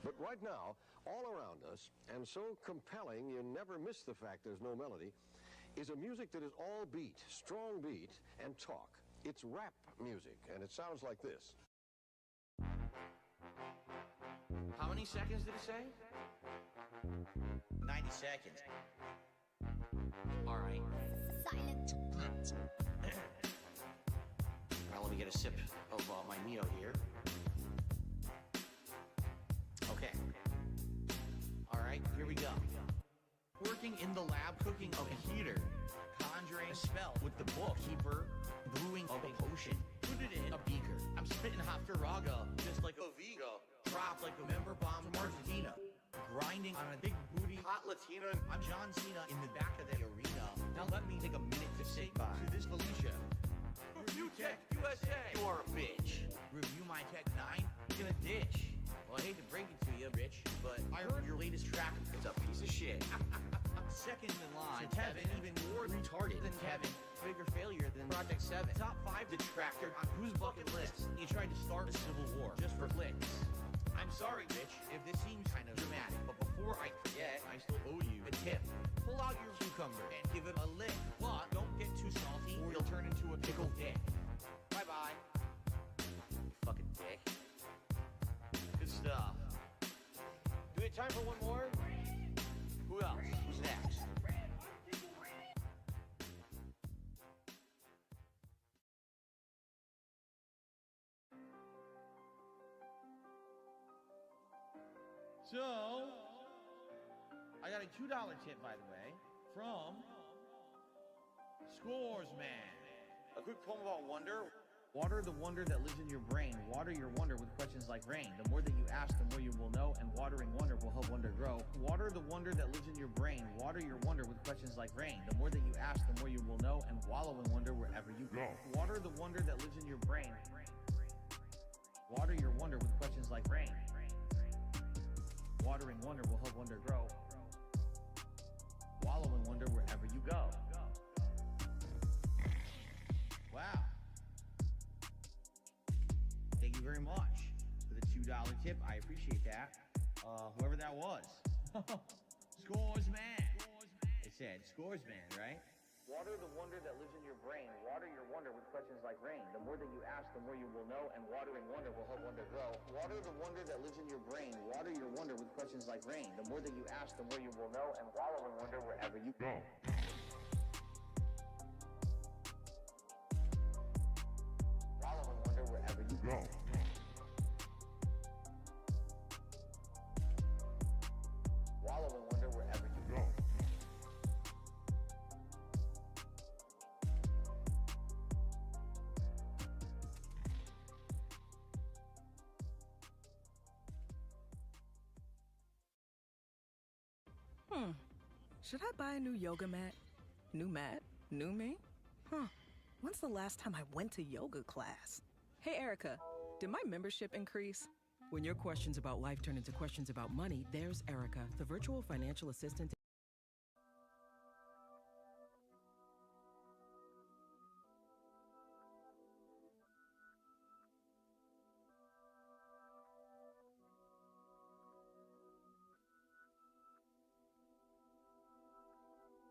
But right now, all around us, and so compelling you never miss the fact there's no melody, is a music that is all beat, strong beat, and talk. It's rap music, and it sounds like this. How many seconds did it say? 90 seconds. All right. Silent. Now let me get a sip of my Neo here. Okay. All right, here we go. Working in the lab, cooking of a heater, conjuring a spell with the bookkeeper, brewing of a potion. Put it in a beaker. I'm spitting hot Faraga, just like a Viga. Drop like a member bomb from Argentina. Grinding on a big booty hot Latina. I'm John Cena in the back of the arena. Now let me take a minute to say bye to this Felicia. Review Tech USA. You are a bitch. Review my Tech 9 in a ditch. Well, I hate to break it to you, Rich, but I heard your latest track is a piece of shit. Second in line, so Kevin, even more retarded than Kevin. Bigger failure than Project 7. Top 5 detractor on whose bucket list? You tried to start a civil war just for clicks. I'm sorry, Rich, if this seems kind of dramatic, but before I forget, I still owe you a tip. Pull out your cucumber and give it a lick, but don't get too salty or you'll turn into a pickled dick. Bye-bye. Fucking dick. Good stuff. Do we have time for one more? Who else? Who's next? So, I got a $2 tip, by the way, from Scores Man. A quick poem about wonder. Water the wonder that lives in your brain. Water your wonder with questions like rain. The more that you ask, the more you will know, and watering wonder will help wonder grow. Water the wonder that lives in your brain. Water your wonder with questions like rain. The more that you ask, the more you will know, and wallow in wonder wherever you go. Water the wonder that lives in your brain. Water your wonder with questions like rain. Watering wonder will help wonder grow. Wallow in wonder wherever you go. Wow. Thank you very much for the $2 tip. I appreciate that. Whoever that was. Scores Man. It said Scores Man, right? Water the wonder that lives in your brain. Water your wonder with questions like rain. The more that you ask, the more you will know, and watering wonder will help wonder grow. Water the wonder that lives in your brain. Water your wonder with questions like rain. The more that you ask, the more you will know, and wallow in wonder wherever you go. Wallow in wonder wherever you go. Wallow in wonder wherever you go. Should I buy a new yoga mat? New mat? New me? When's the last time I went to yoga class? Hey, Erica, did my membership increase? When your questions about life turn into questions about money, there's Erica, the virtual financial assistant.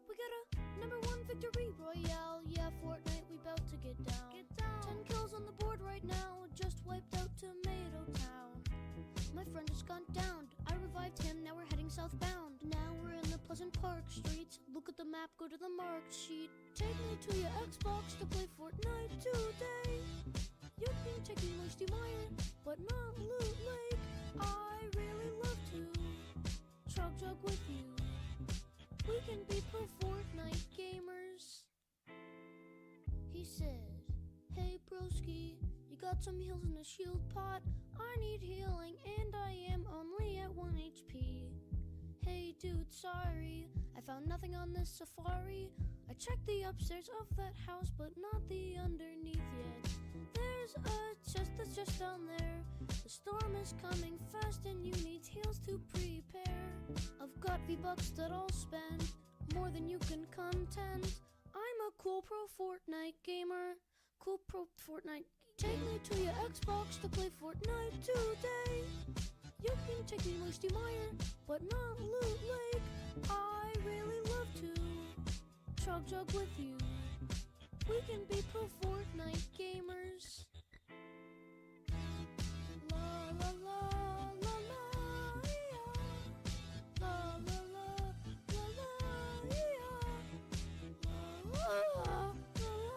We got a #1 victory royale. Yeah, Fortnite, we bout to get down. 10 kills on the board right now. Just wiped out Tomato Town. My friend just got downed. I revived him, now we're heading southbound. Now we're in the Pleasant Park streets. Look at the map, go to the marked sheet. Take me to your Xbox to play Fortnite today. You can take me my Steam Iron, but not Loot Lake. I really love to chug with you. We can be pro Fortnite gamers. He said, hey broski, you got some heals in a shield pot? I need healing and I am only at 1 HP. Hey dude, sorry, I found nothing on this safari. I checked the upstairs of that house, but not the underneath yet. There's a chest that's just down there. The storm is coming fast and you need heals to prepare. I've got V-Bucks that I'll spend, more than you can contend. I'm a cool pro Fortnite gamer. Cool pro Fortnite. Take me to your Xbox to play Fortnite today. You can take me Moisty Mire, but not Loot Lake. I really love to chug jug with you. We can be pro Fortnite gamers. La la la la la yeah. La la la la la yeah. La la la la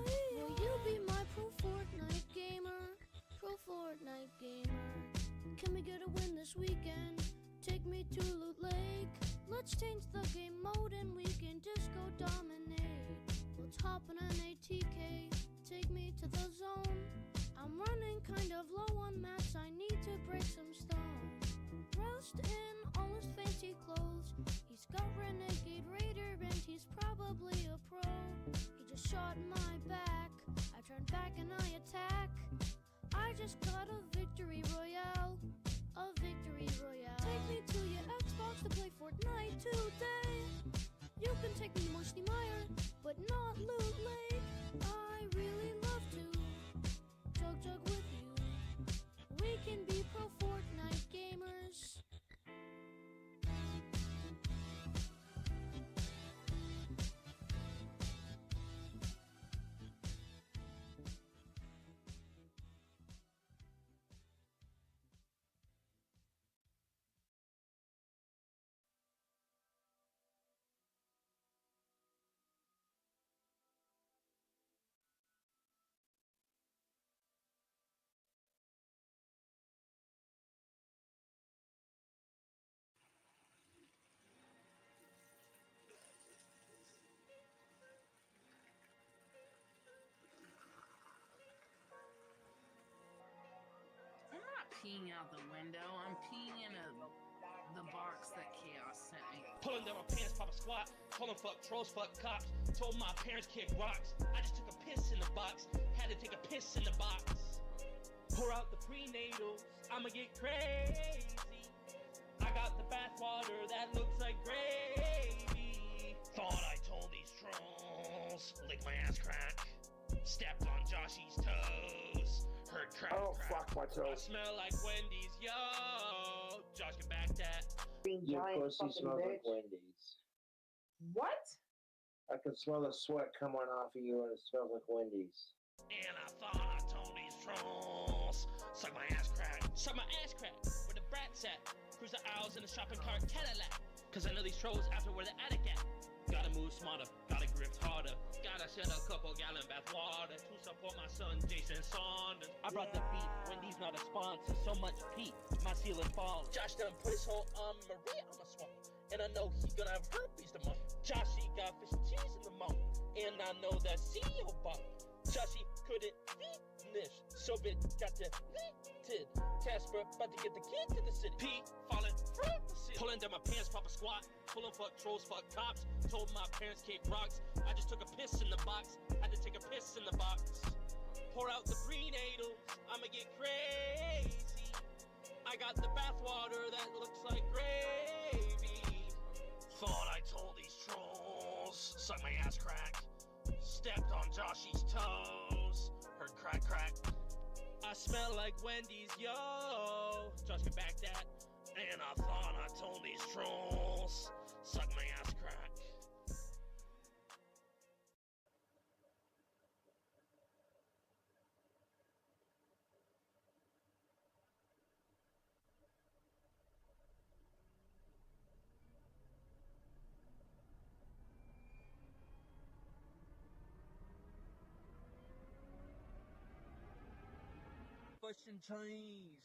yeah. Will you be my pro Fortnite gamer? Pro Fortnite gamer. Can we get a win this weekend? Take me to Loot Lake. Let's change the game mode and we can disco dominate. Let's hop in an ATK, take me to the zone. I'm running kind of low on mats, I need to break some stone. Dressed in all his fancy clothes, he's got Renegade Raider and he's probably a pro. He just shot in my back, I turn back and I attack. I just got a victory royale, a victory royale. Take me to your Xbox to play Fortnite today. You can take me Moisty Mire, but not Loot Lake. I really love to chug jug with you. We can be pro Fortnite gamers. I'm not peeing out the window. I'm peeing in the box that Chaos sent me. Pulling down my pants, pop a squat. Calling fuck trolls, fuck cops. Told my parents kick rocks. I just took a piss in the box. Had to take a piss in the box. Pour out the prenatals. I'ma get crazy. I got the bathwater that looks like gravy. Thought I told these trolls. Lick my ass crack. Stepped on Joshy's toes. Heard crack, Oh, crack. fuck my I toes. smell like Wendy's, yo. Josh, get back that. Your Giant pussy fucking smells like bitch. Wendy's. What? I can smell the sweat coming off of you and it smells like Wendy's. And I thought I told these trolls. Suck my ass crack. Suck my ass crack. Where the brats at? Cruise the aisles in the shopping cart Cadillac. Cause I know these trolls after where the attic at. Gotta move smarter. Gotta grip harder. Gotta shed a couple gallon bath water to support my son Jason Saunders. I brought the beat. Wendy's not a sponsor. So much Pete. My ceiling falls. Josh done put his whole Maria on my swamp. And I know he gonna have herpes tomorrow. Joshy got fish and cheese in the mouth. And I know that CEO bought. Joshy couldn't finish. So bit got deleted. Casper about to get the key to the city. Pete falling from the city. Pulling down my pants, pop a squat. Pulling fuck trolls, fuck cops. Told my parents kick rocks. I just took a piss in the box. Had to take a piss in the box. Pour out the prenatals. I'ma get crazy. I got the bathwater that looks like gravy. Thought I told these trolls. Suck my ass crack. Stepped on Joshy's toes. Heard crack crack. I smell like Wendy's, yo. Josh, get back that. And I thought I told these trolls. Suck my ass crack. Fish and cheese.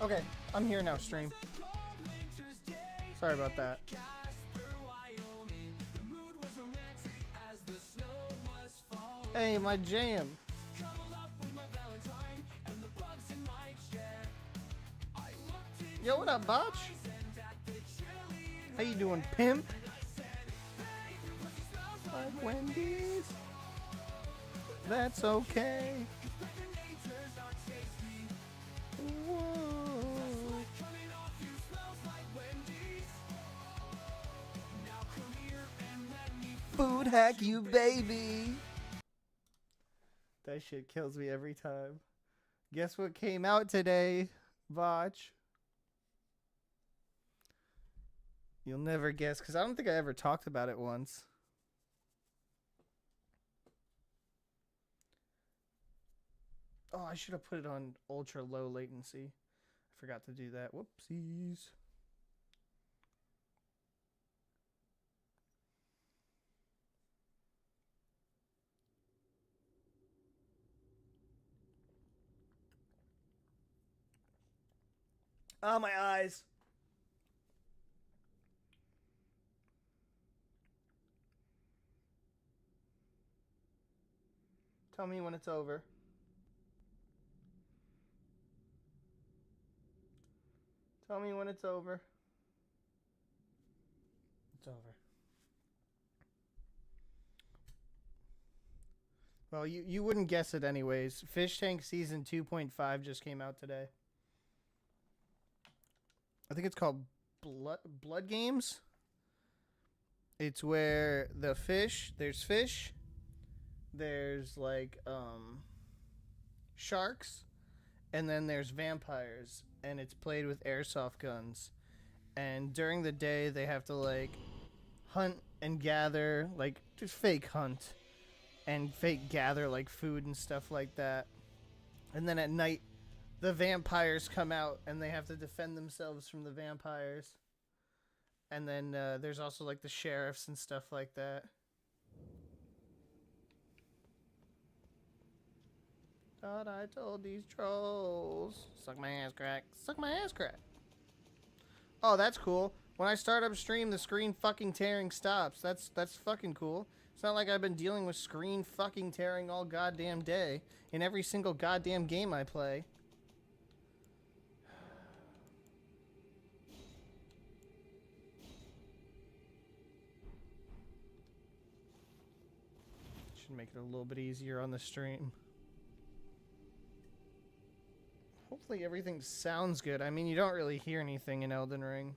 Okay, I'm here now, stream. Sorry about that. Hey, my jam. Yo, what up, Botch? How you doing, pimp? Like Wendy's. That's okay. Whoa. Food hack you, baby. That shit kills me every time. Guess what came out today, Vach? You'll never guess, because I don't think I ever talked about it once. Oh, I should have put it on ultra low latency. I forgot to do that. Whoopsies. Oh, my eyes. Tell me when it's over. Tell me when it's over. It's over. Well, you wouldn't guess it anyways. Fish Tank Season 2.5 just came out today. I think it's called Blood Games. It's where there's fish, there's like sharks, and then there's vampires, and it's played with airsoft guns. And during the day they have to like hunt and gather, like just fake hunt and fake gather like food and stuff like that. And then at night the vampires come out and they have to defend themselves from the vampires. And then there's also like the sheriffs and stuff like that. Thought I told these trolls. Suck my ass crack. Suck my ass crack. Oh, that's cool. When I start up stream, the screen fucking tearing stops. That's fucking cool. It's not like I've been dealing with screen fucking tearing all goddamn day in every single goddamn game I play. Should make it a little bit easier on the stream. Hopefully everything sounds good. I mean, you don't really hear anything in Elden Ring.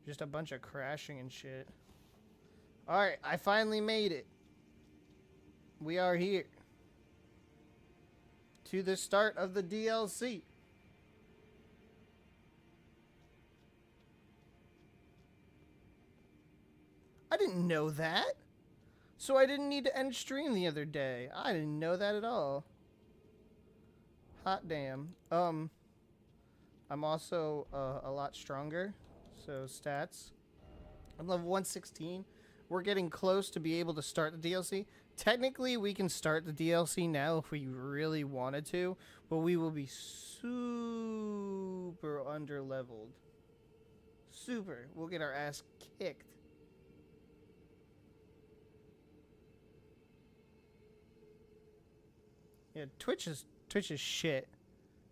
Just a bunch of crashing and shit. Alright, I finally made it. We are here. To the start of the DLC. I didn't know that. So I didn't need to end stream the other day. I didn't know that at all. Hot damn. I'm also a lot stronger. So stats. I'm level 116. We're getting close to be able to start the DLC. Technically, we can start the DLC now if we really wanted to, but we will be super underleveled. Super. We'll get our ass kicked. Yeah, Twitch is shit.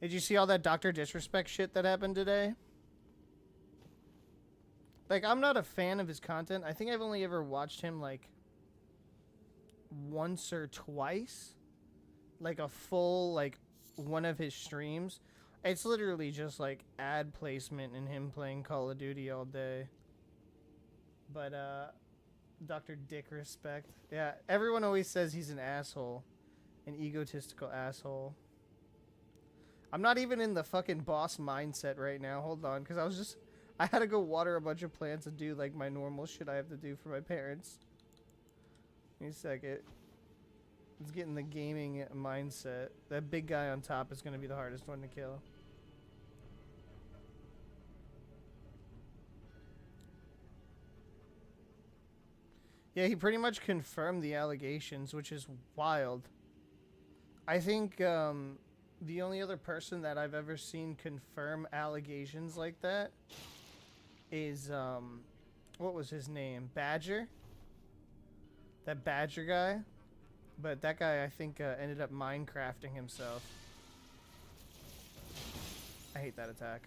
Did you see all that Dr. Disrespect shit that happened today? Like, I'm not a fan of his content. I think I've only ever watched him, like, once or twice. Like, a full, like, one of his streams. It's literally just, like, ad placement and him playing Call of Duty all day. But, Dr. Dick Respect. Yeah, everyone always says he's an asshole. An egotistical asshole. I'm not even in the fucking boss mindset right now. Hold on, because I had to go water a bunch of plants and do, like, my normal shit I have to do for my parents. Give me a second. Let's get in the gaming mindset. That big guy on top is going to be the hardest one to kill. Yeah, he pretty much confirmed the allegations, which is wild. I think, the only other person that I've ever seen confirm allegations like that is, what was his name? Badger? That Badger guy? But that guy, I think, ended up Minecrafting himself. I hate that attack.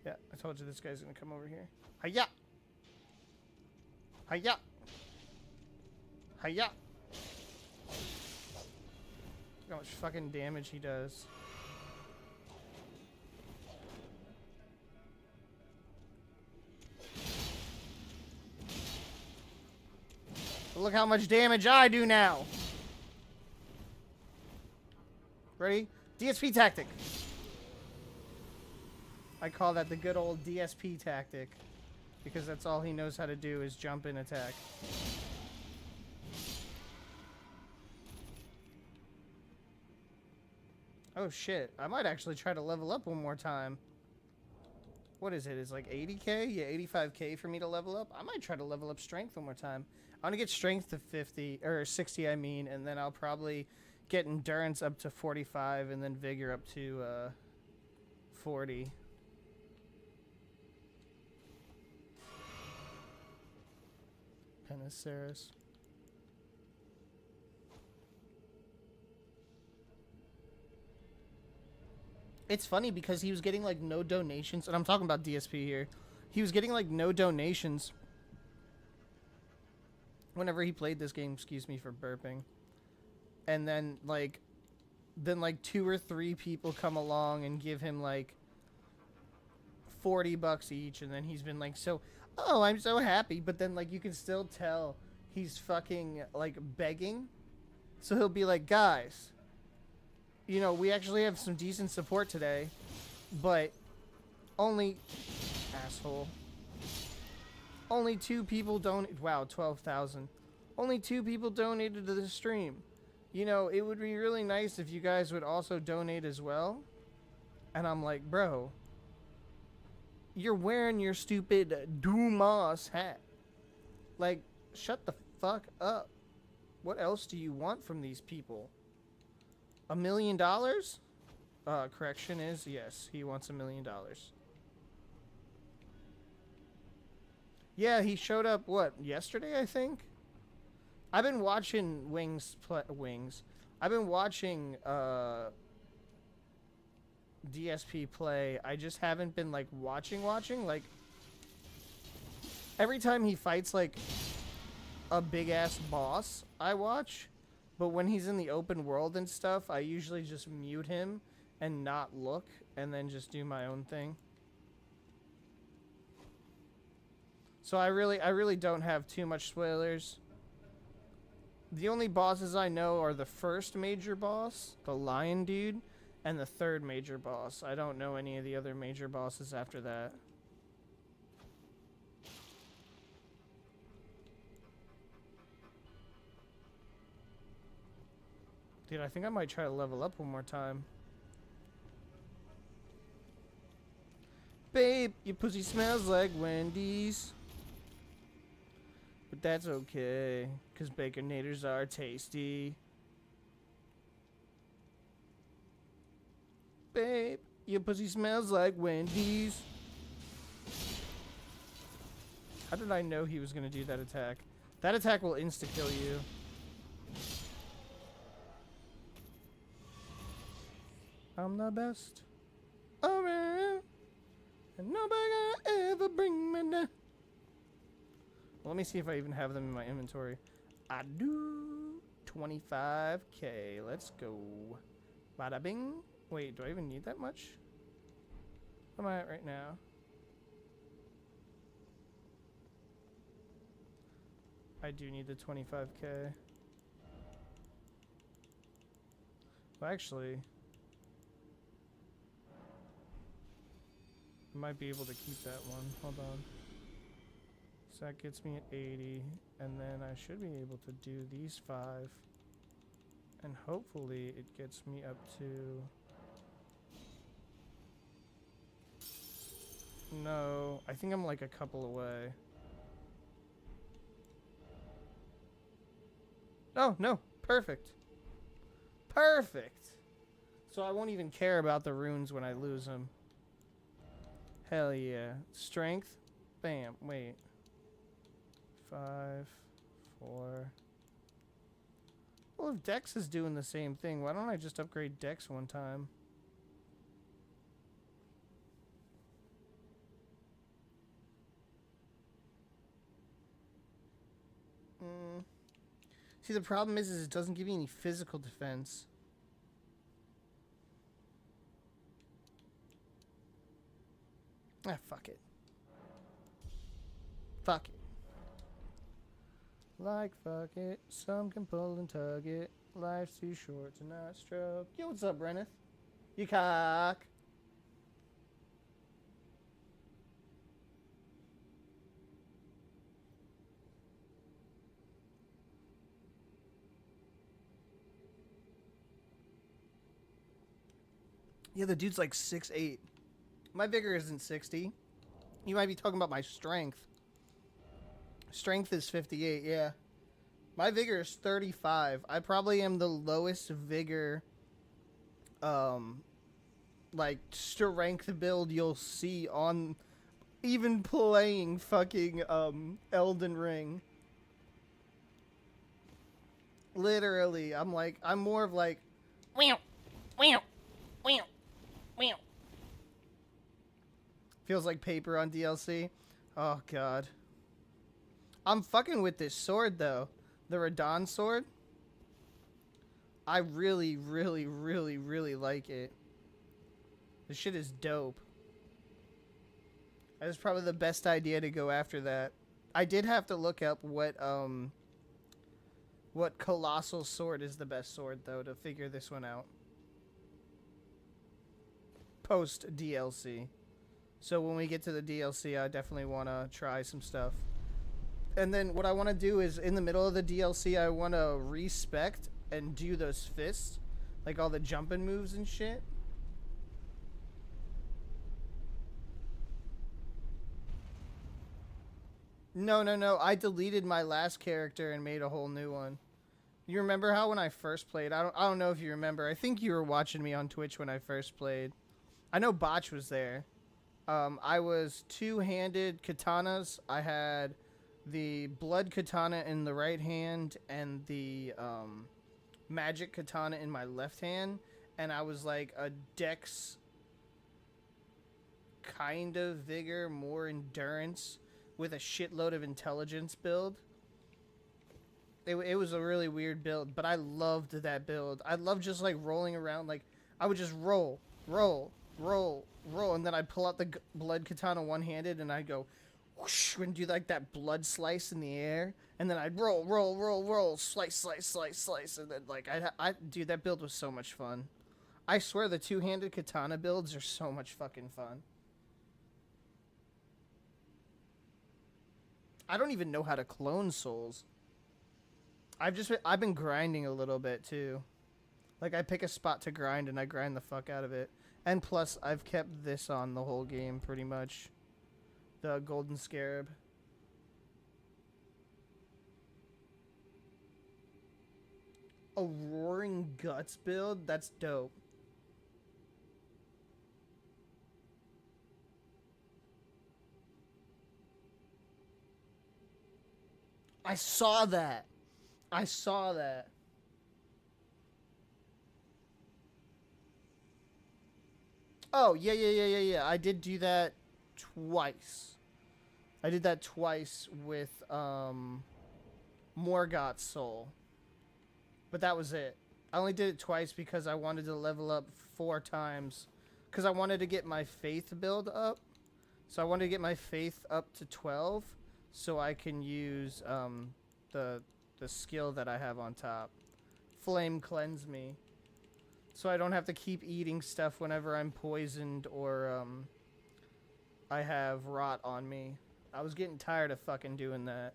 Yeah, I told you this guy's gonna come over here. Hiya! Hiya! Hiya! Look how much fucking damage he does. But look how much damage I do now. Ready? DSP tactic. I call that the good old DSP tactic. Because that's all he knows how to do is jump and attack. Oh shit. I might actually try to level up one more time. What is it? It's like 80k? Yeah, 85k for me to level up. I might try to level up strength one more time. I want to get strength to 50, or 60 I mean, and then I'll probably get endurance up to 45 and then vigor up to 40. Peniceras. It's funny because he was getting like no donations, and I'm talking about DSP here. He was getting like no donations whenever he played this game, excuse me for burping. And then like 2 or 3 people come along and give him like $40 each, and then he's been like, so, oh, I'm so happy, but then like you can still tell he's fucking like begging. So he'll be like, guys, you know, we actually have some decent support today, but only, asshole, only 2 people donated. Wow, 12,000. Only 2 people donated to the stream. You know, it would be really nice if you guys would also donate as well. And I'm like, bro, you're wearing your stupid Dumas hat. Like, shut the fuck up. What else do you want from these people? $1 million? Correction is, yes, he wants $1 million. Yeah, he showed up, what, yesterday, I think? I've been watching I've been watching, DSP play. I just haven't been, like, watching. Like, every time he fights, like, a big-ass boss, I watch. But when he's in the open world and stuff, I usually just mute him and not look, and then just do my own thing. So I really don't have too much spoilers. The only bosses I know are the first major boss, the lion dude, and the third major boss. I don't know any of the other major bosses after that. Dude, I think I might try to level up one more time. Babe, your pussy smells like Wendy's. But that's okay, because Baconators are tasty. Babe, your pussy smells like Wendy's. How did I know he was going to do that attack? That attack will insta-kill you. I'm the best around, and nobody gonna ever bring me down. Well, let me see if I even have them in my inventory. I do. 25k. Let's go. Bada bing. Wait, do I even need that much? Where am I at right now? I do need the 25k. Well, actually, I might be able to keep that one. Hold on. So that gets me at 80, and then I should be able to do these 5, and hopefully it gets me up to... No, I think I'm like a couple away. Oh, no, perfect. Perfect! So I won't even care about the runes when I lose them. Hell yeah. Strength. Bam. Wait. 5, 4. Well, if Dex is doing the same thing, why don't I just upgrade Dex one time? See, the problem is it doesn't give you any physical defense. Ah, fuck it. Fuck it. Like fuck it, some can pull and tug it. Life's too short to not stroke. Yo, what's up, Brenneth? You cock. Yeah, the dude's like 6'8". My vigor isn't 60. You might be talking about my strength. Strength is 58, yeah. My vigor is 35. I probably am the lowest vigor, like, strength build you'll see on even playing fucking, Elden Ring. Literally, I'm more of like, wow, wow, wow, wow. Feels like paper on DLC. Oh, God. I'm fucking with this sword, though. The Radon sword. I really, really, really, really like it. This shit is dope. That was probably the best idea to go after that. I did have to look up what colossal sword is the best sword, though, to figure this one out. Post DLC. So when we get to the DLC, I definitely want to try some stuff. And then what I want to do is, in the middle of the DLC, I want to respect and do those fists. Like all the jumping moves and shit. No. I deleted my last character and made a whole new one. You remember how when I first played? I don't know if you remember. I think you were watching me on Twitch when I first played. I know Botch was there. I was two-handed katanas. I had the blood katana in the right hand and the magic katana in my left hand. And I was like a dex kind of vigor, more endurance with a shitload of intelligence build. It was a really weird build, but I loved that build. I loved just like rolling around. Like I would just roll, and then I'd pull out the blood katana one-handed, and I'd go whoosh, and do like that blood slice in the air, and then I'd roll, slice, and then like dude, that build was so much fun. I swear the two-handed katana builds are so much fucking fun. I don't even know how to clone souls. I've been grinding a little bit too. Like I pick a spot to grind and I grind the fuck out of it. And plus I've kept this on the whole game pretty much. The golden scarab. A roaring guts build? That's dope. I saw that. Oh, yeah. I did do that twice. I did that twice with Morgoth's soul. But that was it. I only did it twice because I wanted to level up 4 times. Because I wanted to get my faith build up. So I wanted to get my faith up to 12. So I can use the skill that I have on top. Flame cleanse me. So I don't have to keep eating stuff whenever I'm poisoned or I have rot on me. I was getting tired of fucking doing that.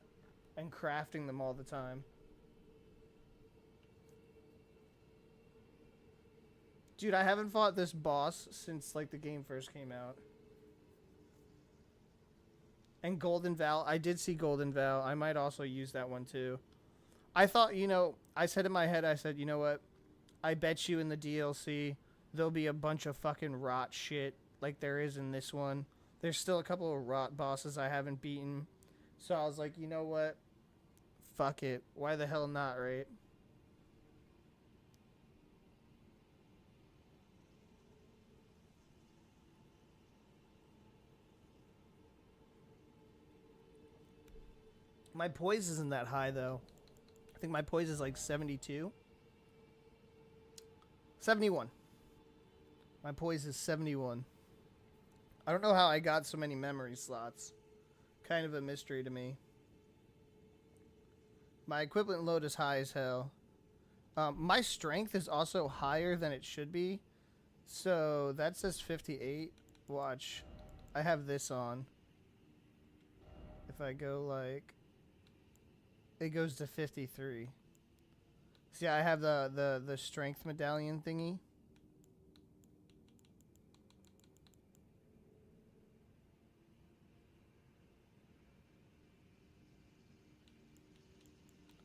And crafting them all the time. Dude, I haven't fought this boss since like the game first came out. And Golden Val. I did see Golden Val. I might also use that one too. I thought, I said in my head, I said, you know what? I bet you in the DLC, there'll be a bunch of fucking rot shit like there is in this one. There's still a couple of rot bosses I haven't beaten. So I was like, you know what? Fuck it. Why the hell not, right? My poise isn't that high, though. I think my poise is like 72. 71. My poise is 71. I don't know how I got so many memory slots. Kind of a mystery to me. My equipment load is high as hell. My strength is also higher than it should be. So that says 58. Watch. I have this on. If I go like... It goes to 53. See, I have the strength medallion thingy.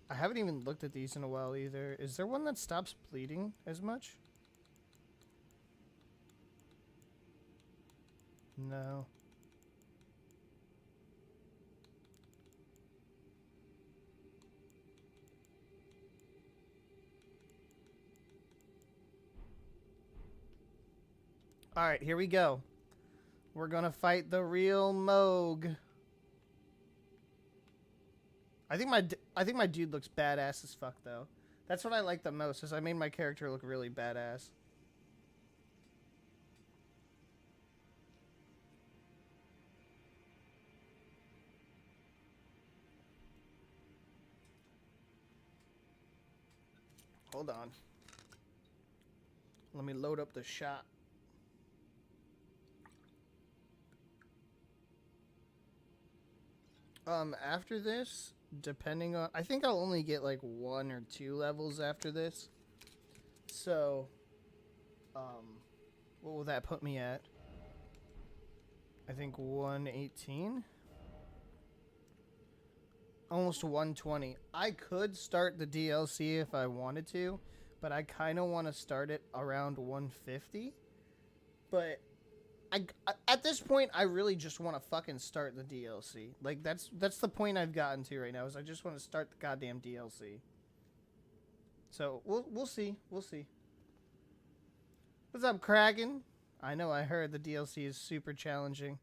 I haven't even looked at these in a while either. Is there one that stops bleeding as much? No. Alright, here we go. We're gonna fight the real Moog. I think my dude looks badass as fuck though. That's what I like the most, is I made my character look really badass. Hold on. Let me load up the shot. After this, depending on... I think I'll only get like 1 or 2 levels after this. So, what will that put me at? I think 118? Almost 120. I could start the DLC if I wanted to, but I kind of want to start it around 150. But at this point, I really just want to fucking start the DLC. Like, that's the point I've gotten to right now, is I just want to start the goddamn DLC. So, we'll see. We'll see. What's up, Kraken? I know, I heard the DLC is super challenging.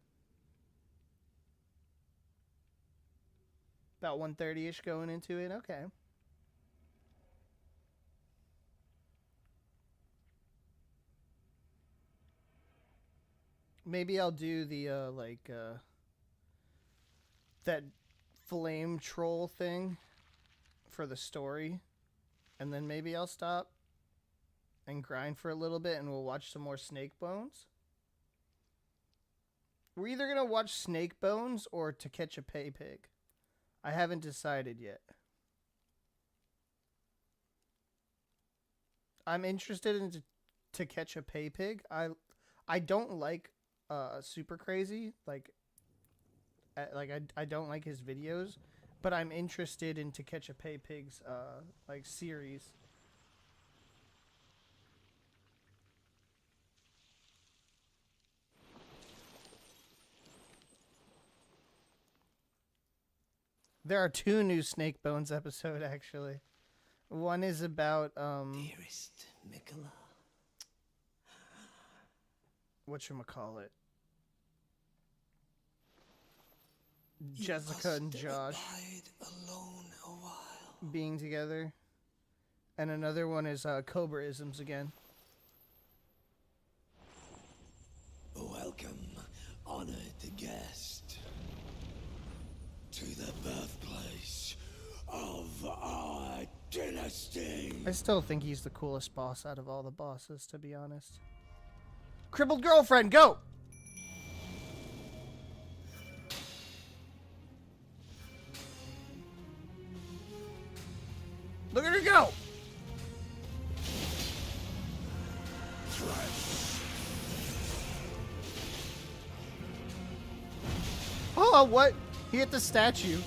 About 130-ish going into it. Okay. Maybe I'll do the, that flame troll thing for the story. And then maybe I'll stop and grind for a little bit and we'll watch some more Snake Bones. We're either going to watch Snake Bones or To Catch a Pay Pig. I haven't decided yet. I'm interested in To Catch a Pay Pig. I don't like Super Crazy. I don't like his videos, but I'm interested in To Catch a Pay Pig's series. There are 2 new Snake Bones episodes, actually. One is about, Dearest Mikola. Whatchamacallit? Jessica and Josh alone a while. being together. And another one is, Cobra-isms again. Welcome, honored guest, to the birthplace of our dynasty. I still think he's the coolest boss out of all the bosses, to be honest. Crippled girlfriend, go! Look at her go! Oh, what? He hit the statue.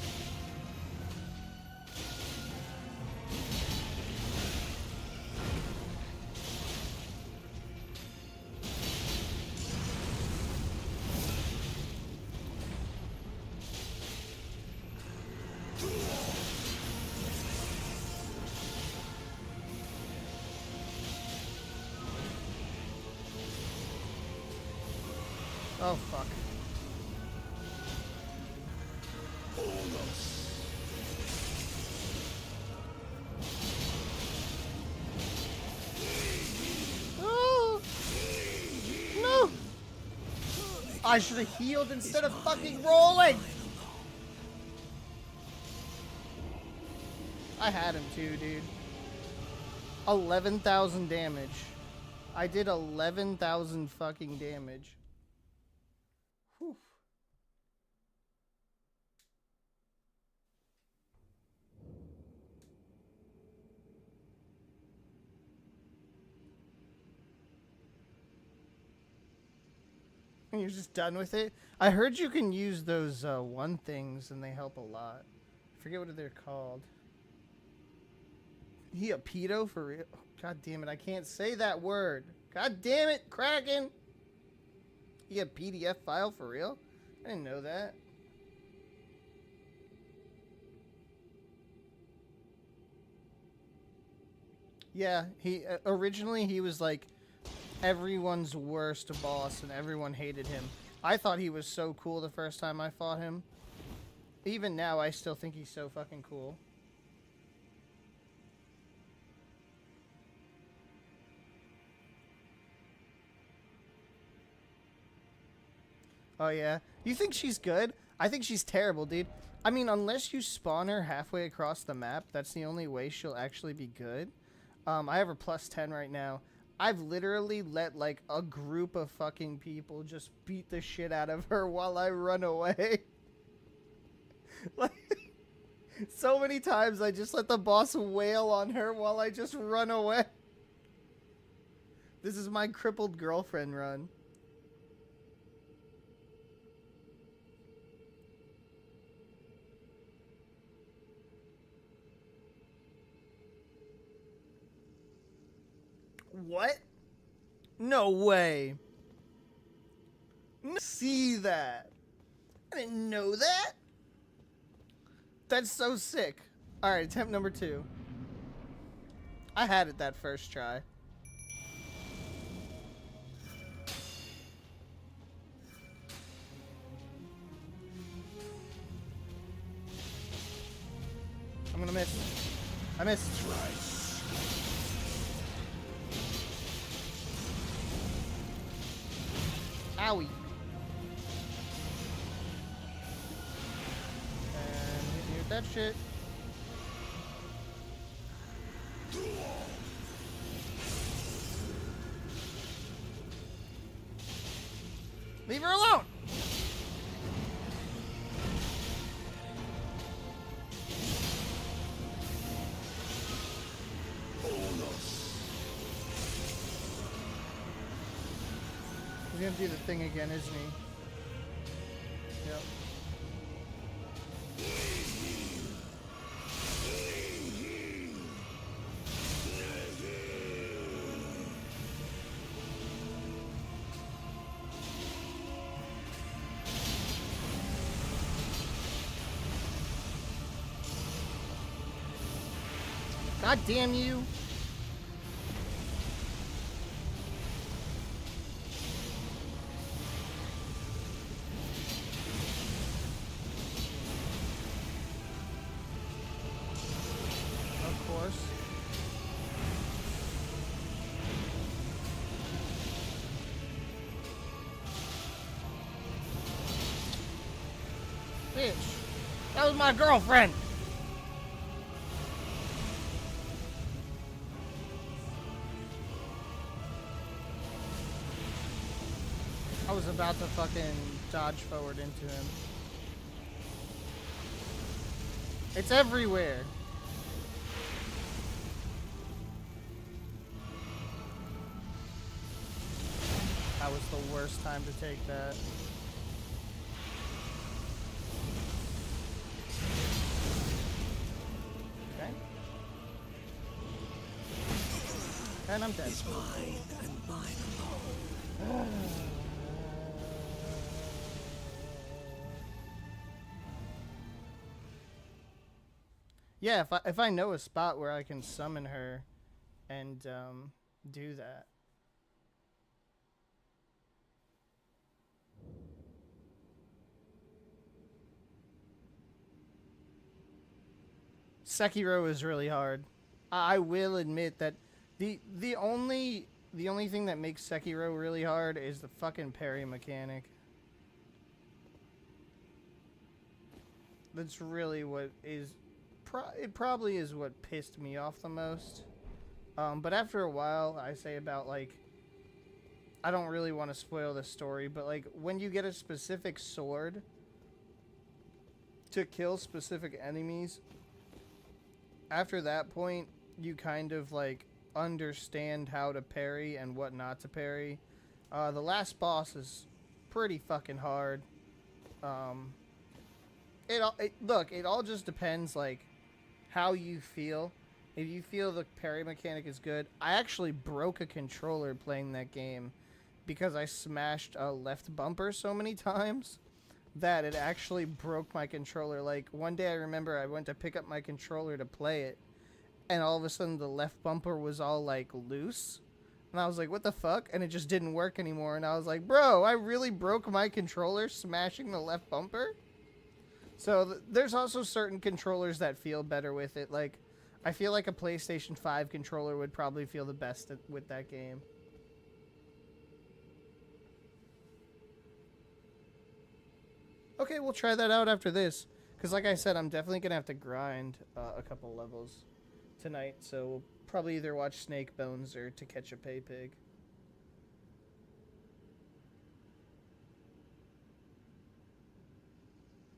Oh, fuck. Oh! No! I should have healed instead of fucking rolling! I had him too, dude. 11,000 damage. I did 11,000 fucking damage. Whew. And you're just done with it? I heard you can use those one things and they help a lot. I forget what they're called. He a pedo for real? God damn it, I can't say that word. God damn it, Kraken! He a PDF file for real? I didn't know that. Yeah, he originally he was like everyone's worst boss and everyone hated him. I thought he was so cool the first time I fought him. Even now, I still think he's so fucking cool. Oh yeah? You think she's good? I think she's terrible, dude. I mean, unless you spawn her halfway across the map, that's the only way she'll actually be good. I have her plus 10 right now. I've literally let, like, a group of fucking people just beat the shit out of her while I run away. Like, so many times I just let the boss wail on her while I just run away. This is my crippled girlfriend run. What? No way. See that? I didn't know that. That's so sick. Alright, attempt number 2. I had it that first try. I'm gonna miss. I missed. Owie. And hit me with that shit. Leave her alone! He's gonna do the thing again, isn't he? Yep. God damn you! Of course. Bitch, that was my girlfriend! I was about to fucking dodge forward into him. It's everywhere. That was the worst time to take that. Okay. And I'm dead. It's mine and mine alone. Yeah, if I know a spot where I can summon her and do that. Sekiro is really hard. I will admit that the only thing that makes Sekiro really hard is the fucking parry mechanic. That's really what is it probably is what pissed me off the most. But after a while, I say about, like, I don't really want to spoil the story, but, like, when you get a specific sword to kill specific enemies, after that point, you kind of, like, understand how to parry and what not to parry. The last boss is pretty fucking hard. Look, it all just depends, like, how you feel. If you feel the parry mechanic is good, I actually broke a controller playing that game because I smashed a left bumper so many times that it actually broke my controller. Like, one day I remember I went to pick up my controller to play it, and all of a sudden the left bumper was all, like, loose. And I was like, what the fuck? And it just didn't work anymore. And I was like, bro, I really broke my controller smashing the left bumper? So there's also certain controllers that feel better with it. Like, I feel like a PlayStation 5 controller would probably feel the best with that game. Okay, we'll try that out after this. Because like I said, I'm definitely going to have to grind a couple levels tonight. So we'll probably either watch Snake Bones or To Catch a Pay Pig.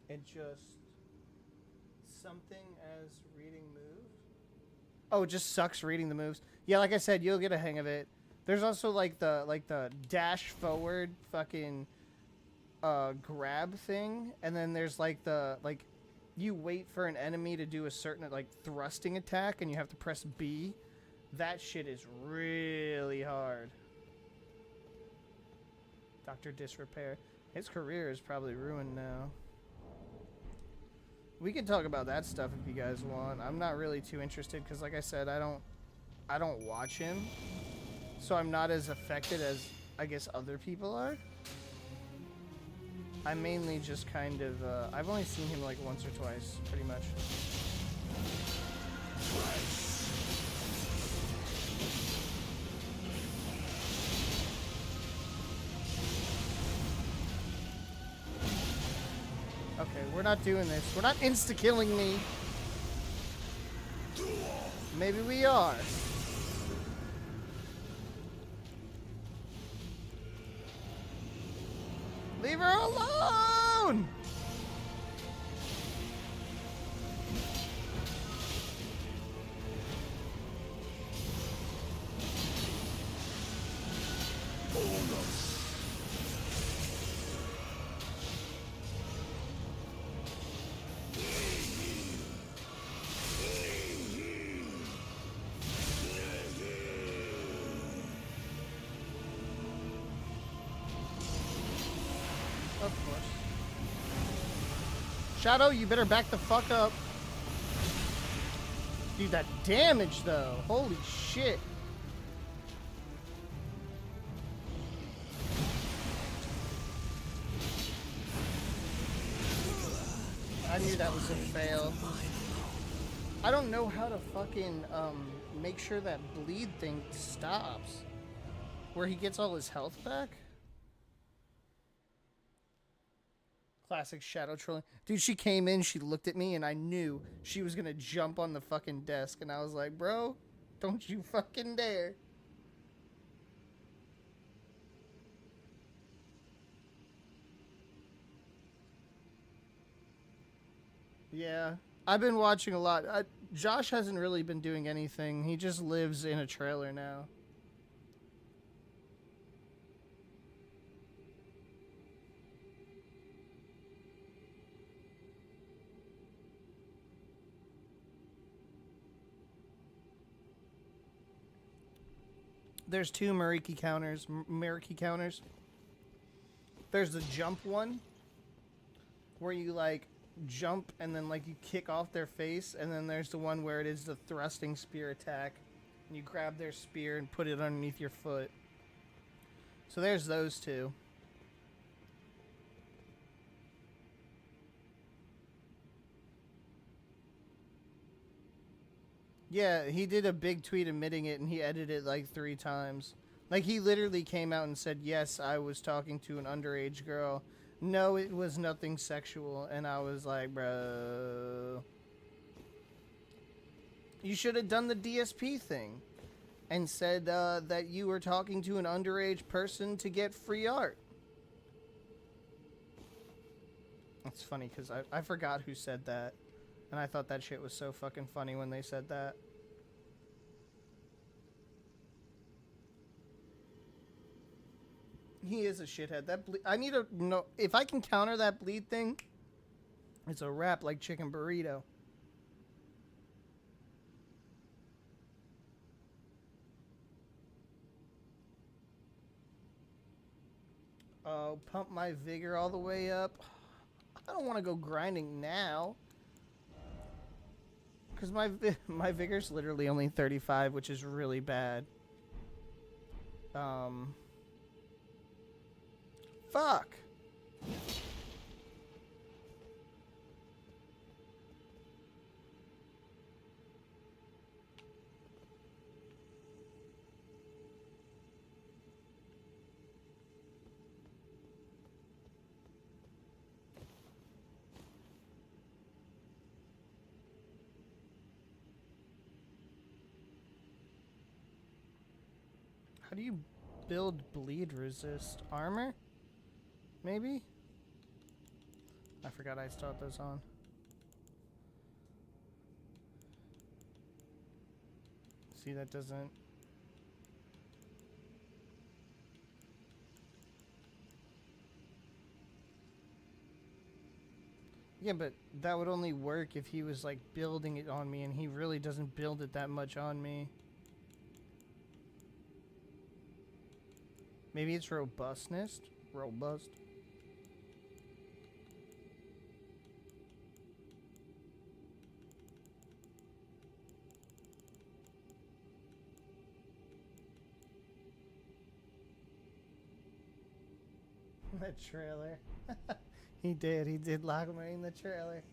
It just... something as reading moves? Oh, it just sucks reading the moves. Yeah, like I said, you'll get a hang of it. There's also like the dash forward fucking grab thing, and then there's like you wait for an enemy to do a certain like thrusting attack and you have to press B. That shit is really hard. Dr. Disrepair. His career is probably ruined now. We can talk about that stuff if you guys want. I'm not really too interested because, like I said, I don't watch him, so I'm not as affected as I guess other people are. I mainly just kind of I've only seen him like once or twice, pretty much. Okay, we're not doing this. We're not insta-killing me. Maybe we are. Leave her alone! Of course. Shadow, you better back the fuck up. Dude, that damage though. Holy shit. I knew that was a fail. I don't know how to fucking make sure that bleed thing stops. Where he gets all his health back. Classic shadow trolling. Dude, she came in, she looked at me, and I knew she was gonna jump on the fucking desk. And I was like, bro, don't you fucking dare. Yeah, I've been watching a lot. Josh hasn't really been doing anything. He just lives in a trailer now. There's two Mariki counters. There's the jump one, where you like jump and then like you kick off their face, and then there's the one where it is the thrusting spear attack, and you grab their spear and put it underneath your foot. So there's those two. Yeah, he did a big tweet admitting it, and he edited it like 3 times. Like, he literally came out and said, yes, I was talking to an underage girl. No, it was nothing sexual. And I was like, bro. You should have done the DSP thing and said that you were talking to an underage person to get free art. It's funny because I forgot who said that. And I thought that shit was so fucking funny when they said that. He is a shithead. That I need to know if I can counter that bleed thing. It's a wrap like chicken burrito. Oh, pump my vigor all the way up. I don't want to go grinding now. Because my vigor's literally only 35, which is really bad. Fuck. How do you build bleed resist? Armor? Maybe? I forgot I still had those on. See, that doesn't... Yeah, but that would only work if he was, like, building it on me, and he really doesn't build it that much on me. Maybe it's robustness? Robust. The trailer. He did lock me in the trailer.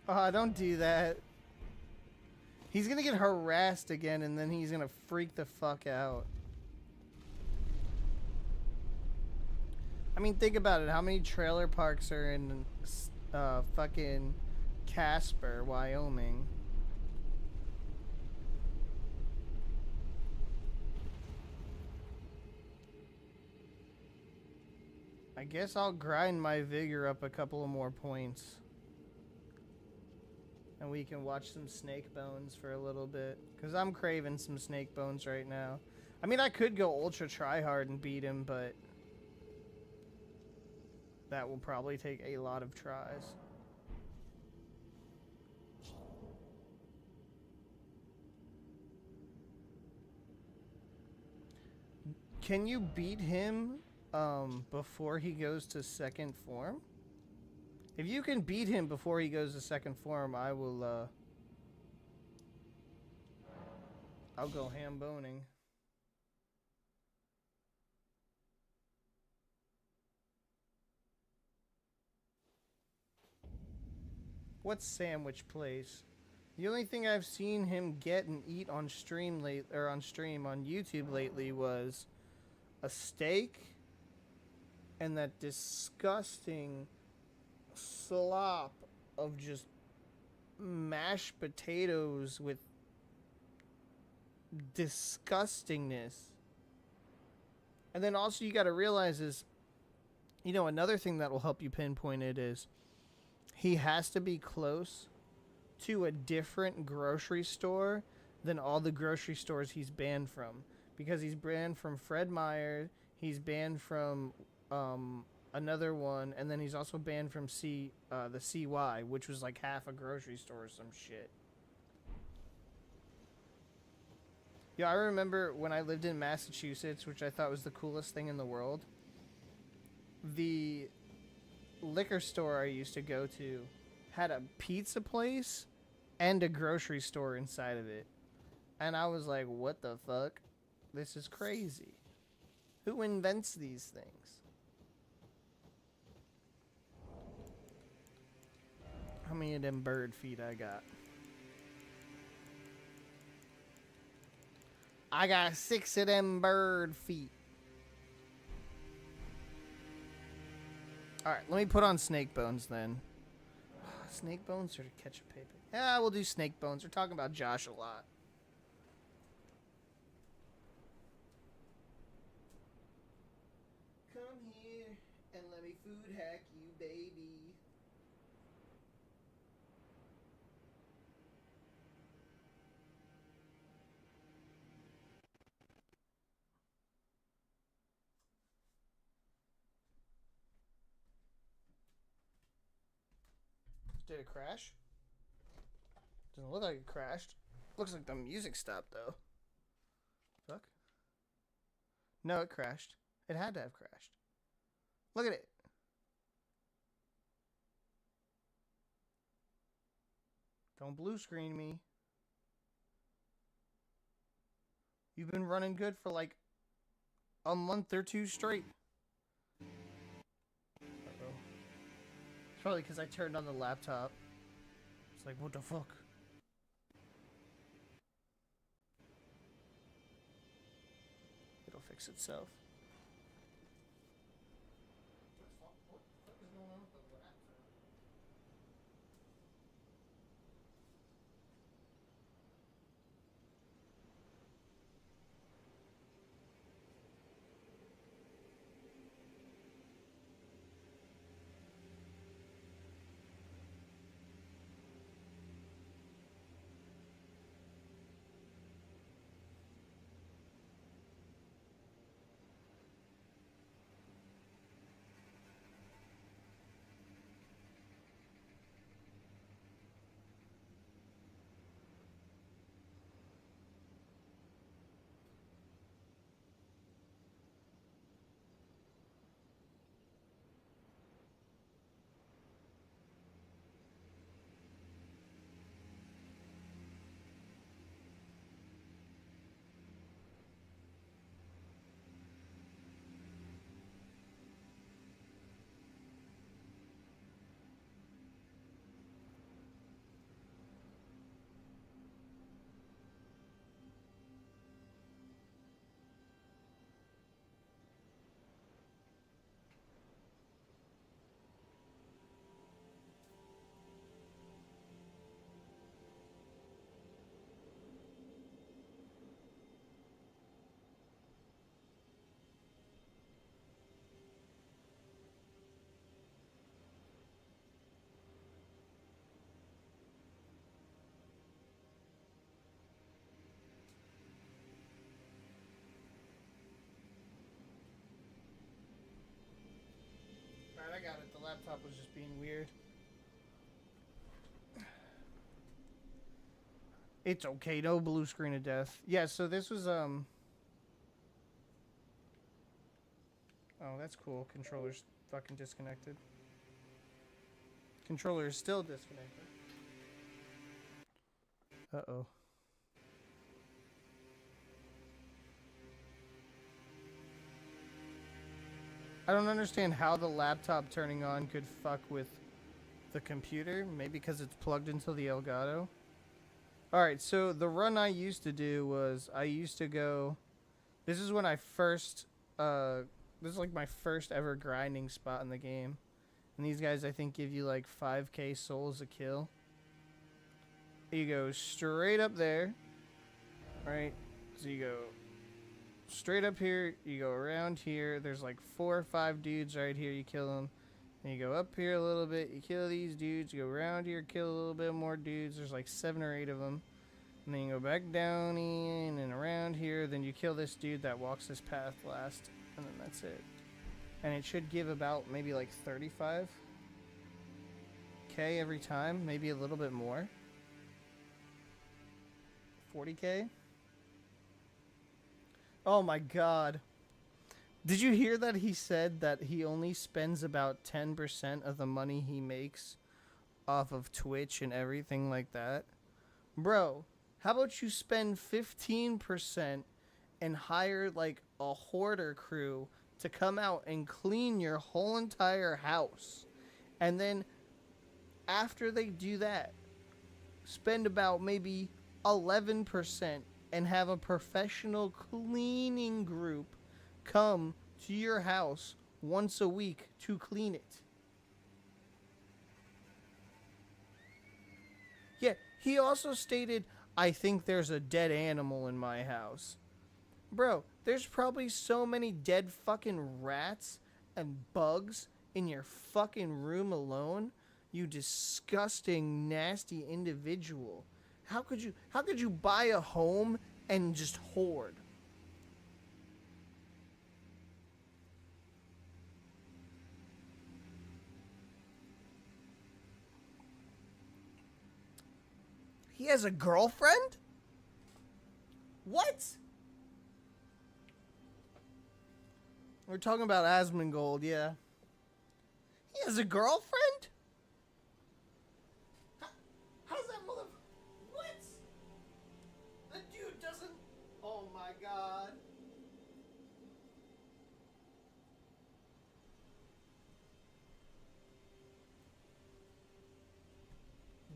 Oh, don't do that. He's gonna get harassed again and then he's gonna freak the fuck out. I mean, think about it. How many trailer parks are in fucking Casper, Wyoming? I guess I'll grind my vigor up a couple of more points. And we can watch some snake bones for a little bit. Because I'm craving some snake bones right now. I mean, I could go ultra tryhard and beat him, but that will probably take a lot of tries. Can you beat him before he goes to second form? If you can beat him before he goes to second form, I will I'll go ham boning. What sandwich place? The only thing I've seen him get and eat on stream on YouTube lately was a steak and that disgusting slop of just mashed potatoes with disgustingness. And then also you got to realize is, you know, another thing that will help you pinpoint it is he has to be close to a different grocery store than all the grocery stores he's banned from. Because he's banned from Fred Meyer, he's banned from another one, and then he's also banned from the CY, which was like half a grocery store or some shit. Yeah, I remember when I lived in Massachusetts, which I thought was the coolest thing in the world. The liquor store I used to go to had a pizza place and a grocery store inside of it. And I was like, what the fuck? This is crazy. Who invents these things? How many of them bird feet I got? I got 6 of them bird feet. Alright, let me put on snake bones then. Snake bones or to catch a paper? Yeah, we'll do snake bones. We're talking about Josh a lot. Come here and let me food hack you, baby. Did it crash? Doesn't look like it crashed. Looks like the music stopped though. Fuck. No, it crashed. It had to have crashed. Look at it. Don't blue screen me. You've been running good for like a month or two straight. Uh-oh. It's probably because I turned on the laptop. It's like, what the fuck? It'll fix itself. Alright, I got it. The laptop was just being weird. It's okay. No blue screen of death. Yeah, so this was, Oh, that's cool. Controller's fucking disconnected. Controller is still disconnected. Uh-oh. I don't understand how the laptop turning on could fuck with the computer. Maybe because it's plugged into the Elgato. Alright, so the run I used to do was I used to go... This is when I first... this is like my first ever grinding spot in the game. And these guys, I think, give you like 5k souls a kill. You go straight up there. Right? So you go... straight up here, you go around here, there's like 4 or 5 dudes right here, you kill them. Then you go up here a little bit, you kill these dudes, you go around here, kill a little bit more dudes, there's like 7 or 8 of them. And then you go back down in and around here, then you kill this dude that walks this path last, and then that's it. And it should give about maybe like 35k every time, maybe a little bit more. 40k? Oh my god. Did you hear that he said that he only spends about 10% of the money he makes off of Twitch and everything like that? Bro, how about you spend 15% and hire like a hoarder crew to come out and clean your whole entire house? And then after they do that, spend about maybe 11% and have a professional cleaning group come to your house once a week to clean it. He also stated, I think there's a dead animal in my house. Bro, there's probably so many dead fucking rats and bugs in your fucking room alone. You disgusting, nasty individual. How could you buy a home and just hoard? He has a girlfriend? What? We're talking about Asmongold, yeah. He has a girlfriend? How's that mother... What? The dude doesn't... Oh my god.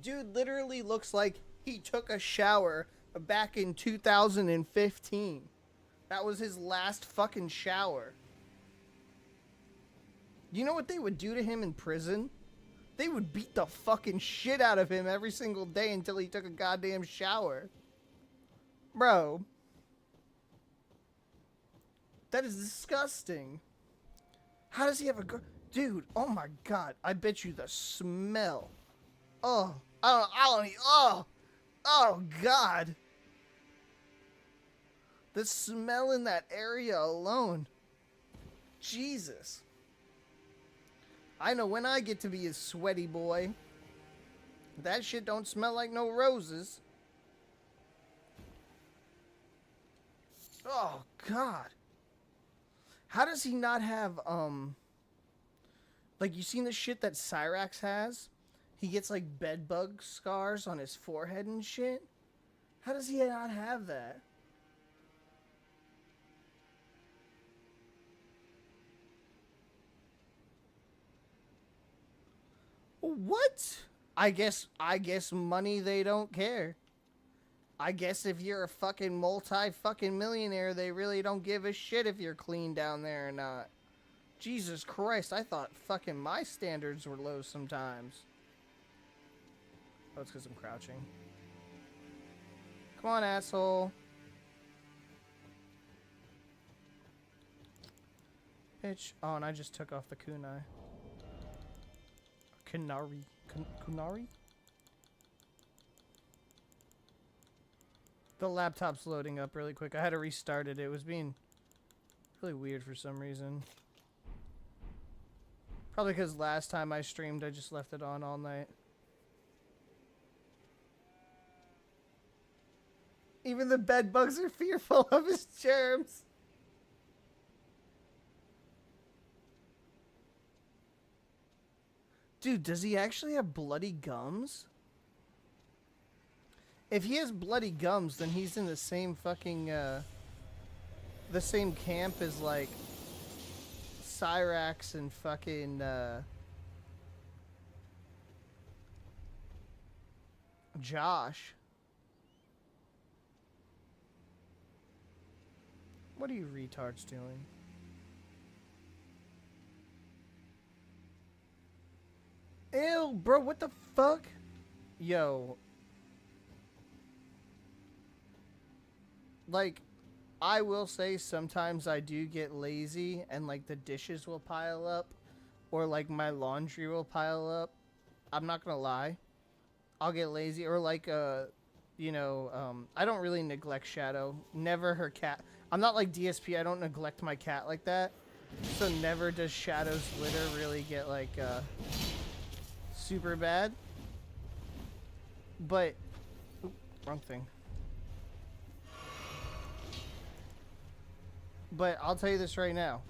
Dude literally looks like he took a shower back in 2015. That was his last fucking shower. You know what they would do to him in prison? They would beat the fucking shit out of him every single day until he took a goddamn shower. Bro. That is disgusting. How does he have a girl? Dude, oh my god. I bet you the smell. Oh, oh god. The smell in that area alone. Jesus. I know when I get to be a sweaty boy, that shit don't smell like no roses. Oh, God. How does he not have, like, you seen the shit that Cyrax has? He gets, like, bed bug scars on his forehead and shit. How does he not have that? What? I guess money, they don't care. I guess if you're a fucking multi-fucking millionaire, they really don't give a shit if you're clean down there or not. Jesus Christ, I thought fucking my standards were low sometimes. Oh, it's because I'm crouching. Come on, asshole. Bitch. Oh, and I just took off the kunai. Kunari? The laptop's loading up really quick. I had to restart it. It was being really weird for some reason. Probably because last time I streamed, I just left it on all night. Even the bed bugs are fearful of his germs. Dude, does he actually have bloody gums? If he has bloody gums, then he's in the same fucking, the same camp as, like, Cyrax and fucking, Josh. What are you retards doing? Ew, bro, what the fuck? Yo. Like, I will say sometimes I do get lazy and, like, the dishes will pile up. Or, like, my laundry will pile up. I'm not gonna lie. I'll get lazy. Or, like, you know, I don't really neglect Shadow. Never her cat. I'm not like DSP. I don't neglect my cat like that. So never does Shadow's litter really get, like, super bad. But, oop, wrong thing. But I'll tell you this right now.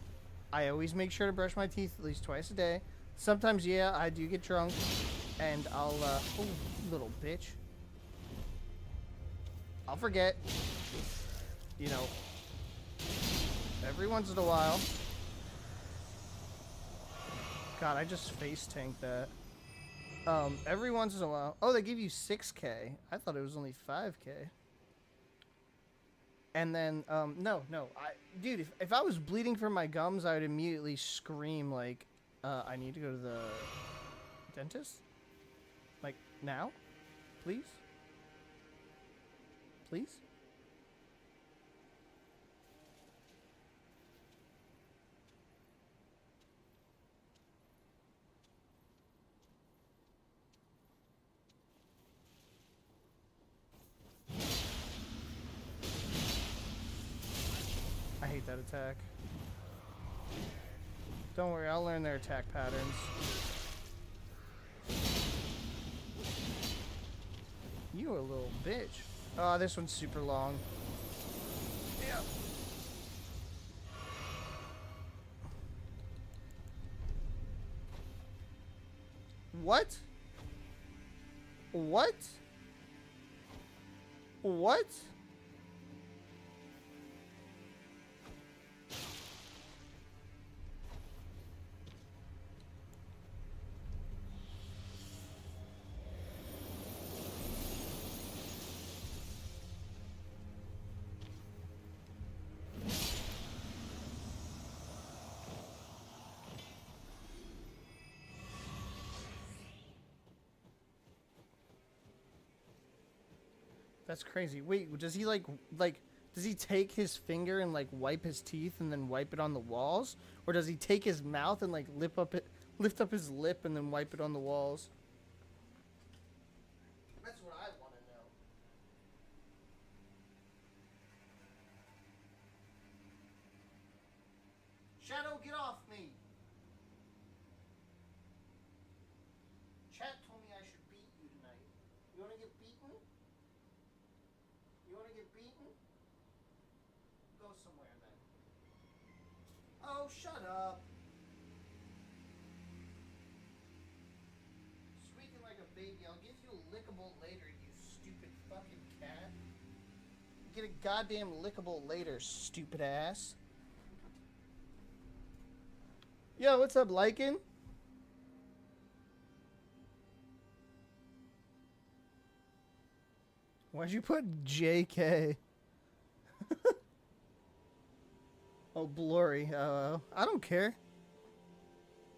I always make sure to brush my teeth at least twice a day. Sometimes, yeah, I do get drunk. And I'll, oh, little bitch. I'll forget. You know, every once in a while. God, I just face tanked that. Every once in a while. Oh, they give you 6K. I thought it was only 5K. And then, no. Dude, if I was bleeding from my gums, I would immediately scream, like, I need to go to the dentist? Like, now? Please? please. I hate that attack. Don't worry, I'll learn their attack patterns. You a little bitch. Oh, this one's super long. Yeah. What? What? What? That's crazy. Wait, does he like does he take his finger and like wipe his teeth and then wipe it on the walls, or does he take his mouth and like lift up his lip and then wipe it on the walls? That's what I want to know. Shadow, get off me. Chat told me I should beat you tonight. You want to get beaten? You want to get beaten? Go somewhere then. Oh, shut up. Squeaking like a baby. I'll give you a lickable later, you stupid fucking cat. Get a goddamn lickable later, stupid ass. Yo, what's up, Lycan? Why'd you put JK? Oh, Blurry. I don't care.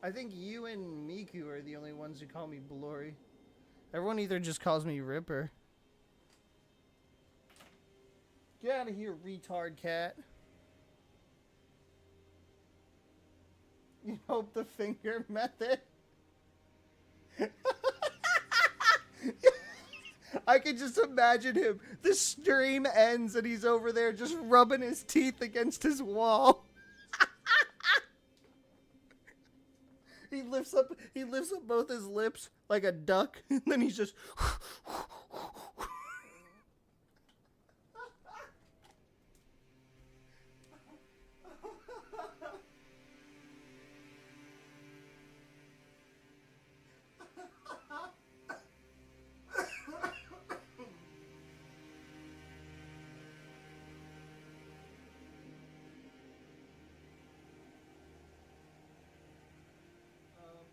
I think you and Miku are the only ones who call me Blurry. Everyone either just calls me Ripper. Get out of here, retard cat. You hope the finger method? I can just imagine him. The stream ends and he's over there just rubbing his teeth against his wall. He lifts up both his lips like a duck, and then he's just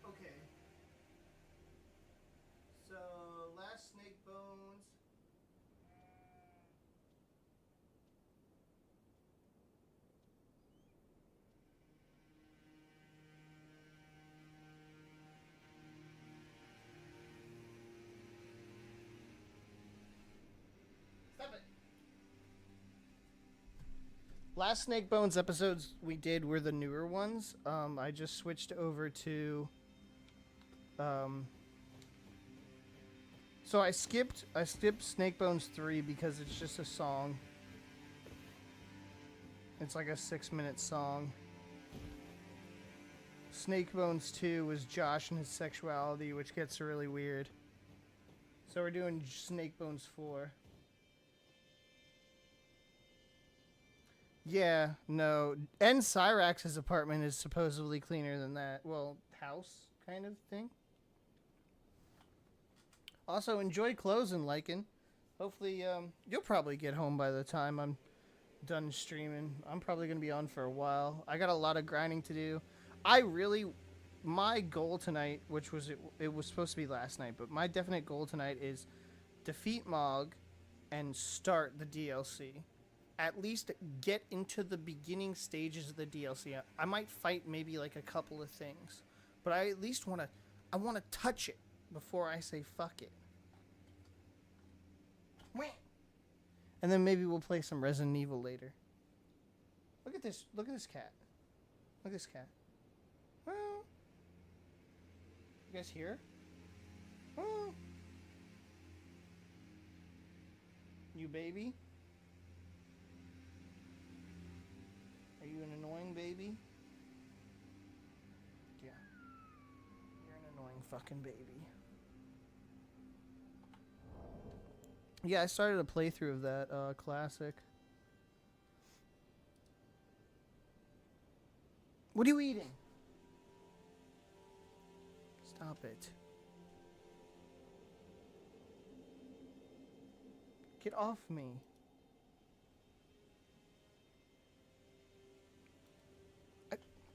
okay. So, last snake bones. Stop it. Last Snake Bones episodes we did were the newer ones. I just switched over to so I skipped Snake Bones 3 because it's just a song. It's like a 6-minute song. Snake Bones 2 was Josh and his sexuality, which gets really weird. So we're doing Snake Bones 4. Yeah, no. And Cyrax's apartment is supposedly cleaner than that. Well, house kind of thing. Also, enjoy closing, Lycan. Hopefully, you'll probably get home by the time I'm done streaming. I'm probably going to be on for a while. I got a lot of grinding to do. My goal tonight, which was, it was supposed to be last night, but my definite goal tonight is defeat Mog and start the DLC. At least get into the beginning stages of the DLC. I might fight maybe like a couple of things, but I at least want to touch it before I say fuck it. And then maybe we'll play some Resident Evil later. Look at this. Look at this cat. Look at this cat. Well, you guys hear? Oh. You baby? Are you an annoying baby? Yeah. You're an annoying fucking baby. Yeah, I started a playthrough of that classic. What are you eating? Stop it. Get off me.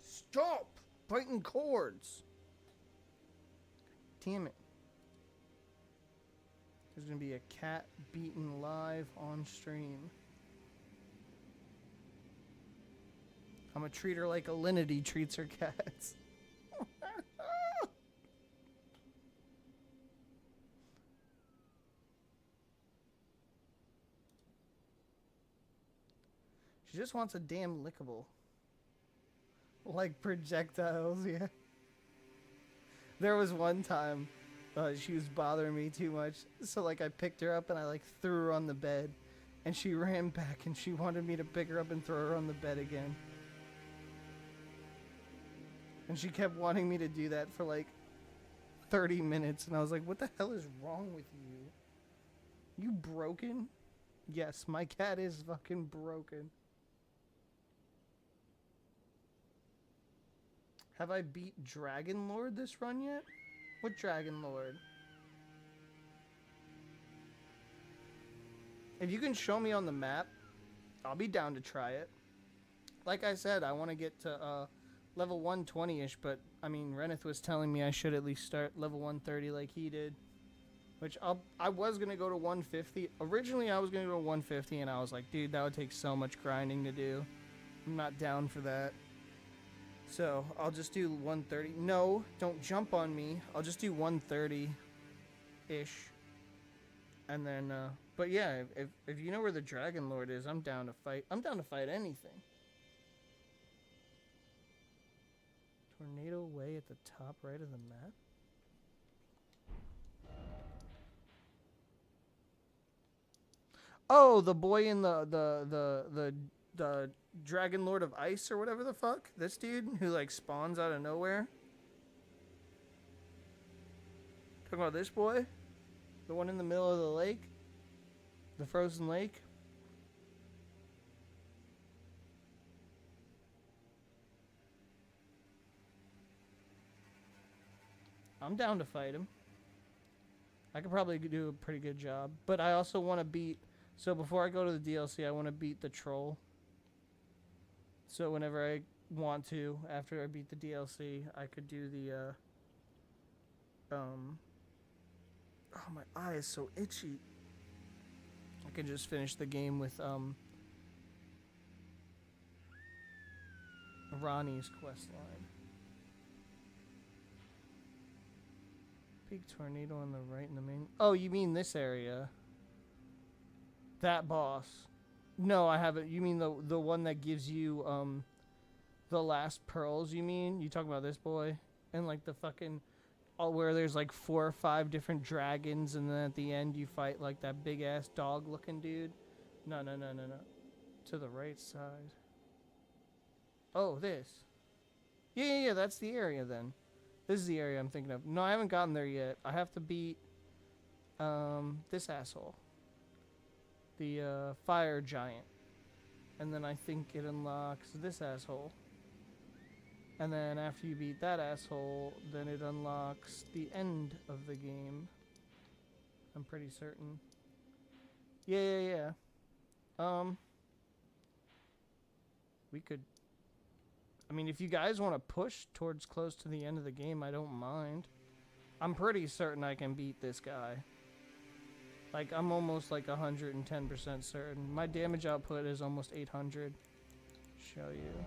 Stop biting cords. Damn it. There's gonna be a cat beaten live on stream. I'm gonna treat her like Alinity treats her cats. She just wants a damn lickable. Like projectiles, yeah. There was one time she was bothering me too much, so like I picked her up and I like threw her on the bed, and she ran back and she wanted me to pick her up and throw her on the bed again. And she kept wanting me to do that for like 30 minutes, and I was like, what the hell is wrong with you? You broken? Yes, my cat is fucking broken. Have I beat Dragon Lord this run yet? What Dragon Lord? If you can show me on the map, I'll be down to try it. Like I said, I want to get to level 120-ish, but I mean, Reneth was telling me I should at least start level 130 like he did. Which I was going to go to 150. Originally, I was going to go to 150, and I was like, dude, that would take so much grinding to do. I'm not down for that. So, I'll just do 130. No, don't jump on me. I'll just do 130-ish. And then, but yeah, if you know where the Dragon Lord is, I'm down to fight. I'm down to fight anything. Tornado Way at the top right of the map? Oh, the boy in the Dragon Lord of Ice or whatever the fuck? This dude who like spawns out of nowhere? Talking about this boy? The one in the middle of the lake? The frozen lake? I'm down to fight him. I could probably do a pretty good job. But I also want to beat... So before I go to the DLC, I want to beat the troll. So whenever I want to, after I beat the DLC, I could do the, oh, my eye is so itchy. I could just finish the game with, Ronnie's questline. Big tornado on the right in the main... Oh, you mean this area? That boss. No, I haven't. You mean the one that gives you the last pearls, you mean? You talking about this boy? And like the fucking where there's like 4 or 5 different dragons, and then at the end you fight like that big ass dog looking dude? No. To the right side. Oh, this. Yeah, that's the area then. This is the area I'm thinking of. No, I haven't gotten there yet. I have to beat this asshole. The fire giant. And then I think it unlocks this asshole. And then after you beat that asshole, then it unlocks the end of the game. I'm pretty certain. Yeah. We could... I mean, if you guys want to push towards close to the end of the game, I don't mind. I'm pretty certain I can beat this guy. Like, I'm almost like 110% certain. My damage output is almost 800. Show you.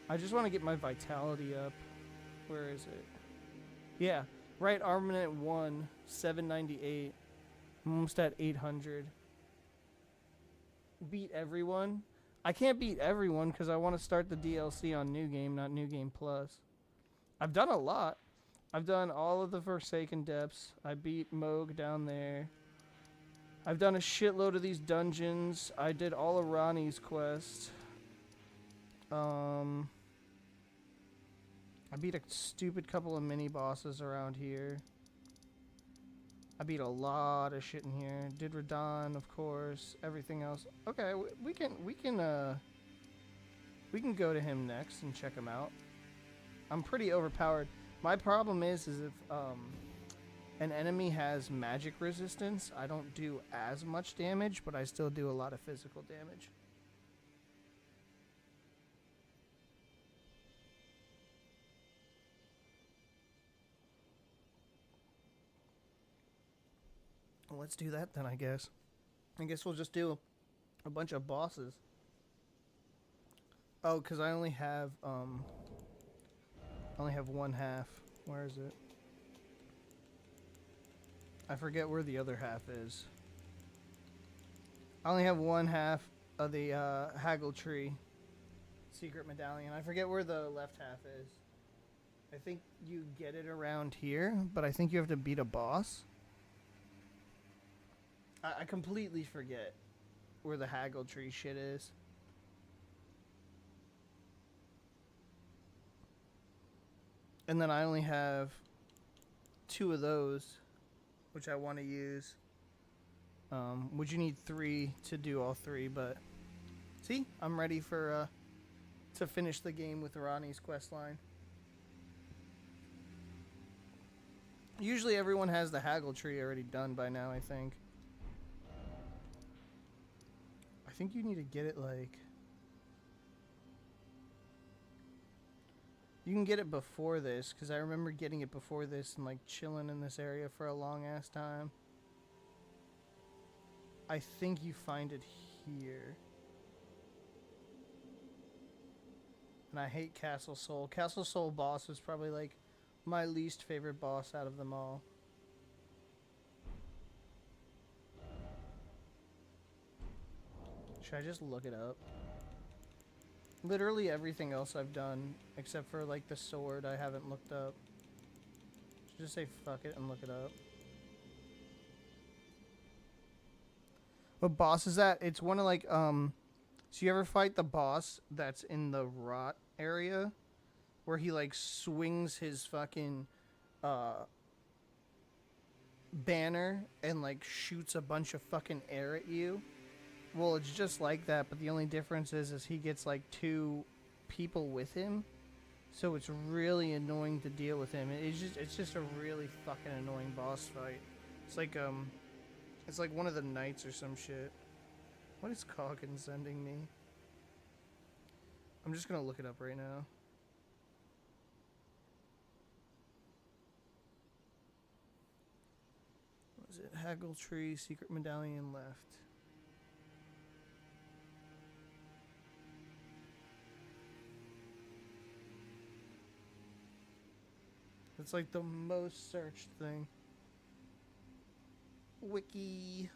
I just want to get my vitality up. Where is it? Yeah, right, armament 1, 798. I'm almost at 800. beat everyone. I can't beat everyone because I want to start the DLC on New Game, not New Game Plus. I've done a lot. I've done all of the Forsaken Depths. I beat Moog down there. I've done a shitload of these dungeons. I did all of Ronnie's quest. I beat a stupid couple of mini bosses around here. I beat a lot of shit in here. Did Radon, of course. Everything else. Okay, we can go to him next and check him out. I'm pretty overpowered. My problem is if an enemy has magic resistance, I don't do as much damage, but I still do a lot of physical damage. Well, let's do that then, I guess. I guess we'll just do a bunch of bosses. Oh, because I only have one half. Where is it? I forget where the other half is. I only have one half of the Haggle Tree secret medallion. I forget where the left half is. I think you get it around here, but I think you have to beat a boss. I completely forget where the Haggle Tree shit is. And then I only have 2 of those, which I want to use. Would you need 3 to do all 3? But see, I'm ready for to finish the game with Ronnie's quest line. Usually everyone has the Haggle Tree already done by now, I think. I think you need to get it like... You can get it before this, because I remember getting it before this and like chilling in this area for a long ass time. I think you find it here. And I hate Castle Soul. Castle Soul boss was probably like my least favorite boss out of them all. Should I just look it up? Literally everything else I've done, except for like the sword, I haven't looked up. Should just say fuck it and look it up. What boss is that? It's one of like, so you ever fight the boss that's in the rot area? Where he like swings his fucking, banner and like shoots a bunch of fucking air at you? Well, it's just like that, but the only difference is he gets like 2 people with him, so it's really annoying to deal with him. It's just a really fucking annoying boss fight. It's like one of the knights or some shit. What is Coggin sending me? I'm just gonna look it up right now. What is it? Haggle Tree, secret medallion left. It's like the most searched thing. Wiki.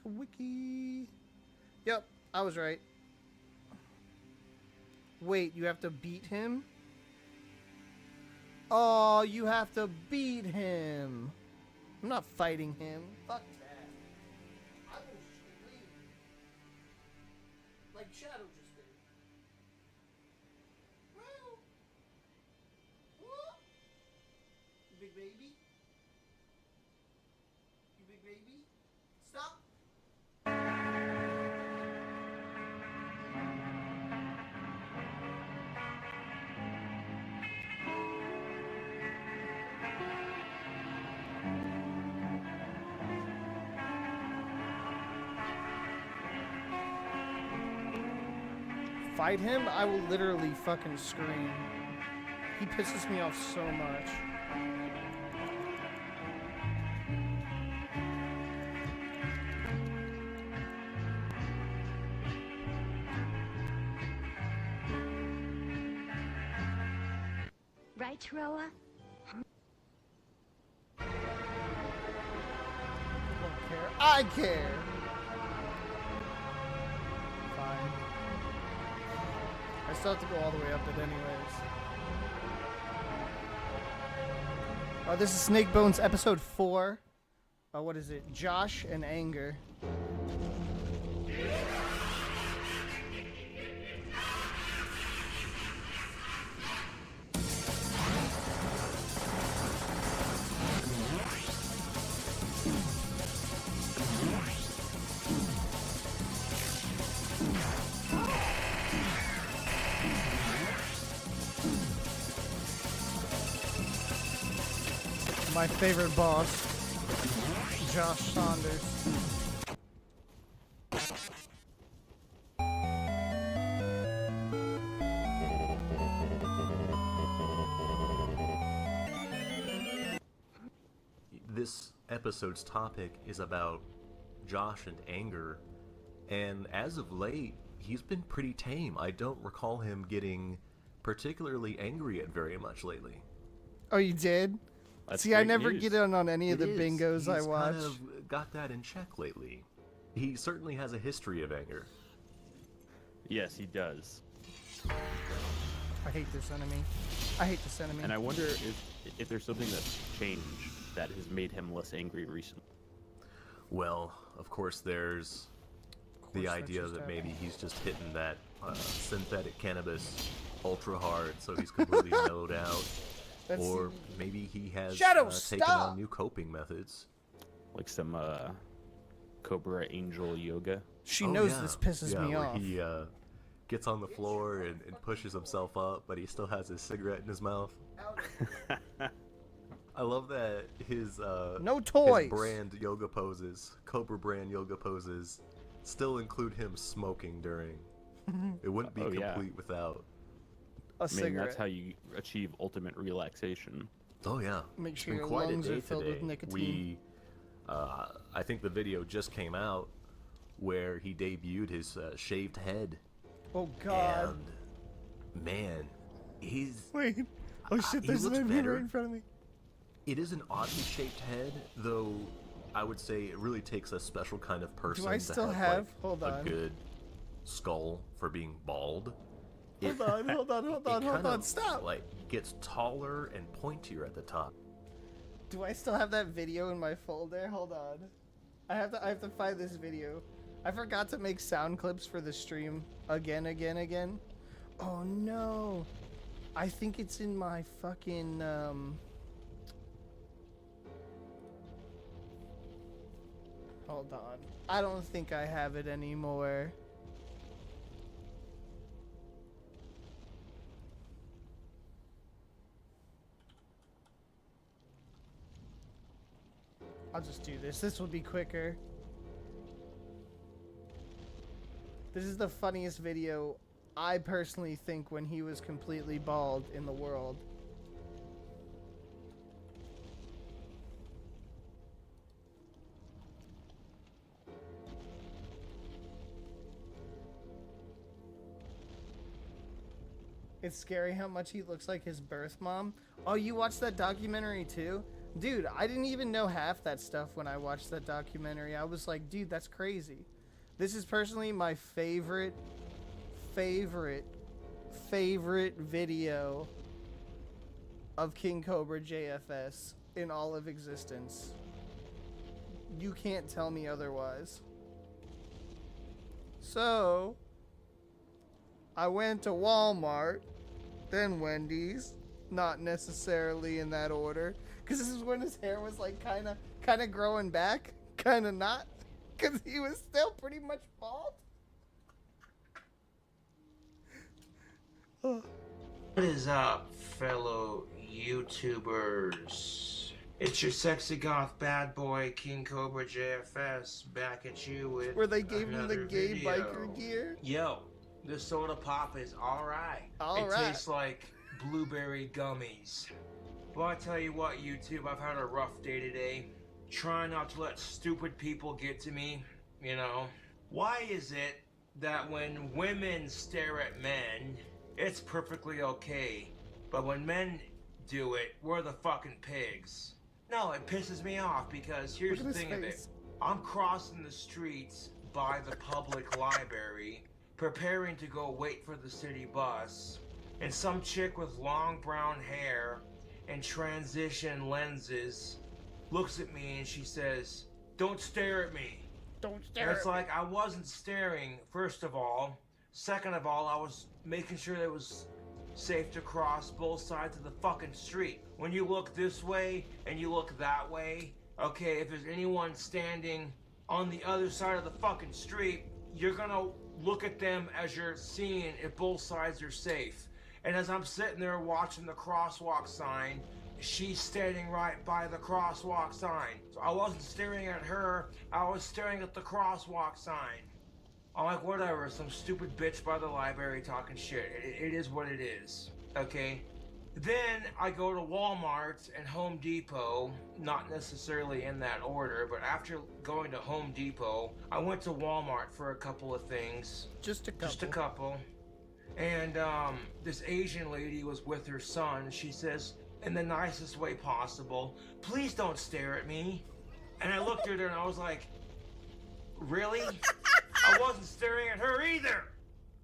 Wiki. Yep, I was right. Wait, you have to beat him? Oh, you have to beat him. I'm not fighting him. Fuck that. I will leave. Like Shadow just did. You big baby? You big baby? Stop! Fight him, I will literally fucking scream. He pisses me off so much. Right, Roa? I care. I still have to go all the way up it anyways. Oh, this is Snake Bones episode 4. What is it? Josh and Anger. My favorite boss, Josh Saunders. This episode's topic is about Josh and anger, and as of late, he's been pretty tame. I don't recall him getting particularly angry at very much lately. Oh, you did? That's See, I great never news. get in on any of the bingos I He's watch. kind of got that in check lately. He certainly has a history of anger. Yes, he does. I hate this enemy. I hate this enemy. And I wonder if there's something that's changed that has made him less angry recently. Well, of course, there's the idea that maybe he's just hitting that synthetic cannabis ultra hard, so he's completely mellowed out. Or maybe he has taken on new coping methods. Like some Cobra Angel yoga. She knows this pisses me where off. He gets on the floor and pushes himself up, but he still has his cigarette in his mouth. I love that his no toys. His brand yoga poses, Cobra brand yoga poses, still include him smoking during. It wouldn't be complete without a cigarette. That's how you achieve ultimate relaxation. Oh yeah. Make It's sure been your quite lungs a day are filled today. with nicotine. I think the video just came out where he debuted his shaved head. Oh God. And man, he's wait. Oh shit! There's an enemy right in front of me. It is an oddly shaped head, though. I would say it really takes a special kind of person I to still have hold like, on. a good skull for being bald. Hold on, stop. Like gets taller and pointier at the top. Do I still have that video in my folder? Hold on. I have to find this video. I forgot to make sound clips for the stream again. Oh no. I think it's in my fucking Hold on. I don't think I have it anymore. I'll just do this. This will be quicker. This is the funniest video I personally think when he was completely bald in the world. It's scary how much he looks like his birth mom. Oh, you watched that documentary too? Dude, I didn't even know half that stuff when I watched that documentary. I was like, dude, that's crazy. This is personally my favorite video of King Cobra JFS in all of existence. You can't tell me otherwise. So, I went to Walmart, then Wendy's, not necessarily in that order, because this is when his hair was like kind of growing back, kind of not, because he was still pretty much bald. What is up, fellow YouTubers? It's your sexy goth bad boy, King Cobra JFS, back at you with where they gave him the gay video. biker gear. Yo, this soda pop is alright. It tastes like blueberry gummies. Well, I tell you what, YouTube, I've had a rough day today. Trying not to let stupid people get to me, you know. Why is it that when women stare at men, it's perfectly okay, but when men do it, we're the fucking pigs? No, it pisses me off because here's the thing of it. I'm crossing the streets by the public library, preparing to go wait for the city bus, and some chick with long brown hair and transition lenses looks at me and she says, "Don't stare at me." Don't And it's like, I wasn't staring, first of all. Second of all, I was making sure that it was safe to cross both sides of the fucking street. When you look this way and you look that way, okay, if there's anyone standing on the other side of the fucking street, you're gonna look at them as you're seeing if both sides are safe. And as I'm sitting there watching the crosswalk sign, she's standing right by the crosswalk sign. So I wasn't staring at her, I was staring at the crosswalk sign. I'm like, whatever, some stupid bitch by the library talking shit. It is what it is, okay? Then I go to Walmart and Home Depot, not necessarily in that order, but after going to Home Depot, I went to Walmart for a couple of things. Just a couple. And this Asian lady was with her son. She says, in the nicest way possible, "Please don't stare at me." And I looked at her and I was like, really? I wasn't staring at her either.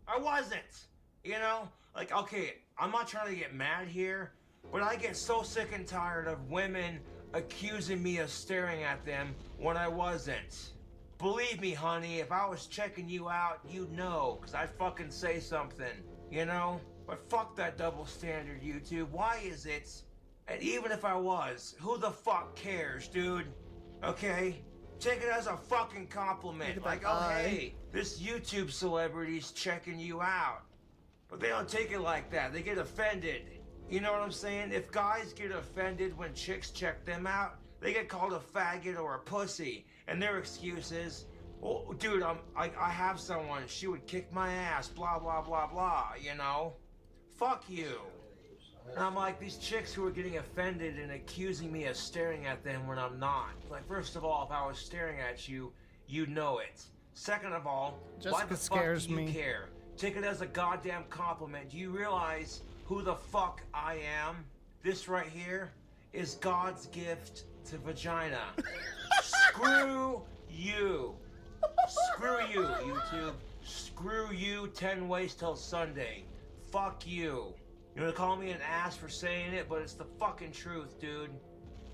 I wasn't. You know? Like, okay, I'm not trying to get mad here, but I get so sick and tired of women accusing me of staring at them when I wasn't. Believe me, honey, if I was checking you out, you'd know, because I'd fucking say something, you know? But fuck that double standard, YouTube. Why is it? And even if I was, who the fuck cares, dude? Okay? Take it as a fucking compliment. Like, oh, hey, this YouTube celebrity's checking you out. But they don't take it like that. They get offended. You know what I'm saying? If guys get offended when chicks check them out, they get called a faggot or a pussy. And their excuse is, well, dude, I have someone, she would kick my ass, blah, blah, blah, blah, you know? Fuck you. And I'm like, these chicks who are getting offended and accusing me of staring at them when I'm not. Like, first of all, if I was staring at you, you'd know it. Second of all, why the fuck do you care? Take it as a goddamn compliment. Do you realize who the fuck I am? This right here is God's gift to vagina. Screw you. Screw you, YouTube. Screw you 10 ways till Sunday. Fuck you. You're gonna call me an ass for saying it, but it's the fucking truth, dude.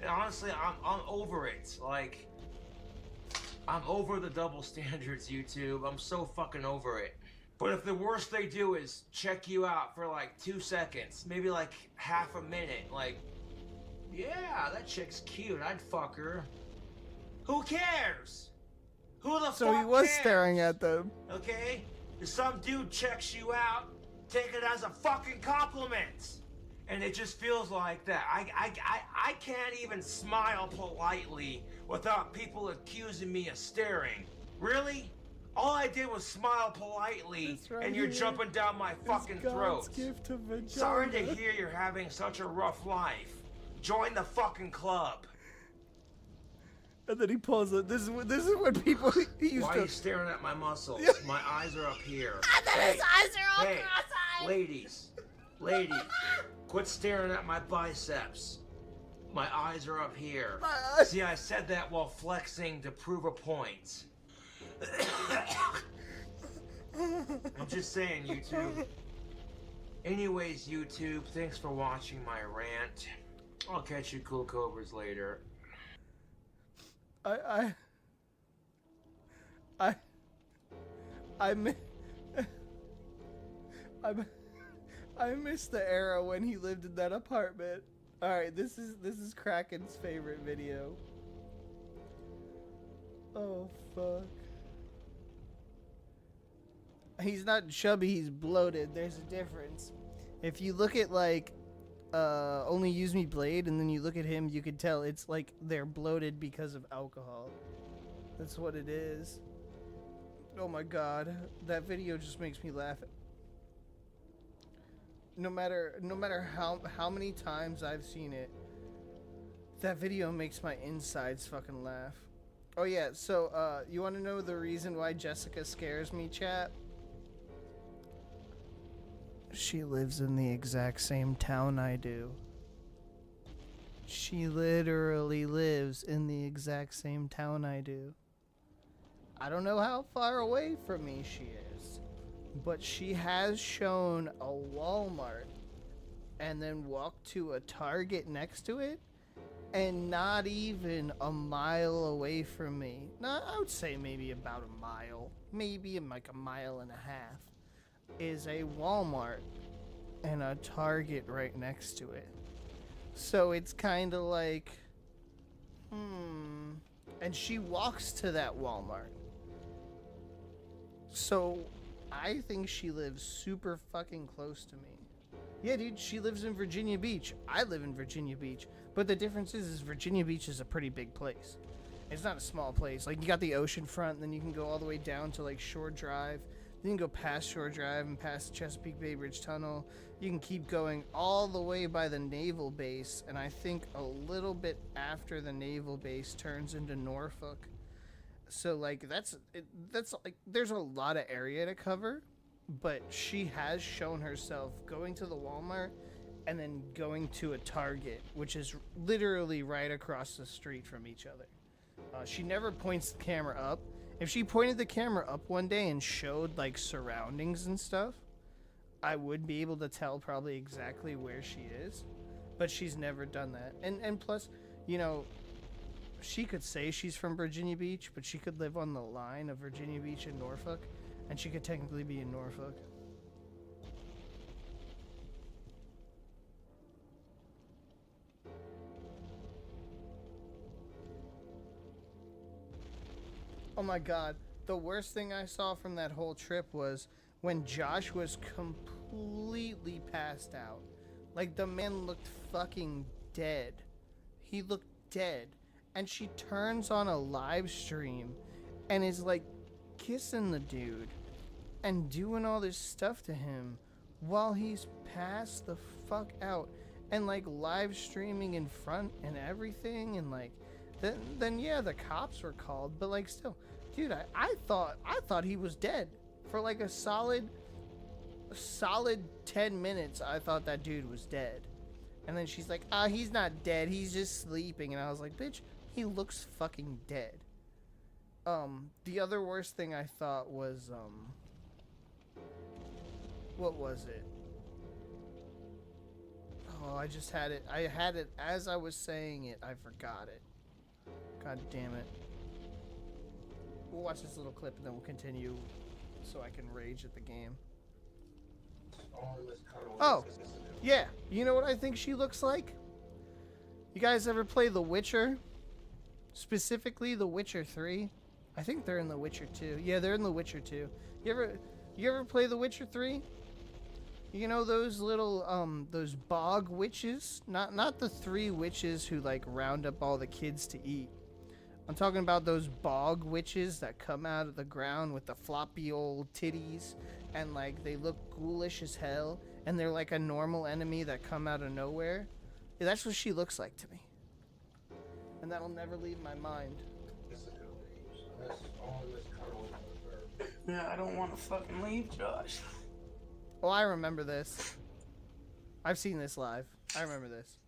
And honestly, I'm over it. Like, I'm over the double standards, YouTube. I'm so fucking over it. But if the worst they do is check you out for like 2 seconds, maybe like half a minute, like, yeah, that chick's cute, I'd fuck her. Who cares? Who the fuck So he was cares? staring at them. Okay? If some dude checks you out, take it as a fucking compliment. And it just feels like that. I can't even smile politely without people accusing me of staring. Really? All I did was smile politely, right and you're here. jumping down my fucking throat. Gift to vagina. Sorry to hear you're having such a rough life. Join the fucking club. And then he pulls it. This is what people he used Why to. are you staring at my muscles? My eyes are up here. His eyes are all hey, cross-eyed. ladies, quit staring at my biceps. My eyes are up here. See, I said that while flexing to prove a point. I'm just saying, YouTube. Anyways, YouTube, thanks for watching my rant. I'll catch you cool cobras later. I miss the era when he lived in that apartment. All right, this is Kraken's favorite video. Oh fuck. He's not chubby, he's bloated. There's a difference. If you look at like Only Use Me Blade and then you look at him, you could tell it's like they're bloated because of alcohol. That's what it is. Oh my god, that video just makes me laugh. No matter how many times I've seen it, that video makes my insides fucking laugh. Oh yeah, so you want to know the reason why Jessica scares me, chat? She lives in the exact same town I do. She literally lives in the exact same town I do. I don't know how far away from me she is, but she has shown a Walmart and then walked to a Target next to it, and not even a mile away from me. No, I would say maybe about a mile, maybe like a mile and a half, is a Walmart and a Target right next to it. So it's kind of like, and she walks to that Walmart. So I think she lives super fucking close to me. Yeah, dude, she lives in Virginia Beach. I live in Virginia Beach. But the difference is Virginia Beach is a pretty big place. It's not a small place. Like, you got the ocean front, and then you can go all the way down to, like, Shore Drive. Then you can go past Shore Drive and past the Chesapeake Bay Bridge Tunnel. You can keep going all the way by the naval base, and I think a little bit after the naval base turns into Norfolk. So, like, that's like, there's a lot of area to cover, but she has shown herself going to the Walmart and then going to a Target, which is literally right across the street from each other. She never points the camera up. If she pointed the camera up one day and showed, like, surroundings and stuff, I would be able to tell probably exactly where she is, but she's never done that. And plus, you know, she could say she's from Virginia Beach, but she could live on the line of Virginia Beach and Norfolk, and she could technically be in Norfolk. Oh my god, the worst thing I saw from that whole trip was when Josh was completely passed out. Like, the man looked fucking dead. He looked dead. And she turns on a live stream and is like kissing the dude and doing all this stuff to him while he's passed the fuck out, and like live streaming in front and everything. And like, then yeah, the cops were called, but like, still, dude, I thought he was dead for like a solid 10 minutes. I thought that dude was dead. And then she's like, he's not dead, he's just sleeping. And I was like, bitch, he looks fucking dead. The other worst thing I thought was, what was it? Oh, I just had it. I had it as I was saying it. I forgot it. God damn it. We'll watch this little clip and then we'll continue so I can rage at the game. Oh, yeah. You know what I think she looks like? You guys ever play The Witcher? Specifically The Witcher 3? I think they're in The Witcher 2. Yeah, they're in The Witcher 2. You ever play The Witcher 3? You know those little those bog witches? Not the 3 witches who like round up all the kids to eat. I'm talking about those bog witches that come out of the ground with the floppy old titties and like they look ghoulish as hell, and they're like a normal enemy that come out of nowhere. Yeah, that's what she looks like to me. And that'll never leave my mind. Yeah, I don't want to fucking leave, Josh. Oh, I remember this. I've seen this live. I remember this.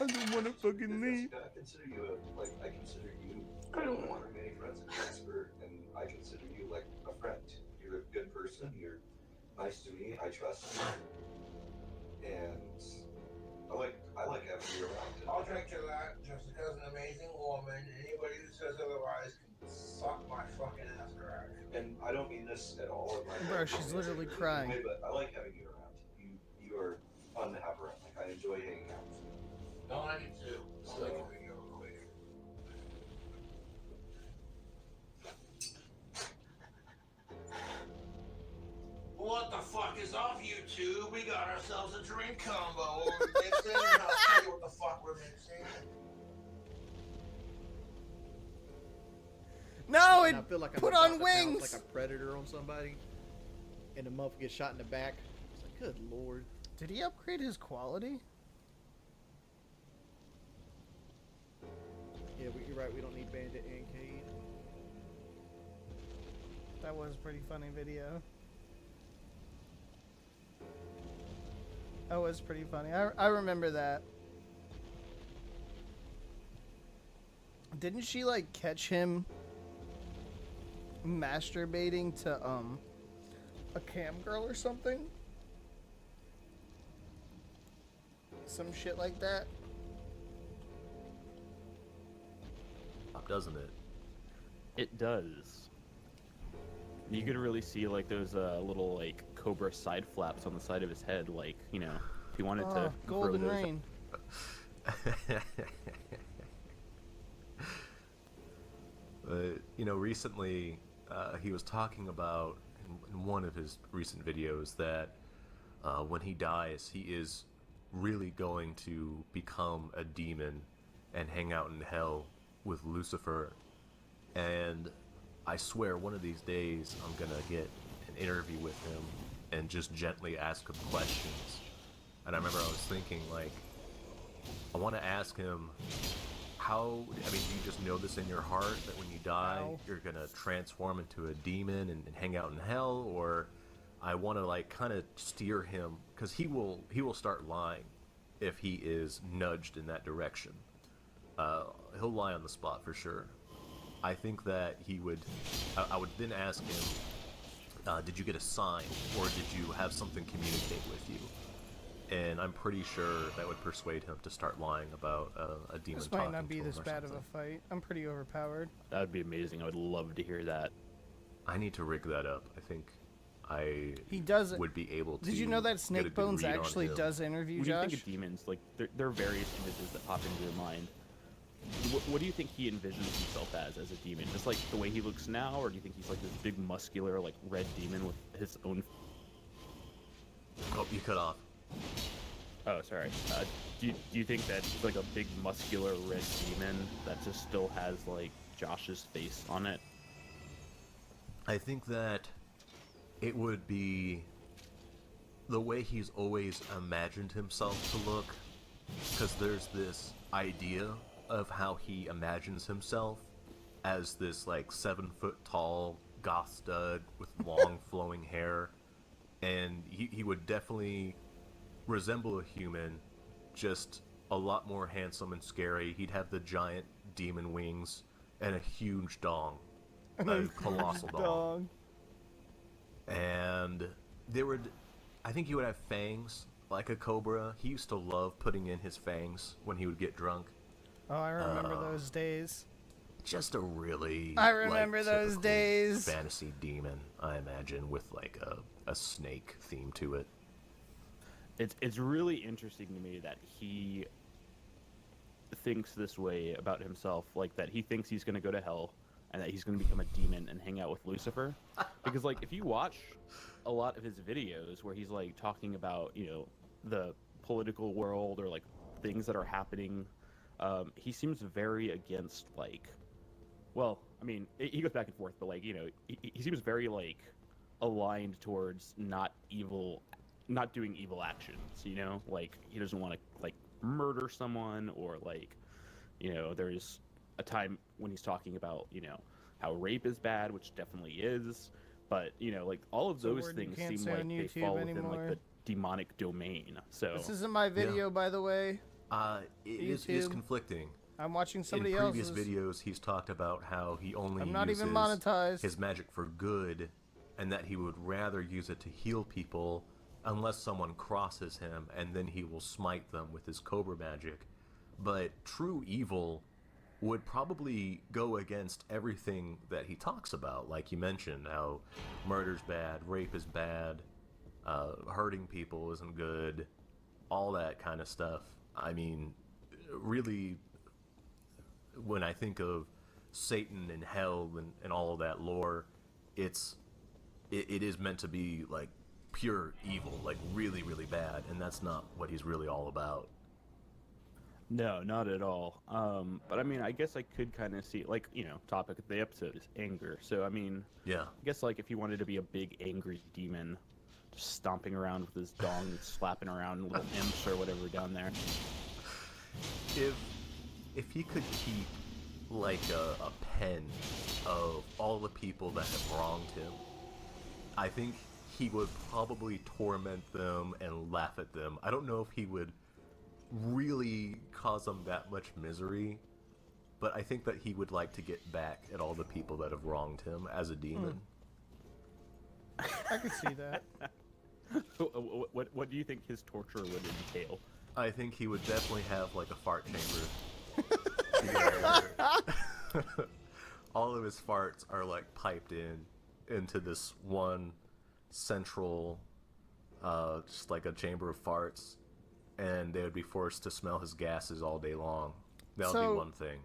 I don't want to fucking leave. I consider you I don't want many friends in Jasper, and I consider you like a friend. You're a good person. You're nice to me. I trust you, and I like having you around. I'll drink to that. Jessica's an amazing woman. Anybody who says otherwise can suck my fucking ass crack. And I don't mean this at all. Bro, she's literally crying. But I like having you around. You are fun to have around. Like, I enjoy hanging out with you. No, I need to. So, what the fuck is off, YouTube? We got ourselves a drink combo. We're mixing, and I'll tell you what the fuck we're mixing. No, and I feel like I'm put about on to wings. pounce like a predator on somebody, and the motherfucker gets shot in the back. It's like, good lord. Did he upgrade his quality? Yeah, you're right. We don't need Bandit and Cade. That was a pretty funny video. That was pretty funny. I remember that. Didn't she like catch him masturbating to a cam girl or something? Some shit like that? Doesn't it? It does. You could really see like those little like cobra side flaps on the side of his head, like, you know, if he wanted to golden grow those. rain. You know, recently he was talking about in one of his recent videos that when he dies, he is really going to become a demon and hang out in hell with Lucifer. And I swear one of these days I'm gonna get an interview with him and just gently ask him questions. And I remember I was thinking, like, I want to ask him how, I mean, do you just know this in your heart that when you die you're gonna transform into a demon and hang out in hell? Or I want to like kind of steer him, because he will start lying if he is nudged in that direction. He'll lie on the spot for sure. I think that he would, I would then ask him, did you get a sign, or did you have something communicate with you? And I'm pretty sure that would persuade him to start lying about a demon. This might not be this bad of a fight. I'm pretty overpowered. That would be amazing. I would love to hear that. I need to rig that up. I think he does would be able to. Did you know that Snake Bones actually does interview When Josh? you think of demons, like there are various images that pop into your mind. What do you think he envisions himself as a demon? Just like the way he looks now, or do you think he's like this big muscular like red demon with his own? Oh, you cut off. Oh, sorry. Do you think that he's like a big muscular red demon that just still has like Josh's face on it? I think that it would be the way he's always imagined himself to look, because there's this idea of how he imagines himself as this like 7-foot tall goth stud with long flowing hair, and he would definitely resemble a human, just a lot more handsome and scary. He'd have the giant demon wings and a huge dong, a colossal dong. And I think he would have fangs like a cobra. He used to love putting in his fangs when he would get drunk. Oh, I remember those days. Just a really I remember those days. Fantasy demon, I imagine, with like a snake theme to it. It's really interesting to me that he thinks this way about himself, like that he thinks he's going to go to hell and that he's going to become a demon and hang out with Lucifer. Because like if you watch a lot of his videos where he's like talking about, you know, the political world or like things that are happening, he seems very against like, well, I mean, he goes back and forth, but like, you know, he seems very like aligned towards not doing evil actions, you know, like he doesn't want to like murder someone, or like, you know, there's a time when he's talking about, you know, how rape is bad, which definitely is, but you know, like all of those things seem like they fall within like the demonic domain. So this isn't my video, by the way. It is conflicting. I'm watching somebody In else's. previous videos, he's talked about how he only I'm not uses even monetized. his magic for good, and that he would rather use it to heal people unless someone crosses him, and then he will smite them with his cobra magic. But true evil would probably go against everything that he talks about, like you mentioned, how murder's bad, rape is bad, hurting people isn't good, all that kind of stuff. I mean, really, when I think of Satan and hell and all of that lore, it is meant to be like pure evil, like really, really bad, and that's not what he's really all about. No, not at all. But I mean, I guess I could kind of see, like, you know, topic of the episode is anger. So I mean, yeah, I guess like if he wanted to be a big angry demon, just stomping around with his dong and slapping around little imps or whatever down there. If he could keep like a pen of all the people that have wronged him, I think he would probably torment them and laugh at them. I don't know if he would really cause them that much misery, but I think that he would like to get back at all the people that have wronged him as a demon. I could see that. What do you think his torture would entail? I think he would definitely have like a fart chamber. All of his farts are like piped into this one central, just like a chamber of farts, and they would be forced to smell his gases all day long. That would be one thing.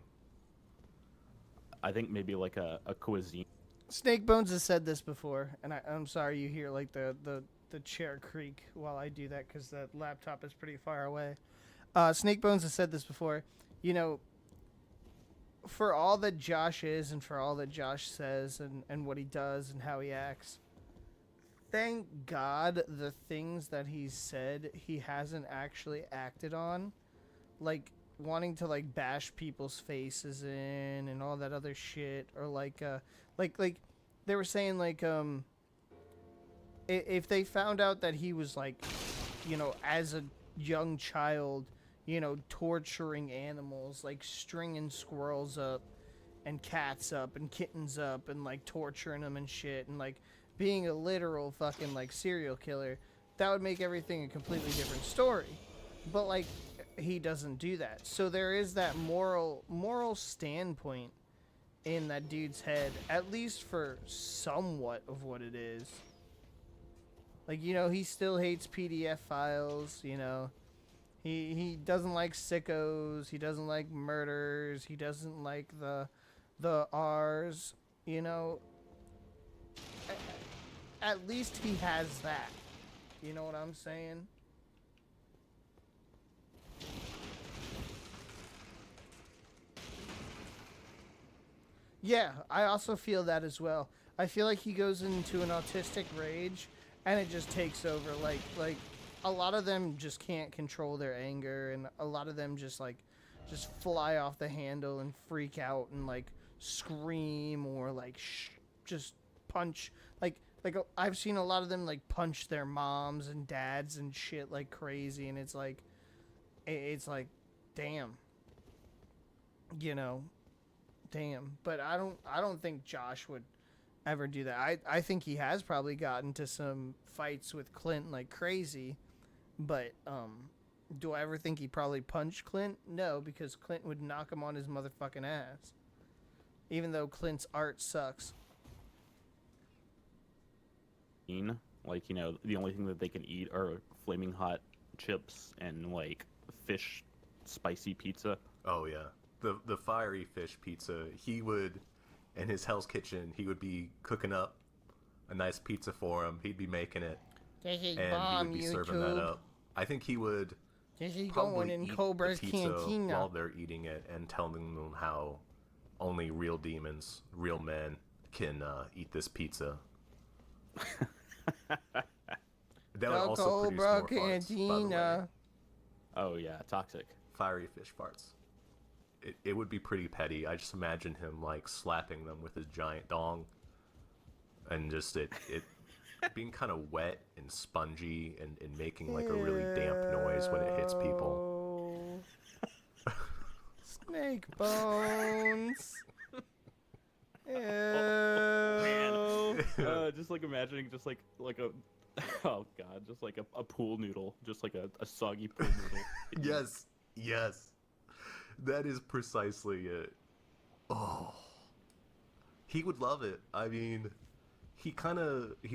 I think maybe like a cuisine. Snake Bones has said this before, and I'm sorry you hear like the chair creak while I do that because the laptop is pretty far away. Snake Bones has said this before. You know, for all that Josh is and for all that Josh says and what he does and how he acts, thank God the things that he's said he hasn't actually acted on. Like wanting to like bash people's faces in and all that other shit, or like they were saying like if they found out that he was like, you know, as a young child, you know, torturing animals, like stringing squirrels up and cats up and kittens up and like torturing them and shit and like being a literal fucking like serial killer, that would make everything a completely different story. But like he doesn't do that. So there is that moral standpoint in that dude's head, at least for somewhat of what it is. Like, you know, he still hates PDF files, you know. He doesn't like sickos, he doesn't like murders, he doesn't like the R's, you know. At least he has that. You know what I'm saying? Yeah, I also feel that as well. I feel like he goes into an autistic rage and it just takes over. Like a lot of them just can't control their anger, and a lot of them just fly off the handle and freak out and like scream or like just punch. Like I've seen a lot of them like punch their moms and dads and shit like crazy, and it's like damn. You know, damn. But I don't think Josh would ever do that. I think he has probably gotten to some fights with Clint like crazy, but do I ever think he probably punched Clint? No, because Clint would knock him on his motherfucking ass. Even though Clint's art sucks. Like, you know, the only thing that they can eat are flaming hot chips and like fish spicy pizza. Oh yeah. The fiery fish pizza, he would, in his Hell's Kitchen, he would be cooking up a nice pizza for him. He'd be making it, this is and bomb, he would be YouTube. serving that up. I think he would this is probably going in eat Cobra's the pizza Cantina while they're eating it and telling them how only real demons, real men, can eat this pizza. That would also produce more farts, by the way. Oh yeah, toxic. Fiery fish farts. It would be pretty petty. I just imagine him like slapping them with his giant dong, and just it being kind of wet and spongy and making like a really damp noise when it hits people. Snake Bones. Ew. Man. Just like imagining just like a oh god, just like a pool noodle, just like a soggy pool noodle. Yes. That is precisely it. Oh. He would love it. I mean, he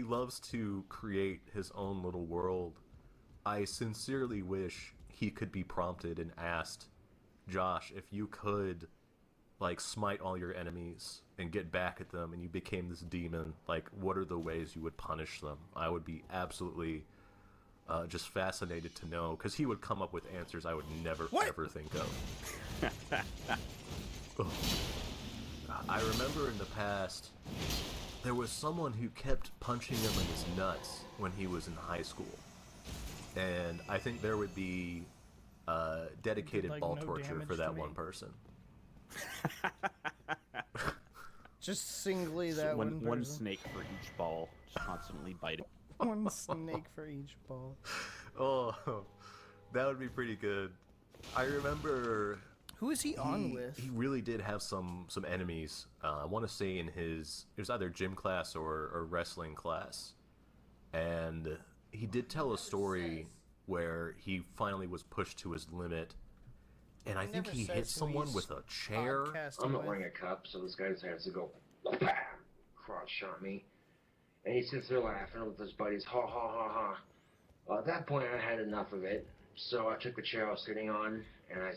loves to create his own little world. I sincerely wish he could be prompted and asked, Josh, if you could like smite all your enemies and get back at them and you became this demon, like what are the ways you would punish them? I would be absolutely just fascinated to know, because he would come up with answers I would never ever think of. I remember in the past there was someone who kept punching him in his nuts when he was in high school, and I think there would be dedicated like, ball no torture damage for to that me. one person. Just singly that one person. One snake for each ball, just constantly biting. One snake for each ball. Oh, that would be pretty good. I remember. Who is he on with? He really did have some enemies. I want to say in it was either gym class or wrestling class. and he did tell a story where he finally was pushed to his limit, and I think he hit someone with a chair. I'm not wearing a cup, so this guy has to go cross shot me. And he sits there laughing with his buddies, ha ha ha ha. Well, at that point, I had enough of it, so I took the chair I was sitting on, and I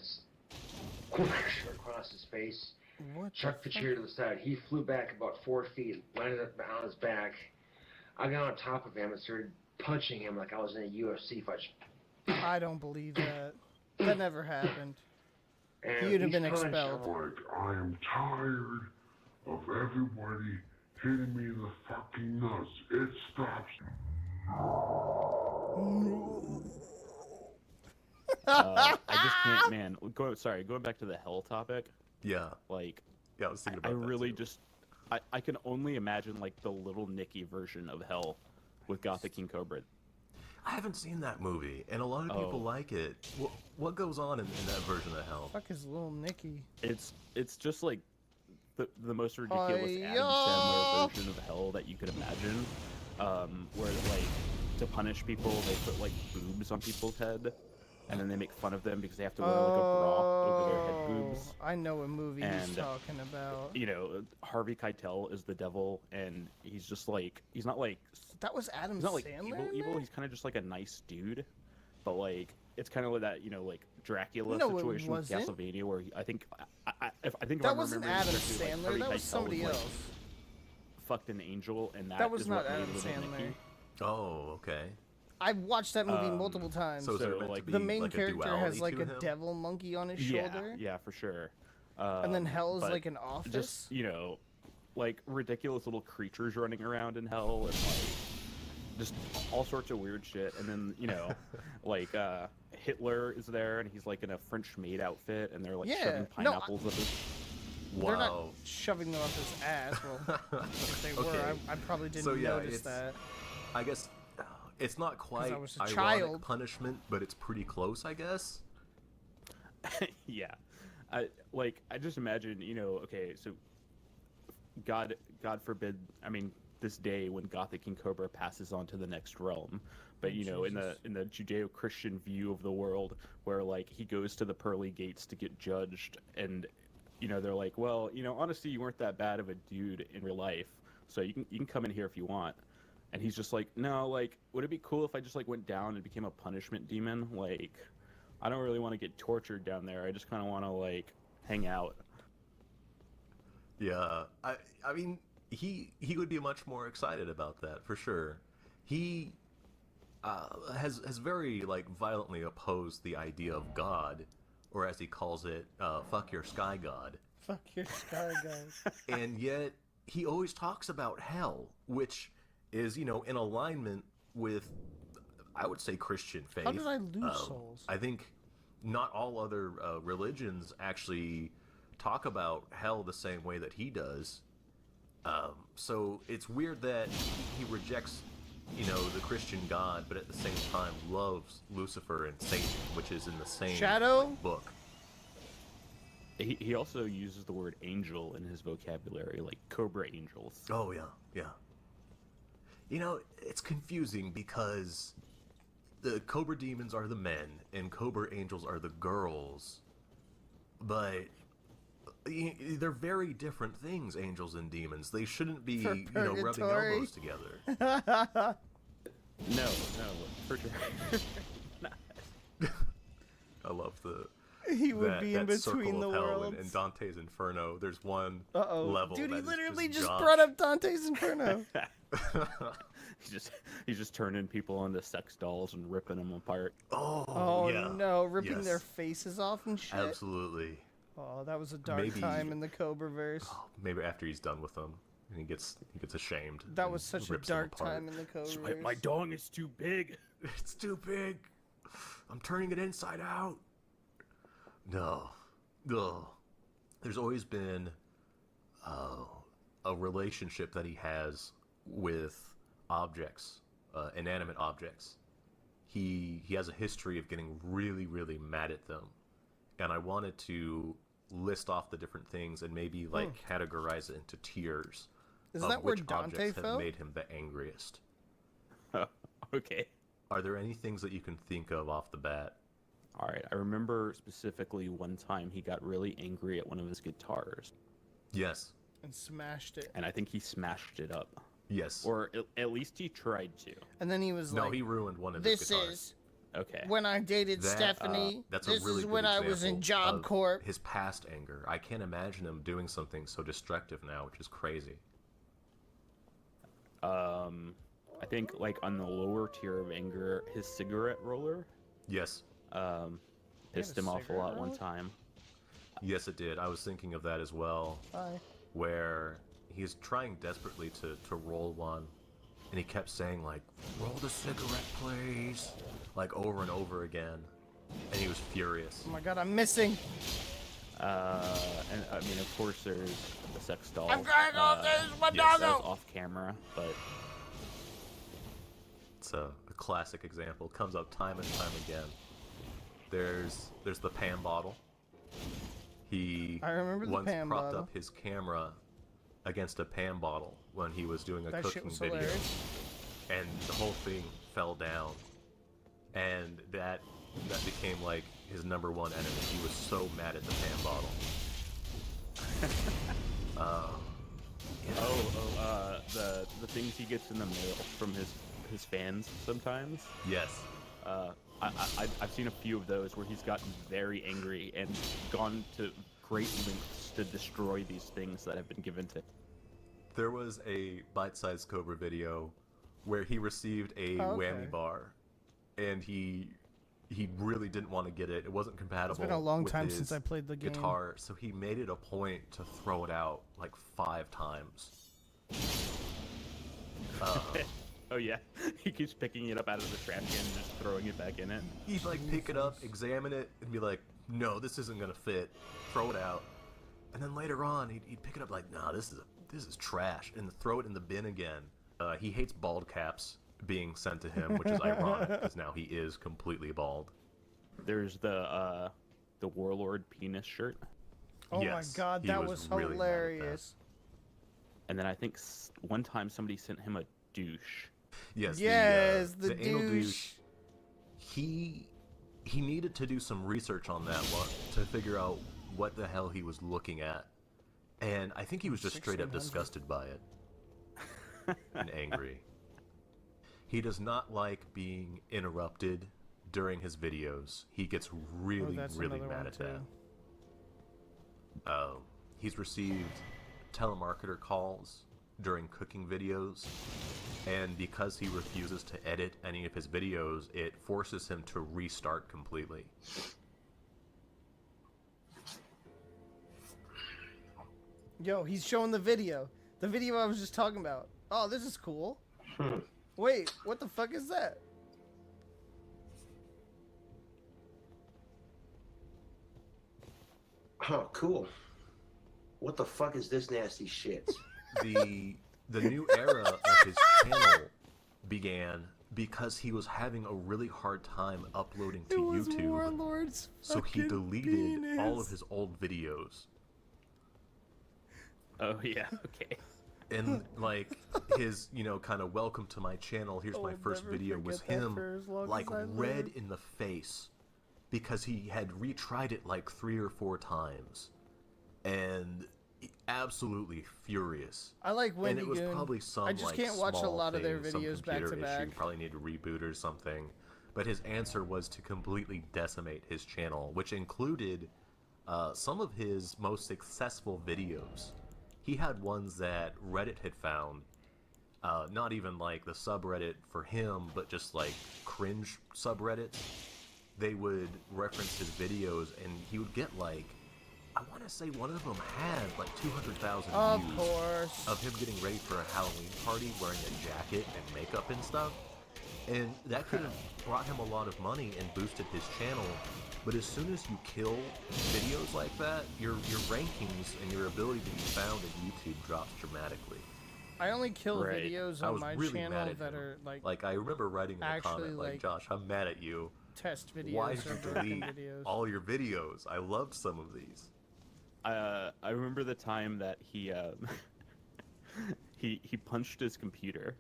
across his face, chucked the chair to the side. He flew back about 4 feet, landed up on his back. I got on top of him and started punching him like I was in a UFC fight. I don't believe that. That never happened. And You'd have been each punch, expelled. I'm Like, I am tired of everybody hitting me in the fucking nuts. It stops. I just can't, man. Going back to the hell topic. Yeah. Like, yeah, I was thinking about I that really too. just, I can only imagine like the little Nicky version of hell with Gothic King Cobra. I haven't seen that movie, and a lot of people like it. What goes on in that version of hell? Fuck is little Nicky? It's just like the most ridiculous Adam Sandler version of hell that you could imagine. Where like to punish people, they put like boobs on people's head, and then they make fun of them because they have to wear like a bra over their head boobs. I know what movie he's talking about. You know, Harvey Keitel is the devil, and he's just like he's not like that was Adam he's not like Sandler. evil. He's kind of just like a nice dude, but like it's kind of like that, you know, like Dracula No, it situation with wasn't. Castlevania, where I think if that I'm wasn't remembering Adam correctly, like, Sandler. Harvey That was Keitel somebody like, else. fucked an angel, and That was is not what made Adam Little Sandler. Nicky. Oh, okay. I've watched that movie multiple times. So is there meant to be the main like a character has duality like to a him? devil monkey on his shoulder. Yeah, for sure. And then hell is but like an office. Just, you know, like ridiculous little creatures running around in hell, and like just all sorts of weird shit. And then, you know, like Hitler is there, and he's like in a French maid outfit, and they're like shoving pineapples up his. They're not shoving them up his ass. Well, if they were, I probably didn't notice that. I guess it's not quite I was a ironic child. punishment, but it's pretty close, I guess. Yeah, I just imagine, you know, okay, so God forbid, I mean, this day when Gothic King Cobra passes on to the next realm, but you know, in the Judeo-Christian view of the world, where like he goes to the pearly gates to get judged, and you know, they're like, well, you know, honestly, you weren't that bad of a dude in real life, so you can come in here if you want. And he's just like, no, like, would it be cool if I just like went down and became a punishment demon? Like, I don't really want to get tortured down there. I just kind of want to like hang out. Yeah, I mean, he would be much more excited about that for sure. He has very like violently opposed the idea of God, or as he calls it, fuck your sky god. Fuck your sky god. And yet he always talks about hell, which is, you know, in alignment with, I would say, Christian faith. How did I lose souls? I think not all other religions actually talk about hell the same way that he does. So it's weird that he rejects, you know, the Christian God, but at the same time loves Lucifer and Satan, which is in the same book. He also uses the word angel in his vocabulary, like cobra angels. Oh, yeah, yeah. You know, it's confusing because the cobra demons are the men and cobra angels are the girls, but they're very different things, angels and demons. They shouldn't be, you know, rubbing elbows together. No, for sure. I love he would be in between the worlds. worlds. In Dante's Inferno, there's one level. Dude, he that literally just brought up Dante's Inferno. He's just turning people into sex dolls and ripping them apart. Oh yeah. no, ripping Yes. their faces off and shit. Absolutely. Oh, that was a dark time in the Cobra verse. Maybe after he's done with them, and he gets ashamed. That and was such a rips them dark apart. time in the Cobra verse. My dong is too big. It's too big. I'm turning it inside out. No. There's always been a relationship that he has with objects, inanimate objects. He has a history of getting really, really mad at them. And I wanted to list off the different things and maybe like categorize it into tiers. Is of that where which Dante objects fell? have made him the angriest. Okay. Are there any things that you can think of off the bat? All right. I remember specifically one time he got really angry at one of his guitars. Yes. And smashed it. And I think he smashed it up. Yes. Or at least he tried to. And then he was like, no, he ruined one of his this guitars. is Okay. when I dated Stephanie. That's this a really is good when I was in example Job of Corp. His past anger. I can't imagine him doing something so destructive now, which is crazy. I think like on the lower tier of anger, his cigarette roller. Yes. Pissed him off a lot one time. Yes, it did. I was thinking of that as well. Hi. Where he's trying desperately to roll one, and he kept saying like, "Roll the cigarette, please," like over and over again, and he was furious. Oh my god, I'm missing. And I mean, of course, there's the sex doll. I'm going off. There's my yes, doggo. off camera, but it's a classic example. Comes up time and time again. There's the Pam bottle. I remember the once Pam propped bottle. up his camera against a Pam bottle when he was doing a That shit cooking was video, hilarious. and the whole thing fell down, and that became like his number one enemy. He was so mad at the Pam bottle. The things he gets in the mail from his fans sometimes. Yes. I've seen a few of those where he's gotten very angry and gone to great lengths to destroy these things that have been given to him. There was a bite-sized Cobra video where he received a whammy bar, and he really didn't want to get it. It wasn't compatible. It's been a long with time his since I played the game. guitar, so he made it a point to throw it out like 5 times. Oh yeah, he keeps picking it up out of the trash can and just throwing it back in it. He'd like pick it up, examine it, and be like, "No, this isn't gonna fit." Throw it out, and then later on, he'd pick it up like, "No, this is trash," and throw it in the bin again. He hates bald caps being sent to him, which is ironic because now he is completely bald. There's the Warlord penis shirt. Oh my god, that was really hilarious. And then I think one time somebody sent him a douche. Yes, the anal douche. He needed to do some research on that one to figure out what the hell he was looking at, and I think he was just straight up 1600. disgusted by it and angry. He does not like being interrupted during his videos. He gets really, really mad at that. He's received telemarketer calls during cooking videos, and because he refuses to edit any of his videos, it forces him to restart completely. Yo, he's showing the video. The video I was just talking about. Oh, this is cool. Wait, what the fuck is that? Oh, cool. What the fuck is this nasty shit? The new era of his channel began because he was having a really hard time uploading to YouTube. Warlord's So he deleted all of his old videos. Oh yeah, okay. And like his, kind of welcome to my channel, here's my first video was him like red in the face because he had retried it like 3 or 4 times and absolutely furious. I like Wendy And it was Goon. probably some I just like can't watch a small lot of their thing, some videos back computer to back. issue, probably need to reboot or something. But his answer was to completely decimate his channel, which included some of his most successful videos. He had ones that Reddit had found, not even like the subreddit for him, but just like cringe subreddits. They would reference his videos, and he would get like, I want to say one of them had like 200,000 views of him getting ready for a Halloween party, wearing a jacket and makeup and stuff. And that could have brought him a lot of money and boosted his channel. But as soon as you kill videos like that, your rankings and your ability to be found in YouTube drops dramatically. I only kill videos I on was my really channel mad at that him. are like I remember writing in a comment like, Josh, I'm mad at you. Test videos. Why did or you broken delete videos. all your videos? I loved some of these. I remember the time that he he punched his computer.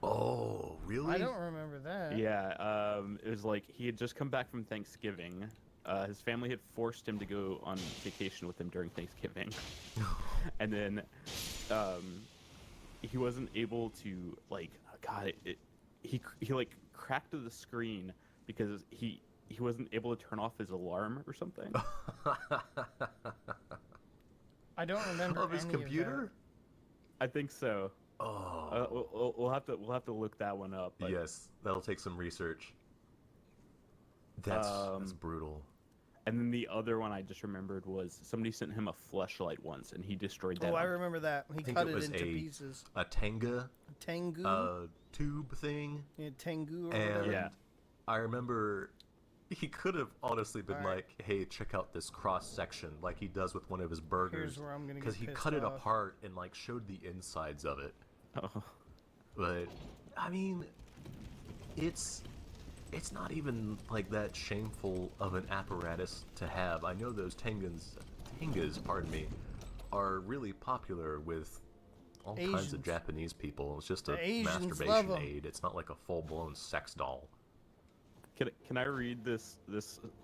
Oh, really? I don't remember Yeah, it was like he had just come back from Thanksgiving. His family had forced him to go on vacation with them during Thanksgiving, and then he wasn't able to he like cracked the screen because he wasn't able to turn off his alarm or something. I don't remember of his any computer. Of I think so. Oh, we'll have to look that one up. But... Yes, that'll take some research. That's brutal. And then the other one I just remembered was somebody sent him a fleshlight once, and he destroyed that. Oh, I remember that. He cut it into pieces. A Tengu tube thing. Yeah, Tengu or and whatever. Yeah. I remember he could have honestly been like, "Hey, check out this cross section," like he does with one of his burgers. Here's where I'm gonna get because he pissed cut it off. apart and like showed the insides of it. Oh. But I mean, it's not even like that shameful of an apparatus to have. I know those Tengas, pardon me, are really popular with all kinds of Japanese people. It's just a masturbation aid. It's not like a full-blown sex doll. Can I read this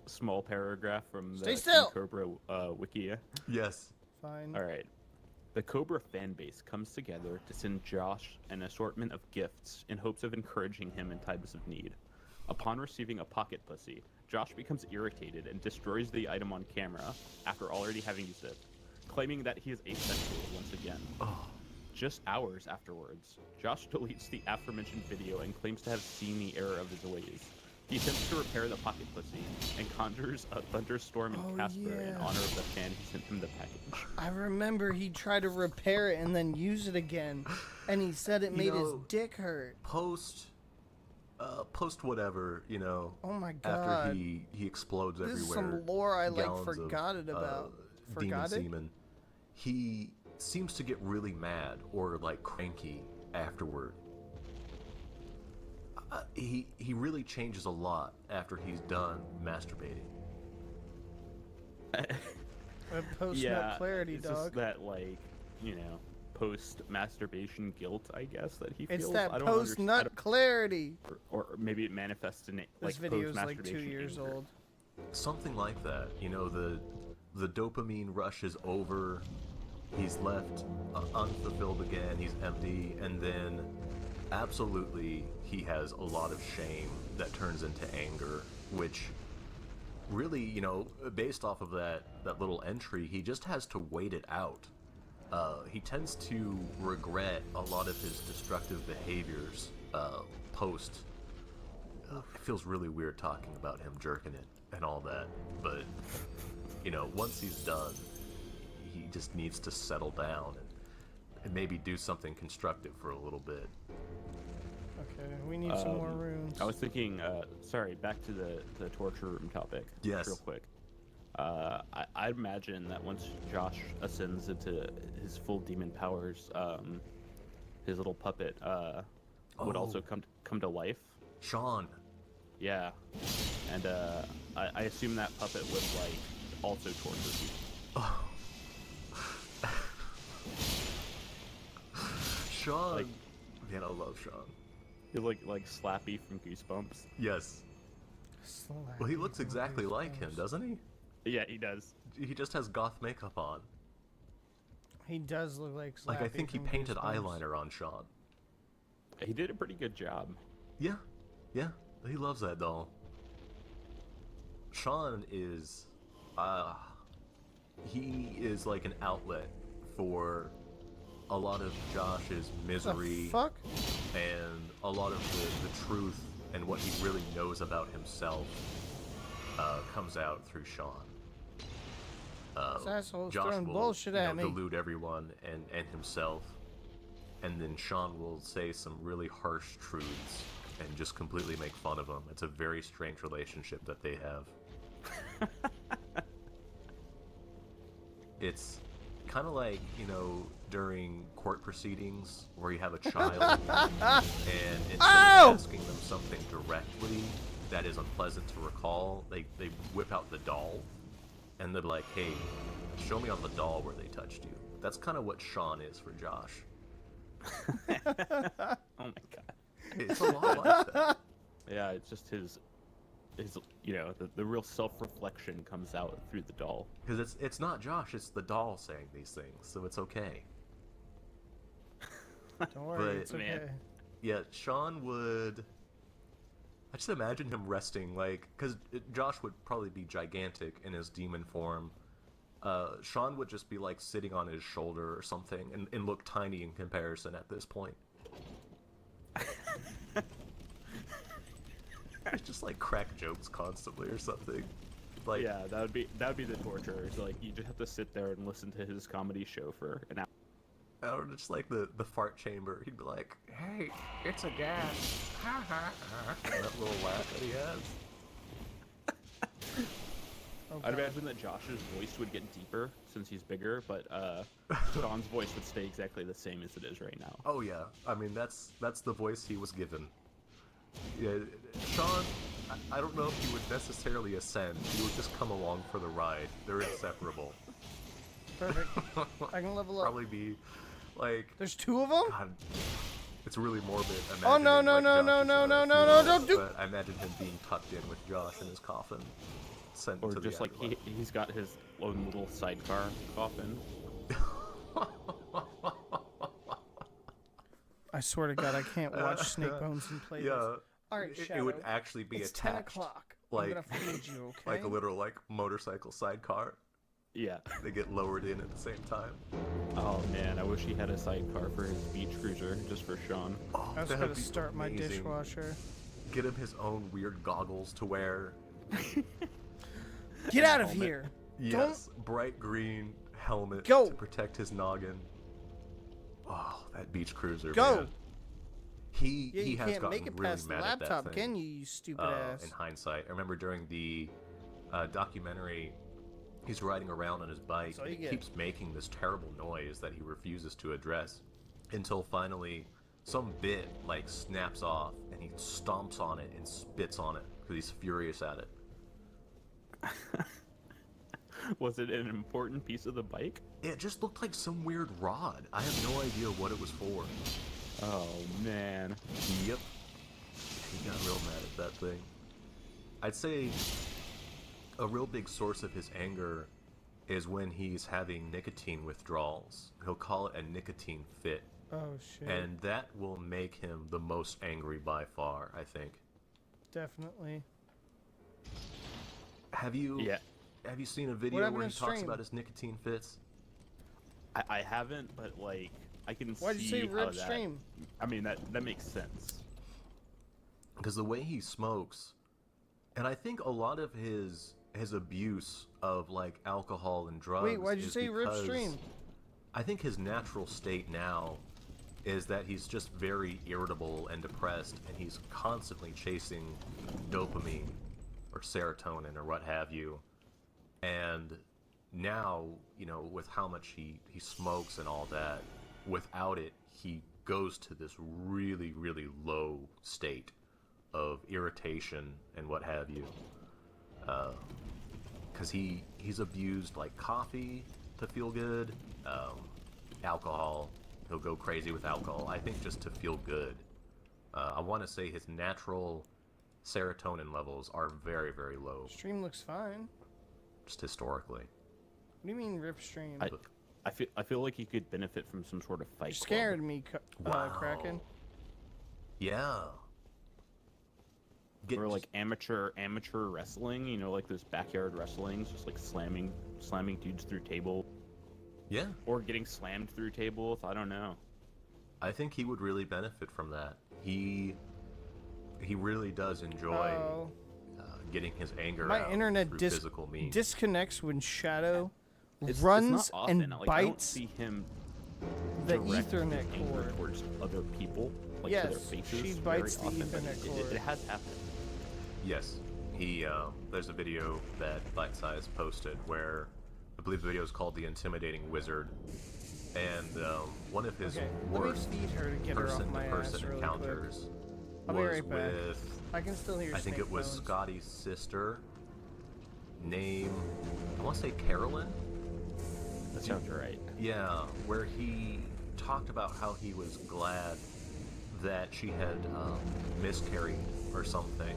small paragraph from the Stay still. Cobra wiki? Yes. Fine. All right. The Cobra fan base comes together to send Josh an assortment of gifts in hopes of encouraging him in times of need. Upon receiving a pocket pussy, Josh becomes irritated and destroys the item on camera after already having used it, claiming that he is asexual once again. Just hours afterwards, Josh deletes the aforementioned video and claims to have seen the error of his ways. He attempts to repair the pocket pussy and conjures a thunderstorm in Casper in honor of the fan who sent him the package. I remember he tried to repair it and then use it again, and he said it made his dick hurt. Post whatever, Oh my god. After he explodes everywhere. This is some lore I gallons forgot of, about. Demon Forgot it? semen. He seems to get really mad or like cranky afterward. He really changes a lot after he's done masturbating. Post-nut clarity, it's dog. just that post-masturbation guilt, I guess, that he feels. It's that I don't post-nut clarity. Or maybe it manifests in This video is like 2 years old. Something like that. The dopamine rush is over. He's left unfulfilled again. He's empty, and then absolutely he has a lot of shame that turns into anger, which really, based off of that little entry, he just has to wait it out. He tends to regret a lot of his destructive behaviors post. It feels really weird talking about him jerking it and all that, but once he's done, he just needs to settle down and maybe do something constructive for a little bit. Okay, we need some more rooms. I was thinking, sorry, back to the torture room topic. Yes. Real quick. I imagine that once Josh ascends into his full demon powers, his little puppet would also come to life. Sean. Yeah. And I assume that puppet would also torture people. Sean. Man, I love Sean. He's like Slappy from Goosebumps. Yes. Well, he looks exactly like him, doesn't he? Yeah, he does. He just has goth makeup on. He does look like Slappy. I think he from painted Goosebumps. eyeliner on Sean. He did a pretty good job. Yeah, he loves that doll. Sean is, he is like an outlet for a lot of Josh's misery and a lot of the truth and what he really knows about himself comes out through Sean. This asshole's Josh throwing will, bullshit at me. delude everyone and himself, and then Sean will say some really harsh truths and just completely make fun of him. It's a very strange relationship that they have. It's kind of like, during court proceedings where you have a child and instead of asking them something directly that is unpleasant to recall, they whip out the doll and they're like, hey, show me on the doll where they touched you. That's kind of what Sean is for Josh. Oh my god. It's a lot like that. Yeah, it's just his you know, the real self-reflection comes out through the doll. Because it's not Josh, it's the doll saying these things, so it's okay. Don't worry, it's okay. Yeah, Sean would... I just imagine him resting, like... Because Josh would probably be gigantic in his demon form. Sean would just be, like, sitting on his shoulder or something and look tiny in comparison at this point. Just, like, crack jokes constantly or something. Like, yeah, that would be the torture. It's like, you just have to sit there and listen to his comedy show for an hour. Or just like the fart chamber. He'd be like, "Hey, it's a gas." Ha ha ha. That little laugh that he has. I'd imagine that Josh's voice would get deeper since he's bigger, but Sean's voice would stay exactly the same as it is right now. Oh yeah, I mean that's the voice he was given. Yeah, Sean, I don't know if he would necessarily ascend. He would just come along for the ride. They're inseparable. Perfect. I can level up. Probably be like. There's two of them. God, it's really morbid. Oh no no like no Josh no is no at a no no funeral, no! Don't do. But I imagine him being tucked in with Josh in his coffin, sent Or to just the like he's got his own little sidecar coffin. I swear to God, I can't watch Snake Bones and play this. All right, Shadow. It would actually be it's attached. 10 o'clock. Like, I'm gonna feed you, okay? Like a literal like motorcycle sidecar. Yeah. They get lowered in at the same time. Oh man, I wish he had a sidecar for his beach cruiser just for Sean. Oh, I was gonna start my dishwasher. Get him his own weird goggles to wear. Get out of here! Yes, bright green helmet Go. to protect his noggin. Oh, that beach cruiser. Go. Man. He you has can't gotten make it really past the mad laptop, at that thing. can you? You stupid ass. In hindsight, I remember during the documentary, he's riding around on his bike and he keeps making this terrible noise that he refuses to address until finally some bit like snaps off and he stomps on it and spits on it because he's furious at it. Was it an important piece of the bike? It just looked like some weird rod. I have no idea what it was for. Oh man. Yep. He got real mad at that thing. I'd say a real big source of his anger is when he's having nicotine withdrawals. He'll call it a nicotine fit. Oh shit. And that will make him the most angry by far, I think. Definitely. Have you seen a video where he talks about his nicotine fits? I haven't, but like I can see. Why'd you say how rip that, stream? I mean that makes sense. Because the way he smokes, and I think a lot of his abuse of like alcohol and drugs. Wait, why'd you say rip stream? I think his natural state now is that he's just very irritable and depressed, and he's constantly chasing dopamine or serotonin or what have you. And now, you know, with how much he smokes and all that, without it, he goes to this really, really low state of irritation and what have you. Because he's abused, like, coffee to feel good, alcohol. He'll go crazy with alcohol, I think, just to feel good. I want to say his natural serotonin levels are very, very low. Stream looks fine. Just historically. What do you mean rip stream? I feel like he could benefit from some sort of fight. You scared me, Kraken. Yeah. Or like amateur wrestling, you know, like those backyard wrestlings, just like slamming dudes through table. Yeah. Or getting slammed through tables. I don't know. I think he would really benefit from that. He really does enjoy getting his anger My out internet through physical means. disconnects when Shadow It's runs not often. and Like, I don't bites see him the direct Ethernet anger cord. towards other people, like to their Yes, faces. she very bites the often, but Ethernet cord. It has happened. Yes, he. There's a video that Bite Size posted where I believe the video is called "The Intimidating Wizard," and one of his worst person-to-person encounters I'll be was right back. with. I can still hear I think Snake it was Bones. Scotty's sister. Name, I want to say Carolyn. That sounds right. Yeah, where he talked about how he was glad that she had miscarried or something.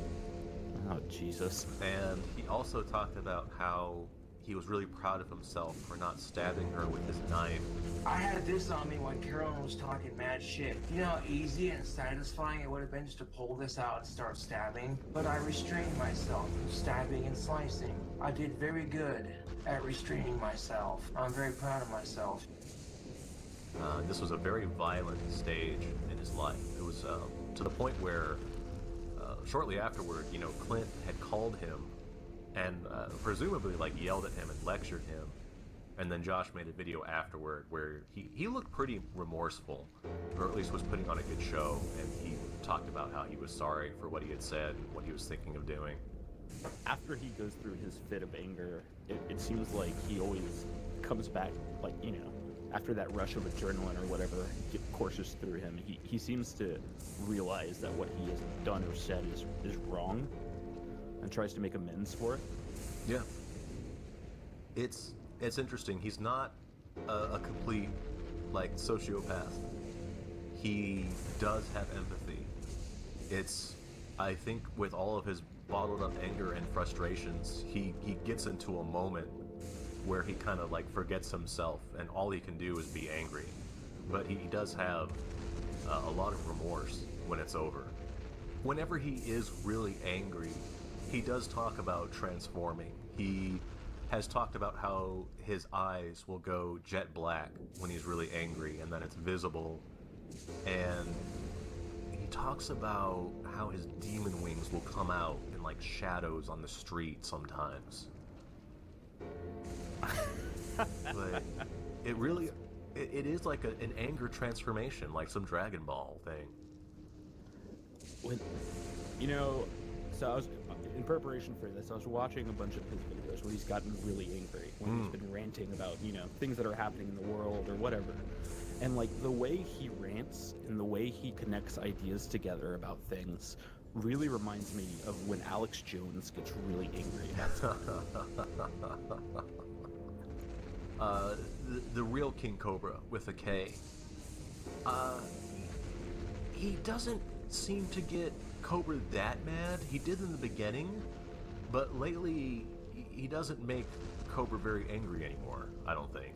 Oh, Jesus. And he also talked about how he was really proud of himself for not stabbing her with his knife. I had this on me when Carolyn was talking mad shit. You know how easy and satisfying it would have been just to pull this out and start stabbing? But I restrained myself from stabbing and slicing. I did very good at restraining myself. I'm very proud of myself. This was a very violent stage in his life. It was to the point where shortly afterward, you know, Clint had called him and presumably like yelled at him and lectured him. And then Josh made a video afterward where he looked pretty remorseful, or at least was putting on a good show, and he talked about how he was sorry for what he had said and what he was thinking of doing. After he goes through his fit of anger, it seems like he always comes back, like, you know, after that rush of adrenaline or whatever courses through him, he seems to realize that what he has done or said is wrong and tries to make amends for it. Yeah. It's interesting. He's not a complete, like, sociopath. He does have empathy. I think with all of his bottled up anger and frustrations, he gets into a moment where he kind of like forgets himself and all he can do is be angry. But he does have a lot of remorse when it's over. Whenever he is really angry, he does talk about transforming. He has talked about how his eyes will go jet black when he's really angry, and then it's visible. And he talks about how his demon wings will come out in like shadows on the street sometimes. But it really, it is like an anger transformation, like some Dragon Ball thing. When, you know, so I was, in preparation for this, I was watching a bunch of his videos where he's gotten really angry, when he's been ranting about, you know, things that are happening in the world or whatever. And like the way he rants and the way he connects ideas together about things really reminds me of when Alex Jones gets really angry about the real King Cobra with a K. He doesn't seem to get Cobra that mad. He did in the beginning, but lately he doesn't make Cobra very angry anymore, I don't think.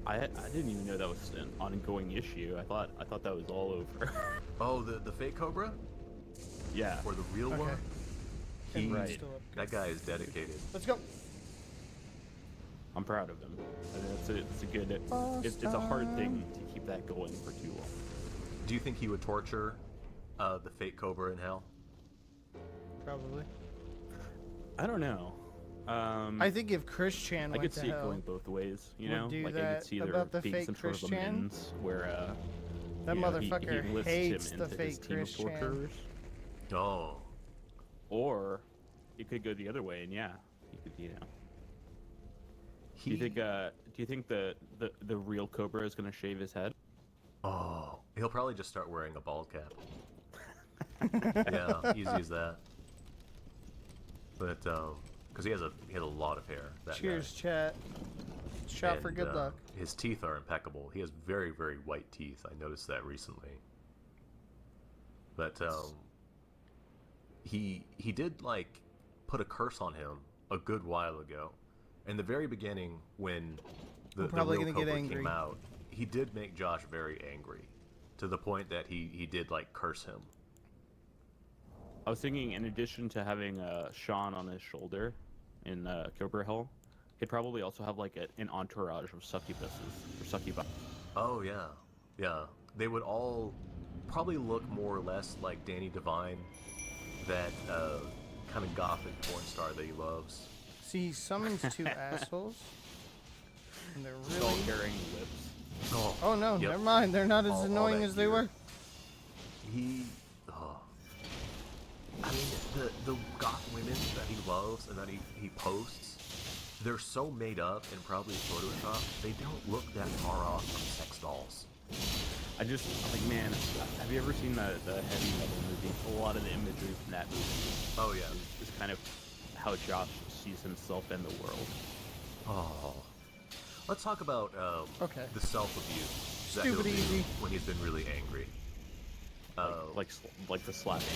I didn't even know that was an ongoing issue. I thought that was all over. Oh, the fake Cobra? Yeah. Or the real one? Right. That guy is dedicated. Let's go. I'm proud of him. I mean, it's a good. It's a hard thing to keep that going for too long. Do you think he would torture the fake Cobra in hell? Probably. I don't know. I think if Chris Chan went I could to see it hell, going both ways, you know? do Like I that could see there about the being fake some sort of Chris Chan? amends where that you know, motherfucker he enlists hates him the into fake his team Chris of Chan. torturers. Oh. Or it could go the other way, and yeah, he could, you know. Do you think the real Cobra is going to shave his head? Oh, he'll probably just start wearing a bald cap. Yeah, easy as that. But because he has a lot of hair. That Cheers, guy. chat. Shot And, for good luck. His teeth are impeccable. He has very, very white teeth. I noticed that recently. But he did like put a curse on him a good while ago. In the very beginning, when the real Cobra came out, he did make Josh very angry, to the point that he did like curse him. I was thinking, in addition to having Sean on his shoulder in Cobra Hell, he'd probably also have like an entourage of succubuses or succubi. Oh yeah, yeah. They would all probably look more or less like Danny Devine, that kind of gothic porn star that he loves. See, he summons two assholes, and they're really all carrying whips. Oh no, Yep. never mind. They're not as All annoying that as they gear. were. I mean, the goth women that he loves and that he posts, they're so made up and probably Photoshopped, they don't look that far off from sex dolls. I'm like, man, have you ever seen the Heavy Metal movie? A lot of the imagery from that movie Oh yeah, is kind of how Josh sees himself and the world. Oh. Let's talk about Okay. the self-abuse that Stupid he'll do easy. when he's been really angry. Like the slapping.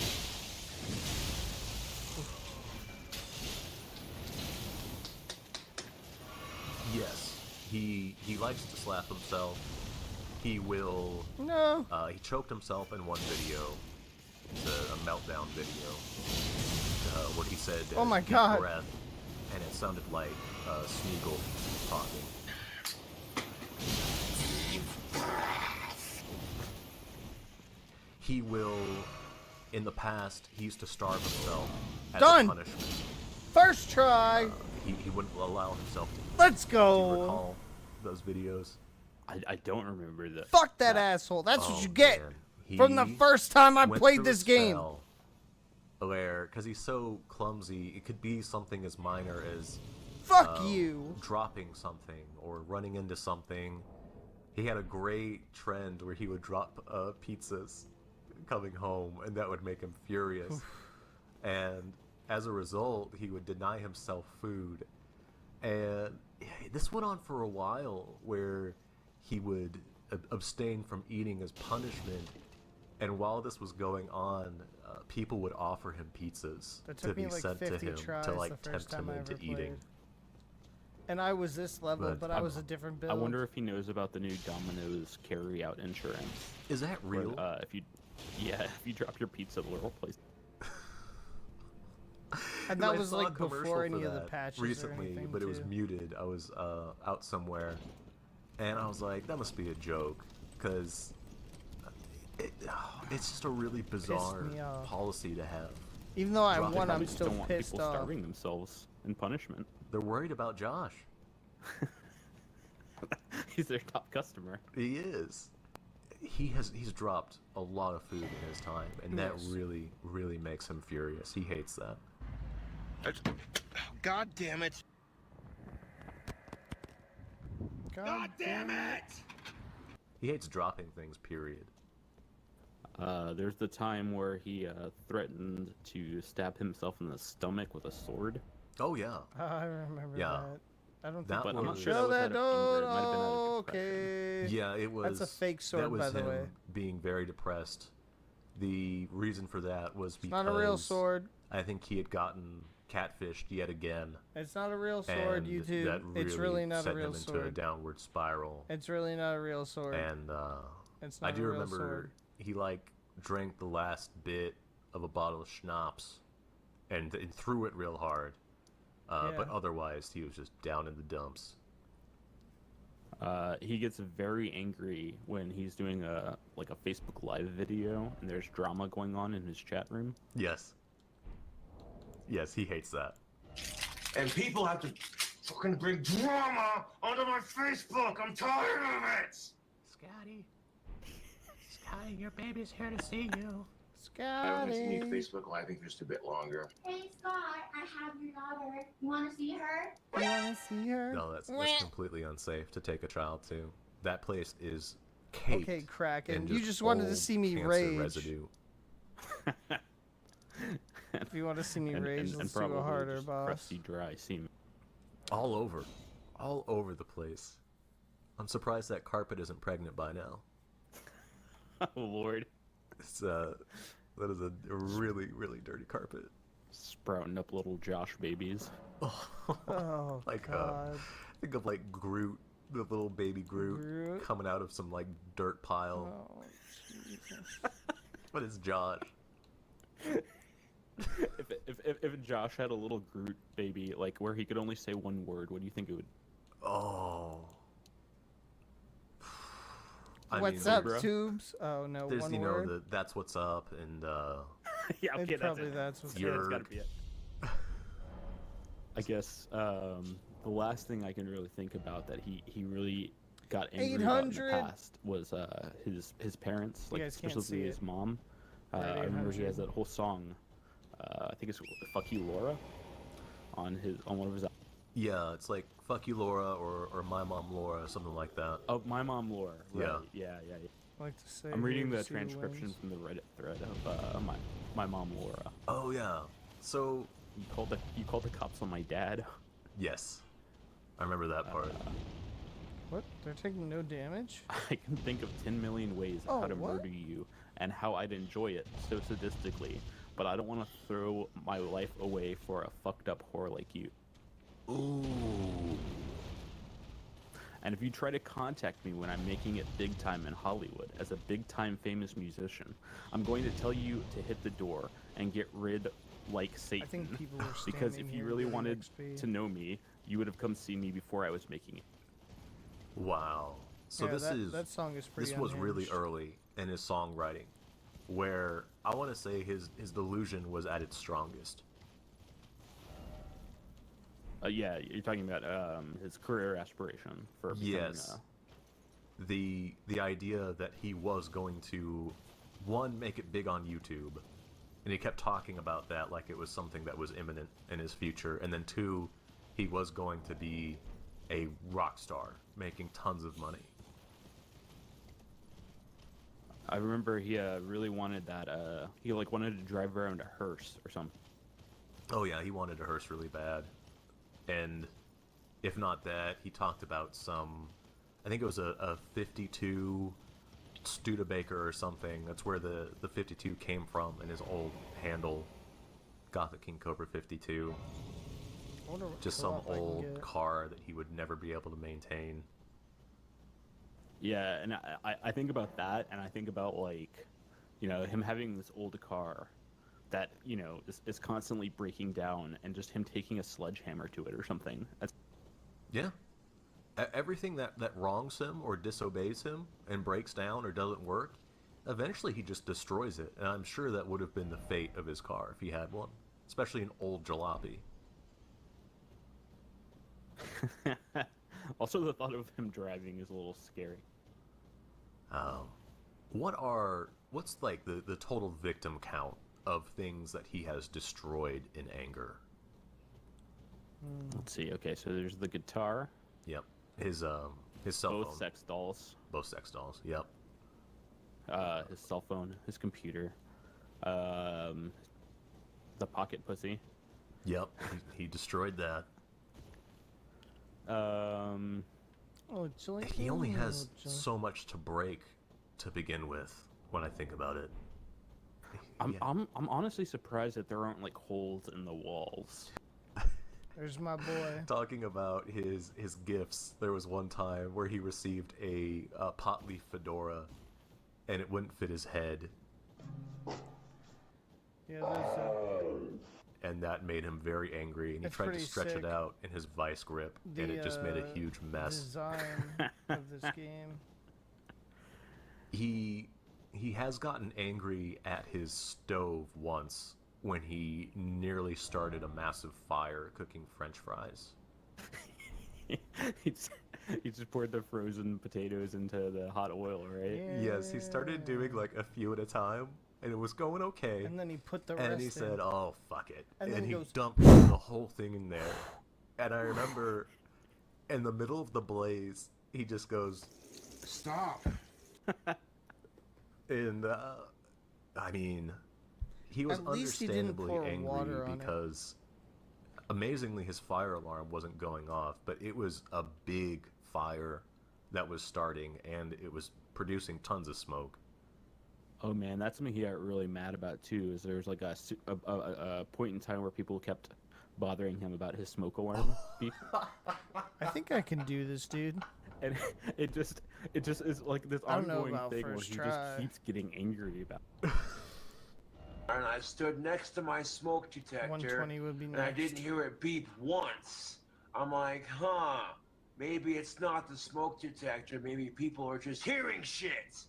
Yes, he likes to slap himself. He will. No. He choked himself in one video. It's a meltdown video where he said, "Oh my deep God!" breath, and it sounded like Smeagol talking. He will. In the past, he used to starve himself as Done. a punishment. First try. He wouldn't allow himself to. Let's go. Do you recall those videos? I don't remember that. Fuck that asshole. That's what you get He from the first time I went played through this a game. spell Where, because he's so clumsy, it could be something as minor as fuck you, dropping something or running into something. He had a great trend where he would drop pizzas coming home, and that would make him furious. And as a result, he would deny himself food. And this went on for a while, where he would abstain from eating as punishment. And while this was going on, people would offer him pizzas to be sent to him to like tempt him into eating. And I was this level, but I was a different build. I wonder if he knows about the new Domino's carry-out insurance. Is that real? Where, if you drop your pizza at the little place. And that was like before any of the patches recently, or anything, but it was too. muted. I was out somewhere, and I was like, that must be a joke, because it's just a really bizarre policy to have. Even though I won, I'm still don't want pissed people off. starving themselves in punishment. They're worried about Josh. He's their top customer. He is. He's dropped a lot of food in his time, and that really makes him furious. He hates that. God damn it! God damn it! He hates dropping things, period. There's the time where he threatened to stab himself in the stomach with a sword. Oh yeah. I remember that. I don't that think I'm not was- sure that was out of anger. It might have been out of okay. Yeah, it was. That's a fake sword, that was by the him way. being very depressed. The reason for that was because not a real sword. I think he had gotten catfished yet again. It's not a real sword, and YouTube. That It's really not a sent real him into a sword. downward spiral. It's really not a real sword. And It's not I a do real remember sword. he like drank the last bit of a bottle of schnapps and threw it real hard. But otherwise, he was just down in the dumps. He gets very angry when he's doing a Facebook Live video and there's drama going on in his chat room. Yes. Yes, he hates that. And people have to fucking bring drama onto my Facebook. I'm tired of it. Scotty, your baby's here to see you. I want to see Scotty. Facebook Live just a bit longer. Hey Scott, I have your daughter. You want to see her? You want to see her? No, that's completely unsafe to take a child to. That place is caked Okay, Kraken. in You just wanted to old see me cancer rage. residue. If you want to see me rage, and let's do probably a harder, just boss. crusty, dry semen. All over the place. I'm surprised that carpet isn't pregnant by now. Oh Lord. It's that is a really, really dirty carpet. Sprouting up little Josh babies. Oh, like God. think of like Groot, the little baby Groot, coming out of some like dirt pile. Oh, Jesus. But it's Josh. if Josh had a little Groot baby, like where he could only say one word, what do you think it would? Oh. What's up, tubes? Oh no, there's, one you word. know, that's what's up, and Yeah, okay, probably that's what's yeah, up. it's gotta be it. I guess the last thing I can really think about that he really got angry about in the 800? past was his parents, You like guys can't especially see his it. mom. I remember he has that whole song. I think it's "Fuck You, Laura," on one of his. yeah, it's like "Fuck You, Laura" or "My Mom, Laura," something like that. Oh, My Mom, Laura. Right. Yeah. Yeah. I like to say. I'm reading here the to see transcription wings. from the Reddit thread of my mom, Laura. Oh yeah. So you called the cops on my dad. Yes, I remember that part. What? They're taking no damage? I can think of 10 million ways Oh, how to what? murder you, and how I'd enjoy it so sadistically, but I don't want to throw my life away for a fucked up whore like you. Ooh. And if you try to contact me when I'm making it big time in Hollywood as a big time famous musician, I'm going to tell you to hit the door and get rid like Satan. I think people were because standing if you here really getting wanted XP. to know me, you would have come see me before I was making it. Wow. So Yeah, that song is pretty this was really unhinged. early in his songwriting, where I want to say his delusion was at its strongest. Yeah, you're talking about his career aspiration for becoming Yes. The idea that he was going to, one, make it big on YouTube, and he kept talking about that like it was something that was imminent in his future, and then two, he was going to be a rock star, making tons of money. I remember he really wanted that. He like wanted to drive around a hearse or something. Oh yeah, he wanted a hearse really bad. And if not that, he talked about some, I think it was a 52 Studebaker or something. That's where the 52 came from in his old handle. Gothic King Cobra 52. I wonder what Just some co-op I can old get. car that he would never be able to maintain. Yeah, and I think about that, and I think about like, you know, him having this old car that, you know, is constantly breaking down, and just him taking a sledgehammer to it or something. That's Yeah. Everything that wrongs him or disobeys him and breaks down or doesn't work, eventually he just destroys it. And I'm sure that would have been the fate of his car if he had one. Especially an old jalopy. also the thought of him driving is a little scary. What's like the total victim count of things that he has destroyed in anger? Let's see. Okay, so there's the guitar. Yep. His cell phone. Both sex dolls. Both sex dolls. Yep. His cell phone, his computer, the pocket pussy. Yep. He destroyed that. Oh, Julie. He only has so much to break to begin with when I think about it. I'm honestly surprised that there aren't like holes in the walls. There's my boy. Talking about his gifts, there was one time where he received a pot leaf fedora, and it wouldn't fit his head. Yeah, there's And that made him very angry, and he It's tried to pretty stretch sick. it out in his vice grip, and it just made a huge mess. Design of this game. He has gotten angry at his stove once when he nearly started a massive fire cooking French fries. he just poured the frozen potatoes into the hot oil, right? Yes, he started doing like a few at a time, and it was going okay. And then he put the And rest he in. said, "Oh, fuck it," And then he goes, dumped the whole thing in there. And I remember, in the middle of the blaze, he just goes, "Stop!" And I mean, he was At least he didn't understandably pour angry water on it. because, amazingly, his fire alarm wasn't going off, but it was a big fire that was starting, and it was producing tons of smoke. Oh man, that's something he got really mad about too. Is there's like a point in time where people kept bothering him about his smoke alarm beep. I think I can do this, dude. And it just is like this I don't know ongoing about thing where first he try. just keeps getting angry about. And I stood next to my smoke detector, 120 would be and I next. didn't hear it beep once. I'm like, huh, maybe it's not the smoke detector. Maybe people are just hearing shit.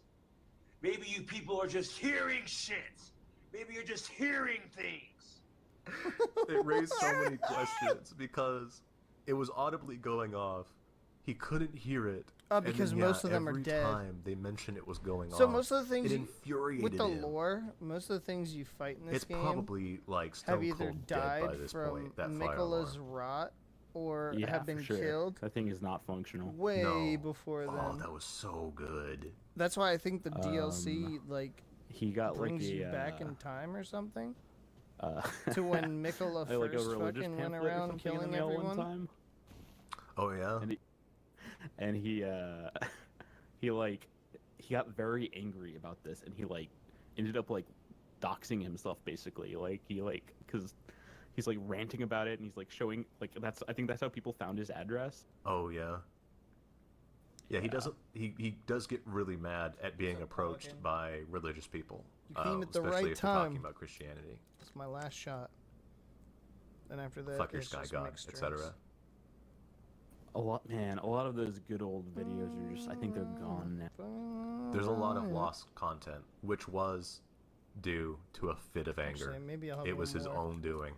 Maybe you people are just hearing shit. Maybe you're just hearing things. It raised so many questions because it was audibly going off. He couldn't hear it. and Because then, most of them are every dead. time they mention it was going off. So most of the things it you, infuriated with the him. lore, most of the things you fight in this It's game probably like have Stone either Cold dead died by this from point. That fire Mikola's alarm. rot or Yeah, have been for sure. killed That thing is not functional. way No. before then. Oh, that was so good. That's why I think the DLC like He got like brings a you back in time or something. uh, To when Mikola like a first religious fucking went pamphlet or around something in the killing mail everyone. one time. Oh yeah. And he he got very angry about this, and he like ended up like doxing himself basically. Like because he's like ranting about it and he's like showing like I think that's how people found his address. Oh yeah. Yeah, he doesn't. He does get really mad at being approached by religious people, You came at the especially right if you're talking time. about Christianity. That's my last shot. And after that, Fuck your it's sky just god, mixed etc. drinks. A lot of those good old videos are just I think they're gone now. There's a lot of lost content, which was due to a fit of anger. Actually, maybe I'll have It was one his more. own doing.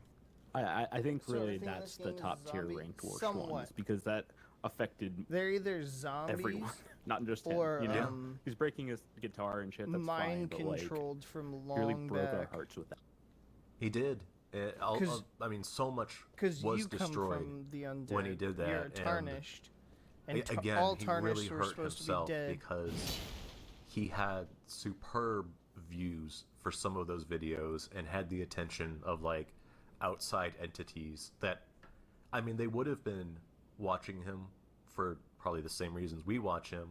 I think So really everything in that's this the game is top tier zombie? ranked worst Somewhat. ones because that affected They're either zombies everyone, not just him. or You know, he's breaking his guitar and shit. That's fine, mind but, like, controlled from he really long broke our back. hearts with that. He did. I mean, so much was you come destroyed from the undead. when he did that. You're and tarnished. And again, all he tarnished really were hurt supposed himself to be dead. because he had superb views for some of those videos and had the attention of like outside entities that, I mean, they would have been watching him for probably the same reasons we watch him,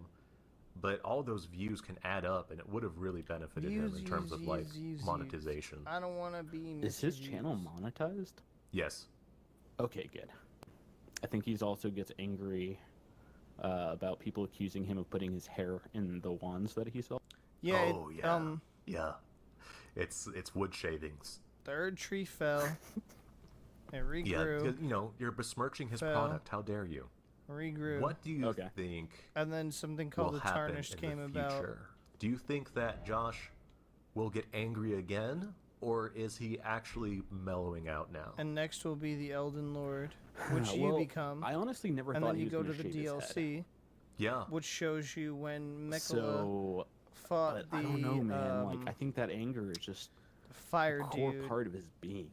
but all those views can add up and it would have really benefited him in terms of like monetization. I don't want to be. Is his channel monetized? Yes. Okay, good. I think he's also gets angry about people accusing him of putting his hair in the wands that he sells. Yeah. Oh yeah. Yeah. It's wood shavings. Third tree fell. It regrew. Yeah, because, you know, you're besmirching his Fell. product. How dare you? Regrew. What do you think? And then something called will the happen tarnished in came the about. future? Do you think that Josh will get angry again, or is he actually mellowing out now? And next will be the Elden Lord, which you Well, become. I honestly never and thought then he you was go to gonna the shave his head. DLC. Yeah. Which shows you when Mikola So, fought but the I don't know, man. Like, I think that anger is just fire a core dude. part of his being.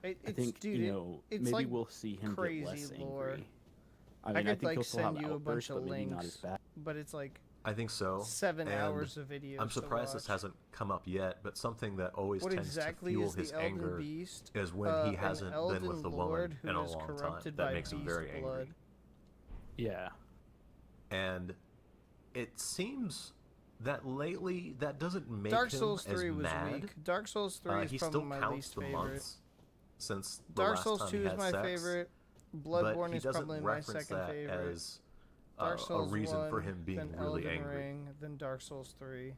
It, I think dude, you know it's maybe like we'll see him crazy get less lore. angry. I mean, I could think he'll like still have send you a bunch outbursts, of but maybe not as links, bad. but it's like I think so. 7 and hours of videos. I'm to surprised this watch. hasn't come up yet, but something that always What tends exactly to fuel is the his Elden anger Beast? is when he An hasn't been Elden with the Lord woman who in a is long time. corrupted That by makes him beast very angry. blood. Yeah. And it seems that lately that doesn't make Dark him Souls as 3 was mad. weak. Dark Souls 3 is he probably still my counts least the favorite. months since the Dark last Souls time 2 he is had my sex, favorite. but Bloodborne he is doesn't probably my reference second that favorite. as Dark Souls a reason 1, for him being then really Elden angry. Ring, then Dark Souls 3,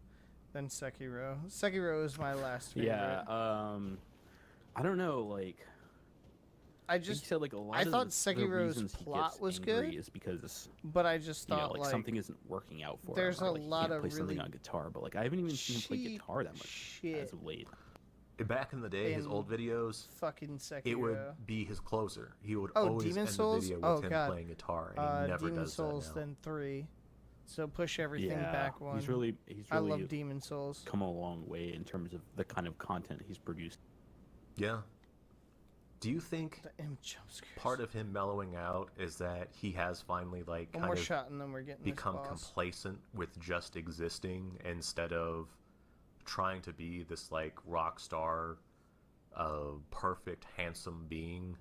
then Sekiro. Sekiro is my last favorite. Yeah. I don't know. Like, I think just he said like a lot I of thought the Sekiro's reasons he plot gets was angry good, is because but I just you know, thought like, like something isn't working out for there's him. Or, a like, he lot can't of play something really on guitar, but like I haven't even seen him play cheap guitar that much shit as of late. Back in the day, his in old videos, fucking Sekiro. it would be his closer. He would Oh, always Demon end Souls? the video Oh, with him God. playing guitar, and he never Demon does Souls, that now. then 3. So push everything Yeah, back one. he's really I love Demon Souls. come a long way in terms of the kind of content he's produced. Yeah. Do you think The imp jump scares. part of him mellowing out is that he has finally like One kind more of shot and then we're getting become this boss. complacent with just existing instead of trying to be this like rock star, perfect, handsome being?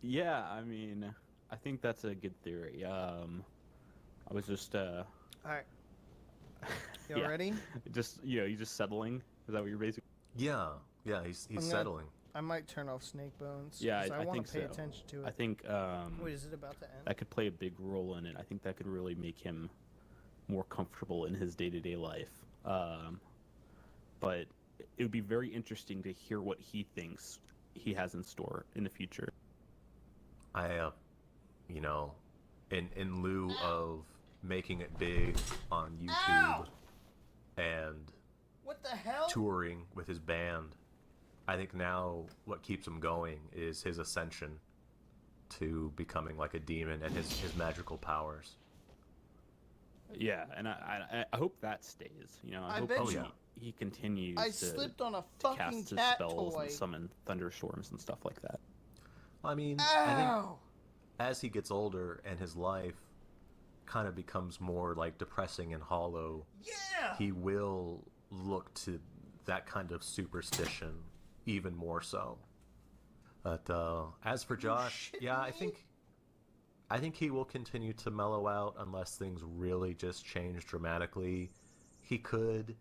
Yeah, I mean, I think that's a good theory. I was just All right. You yeah, ready? just he's just settling. Is that what you're basically? Yeah, he's I'm gonna- settling. I might turn off Snake Bones. Yeah, 'cause I want think to pay so. attention to it. I think Wait, is it about to end? that could play a big role in it. I think that could really make him more comfortable in his day-to-day life. But it would be very interesting to hear what he thinks he has in store in the future. I, in lieu of making it big on YouTube and What the hell? touring with his band, I think now what keeps him going is his ascension to becoming like a demon and his magical powers. Yeah, and I hope that stays. You know, I I hope bet he, you- he continues I to, slipped on a to fucking cast his cat spells toy. and summon thunderstorms and stuff like that. I mean, I think Ow! as he gets older and his life kind of becomes more like depressing and hollow, Yeah! he will look to that kind of superstition even more so. But as for Josh, yeah, I think he will continue to mellow out unless things really just change dramatically he could,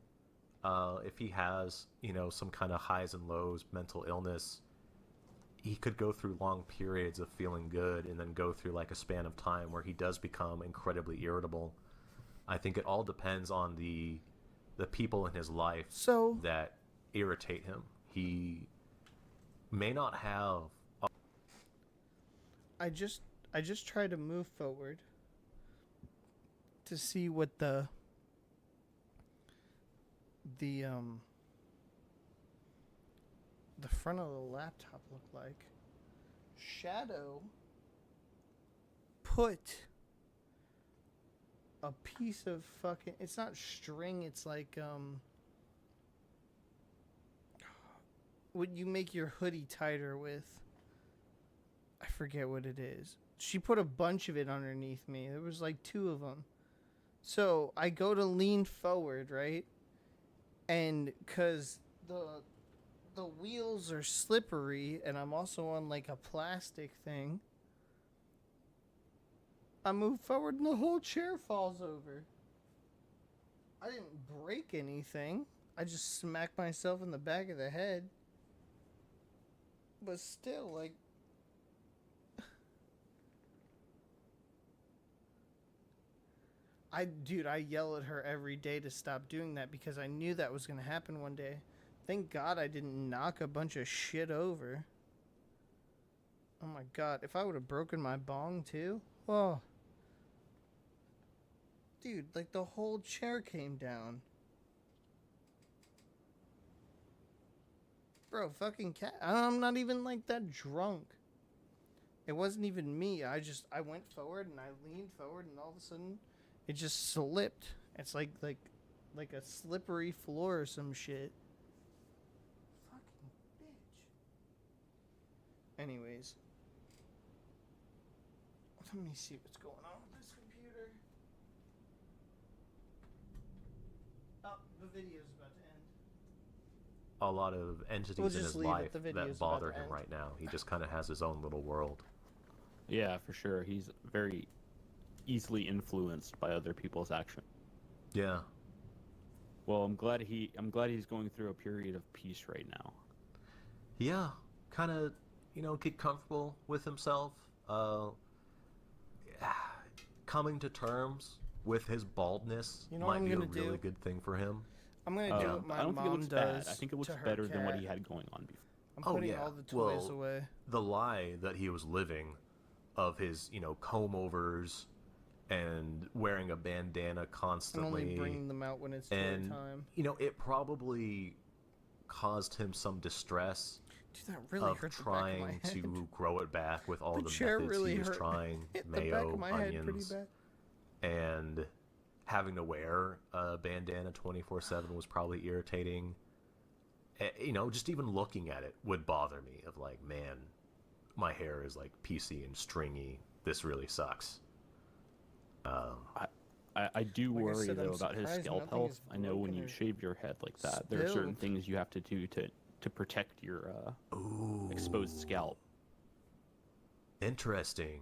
if he has, some kind of highs and lows, mental illness, he could go through long periods of feeling good and then go through like a span of time where he does become incredibly irritable. I think it all depends on the people in his life that irritate him. He may not have. I just try to move forward to see what the front of the laptop looked like. Shadow put a piece of fucking, it's not string, it's like what you make your hoodie tighter with. I forget what it is. She put a bunch of it underneath me. There was like 2 of them. So I go to lean forward, right? And cuz the wheels are slippery and I'm also on like a plastic thing, I move forward and the whole chair falls over. I didn't break anything. I just smacked myself in the back of the head. But still, like, I yell at her every day to stop doing that because I knew that was going to happen one day. Thank God I didn't knock a bunch of shit over. Oh my God, if I would have broken my bong too? Oh. Dude, like the whole chair came down. Bro, fucking cat. I'm not even like that drunk. It wasn't even me. I went forward and I leaned forward and all of a sudden it just slipped. It's like a slippery floor or some shit. Fucking bitch. Anyways. Let me see what's going on with this computer. Oh, the video's about to end. A lot of entities in his life that bother him right now. He just kind of has his own little world. Yeah, for sure. He's very easily influenced by other people's action. Yeah. Well, I'm glad he's going through a period of peace right now. Yeah, kind of, get comfortable with himself. Coming to terms with his baldness might be a really good thing for him. I'm gonna do what my mom does. I think it looks better than what he had going on before. I'm putting all the toys away. The lie that he was living of his, comb overs and wearing a bandana constantly. And only bringing them out when it's toy time. It probably caused him some distress. Dude, that really of hurt trying the back of my head. to grow it back with all the methods really he was hurt. trying, Hit mayo, the back of my head pretty onions, bad. and having to wear a bandana 24/7 was probably irritating. Just even looking at it would bother me. Of like, man, my hair is like piecey and stringy. This really sucks. I do Like I worry said, though I'm about his surprised scalp nothing health. is I know when broken you or shave your head like that, there are certain spilled. things you have to do to protect your exposed scalp. Interesting.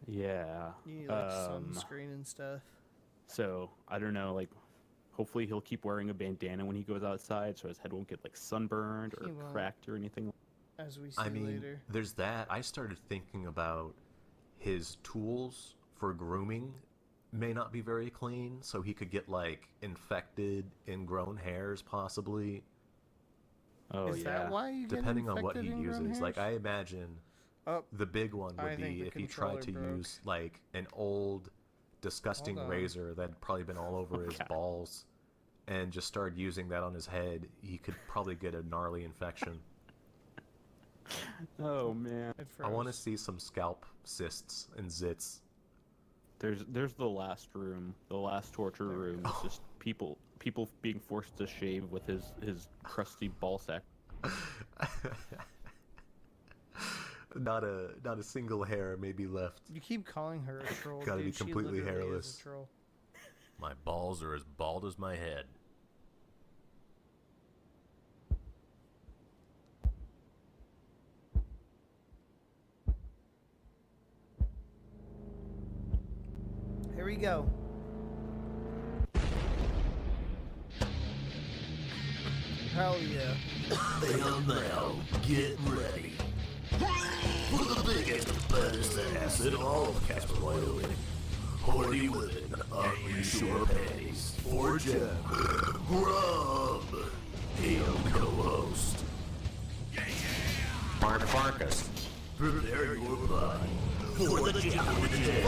Yeah. You need like sunscreen and stuff. So I don't know, like hopefully he'll keep wearing a bandana when he goes outside, so his head won't get like sunburned or He won't. cracked or anything. As we see later. There's that. I started thinking about his tools for grooming may not be very clean, so he could get like infected ingrown hairs possibly. Oh, Is that why you get depending on what he infected ingrown uses. Like hairs? I imagine Oh, the big one I would think be the if he tried to controller broke. use like an old disgusting Hold on. razor that had probably been all over his balls and just started using that on his head. He could probably get a gnarly infection. Oh man. I want to see some scalp cysts and zits. There's the last room, the last torture room. It's just people being forced to shave with his crusty ball sack. Not a single hair may be left. You keep calling her a troll. Gotta be dude. She completely literally is hairless. a troll. My balls are as bald as my head. Here we go. Hell yeah. And now, get ready for the biggest and baddest ass in all of Casper, Wyoming. Horny women, unleash your panties for Jeff Grubb, and co-host Mark Farkas. Prepare your body for the Jeff, for the Jeff,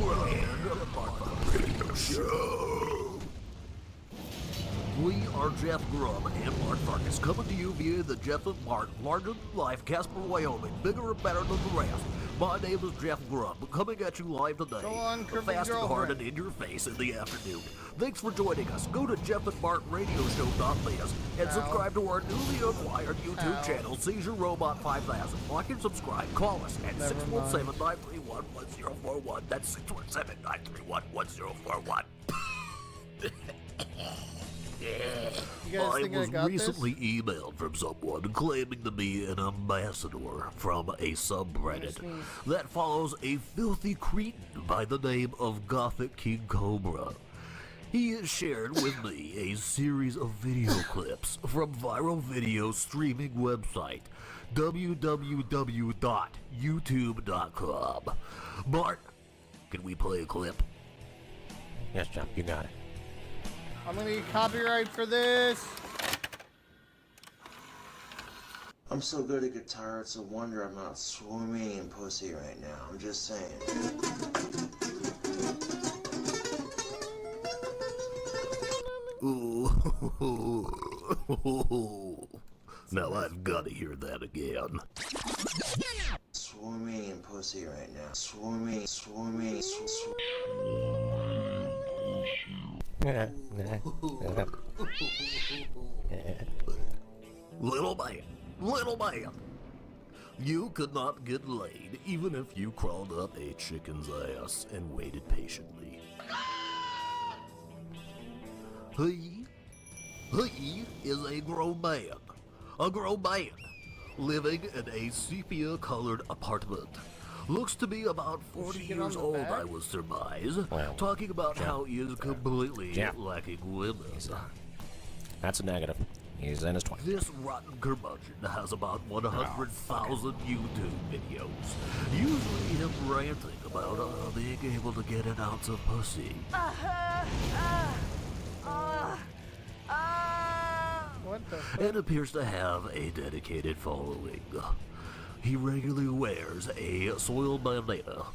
and Mark Radio Show. We are Jeff Grubb and Mark Farkas coming to you via the Jeff and Mark larger than life Casper, Wyoming, bigger and better than the rest. My name is Jeff Grubb, coming at you live today, Go on, fast and hard and in your face in the afternoon. Thanks for joining us. Go to jeffandmarkradioshow.biz and subscribe to our newly acquired YouTube channel, Seizure Robot 5000. Like and subscribe. Call us at 617-931-1041. That's 617-931-1041. I was recently emailed from someone claiming to be an ambassador from a subreddit that follows a filthy cretin by the name of Gothic King Cobra. He has shared with me a series of video clips from viral video streaming website www.youtube.com. Bart, can we play a clip? Yes, John, you got it. I'm gonna get copyright for this. I'm so good at guitar, it's a wonder I'm not swimming in pussy right now. I'm just saying. Ooh. Now I've got to hear that again. Swimming in pussy right now. Swimming. Little man, you could not get laid even if you crawled up a chicken's ass and waited patiently. He is a grown man, living in a sepia-colored apartment. Looks to be about 40 years old, I would surmise. Well, talking about how he is completely lacking women. That's a negative. He's in his 20s. This rotten curmudgeon has about 100,000 YouTube videos. Usually him ranting about being able to get an ounce of pussy. What the fuck? And appears to have a dedicated following. He regularly wears a soiled bandana,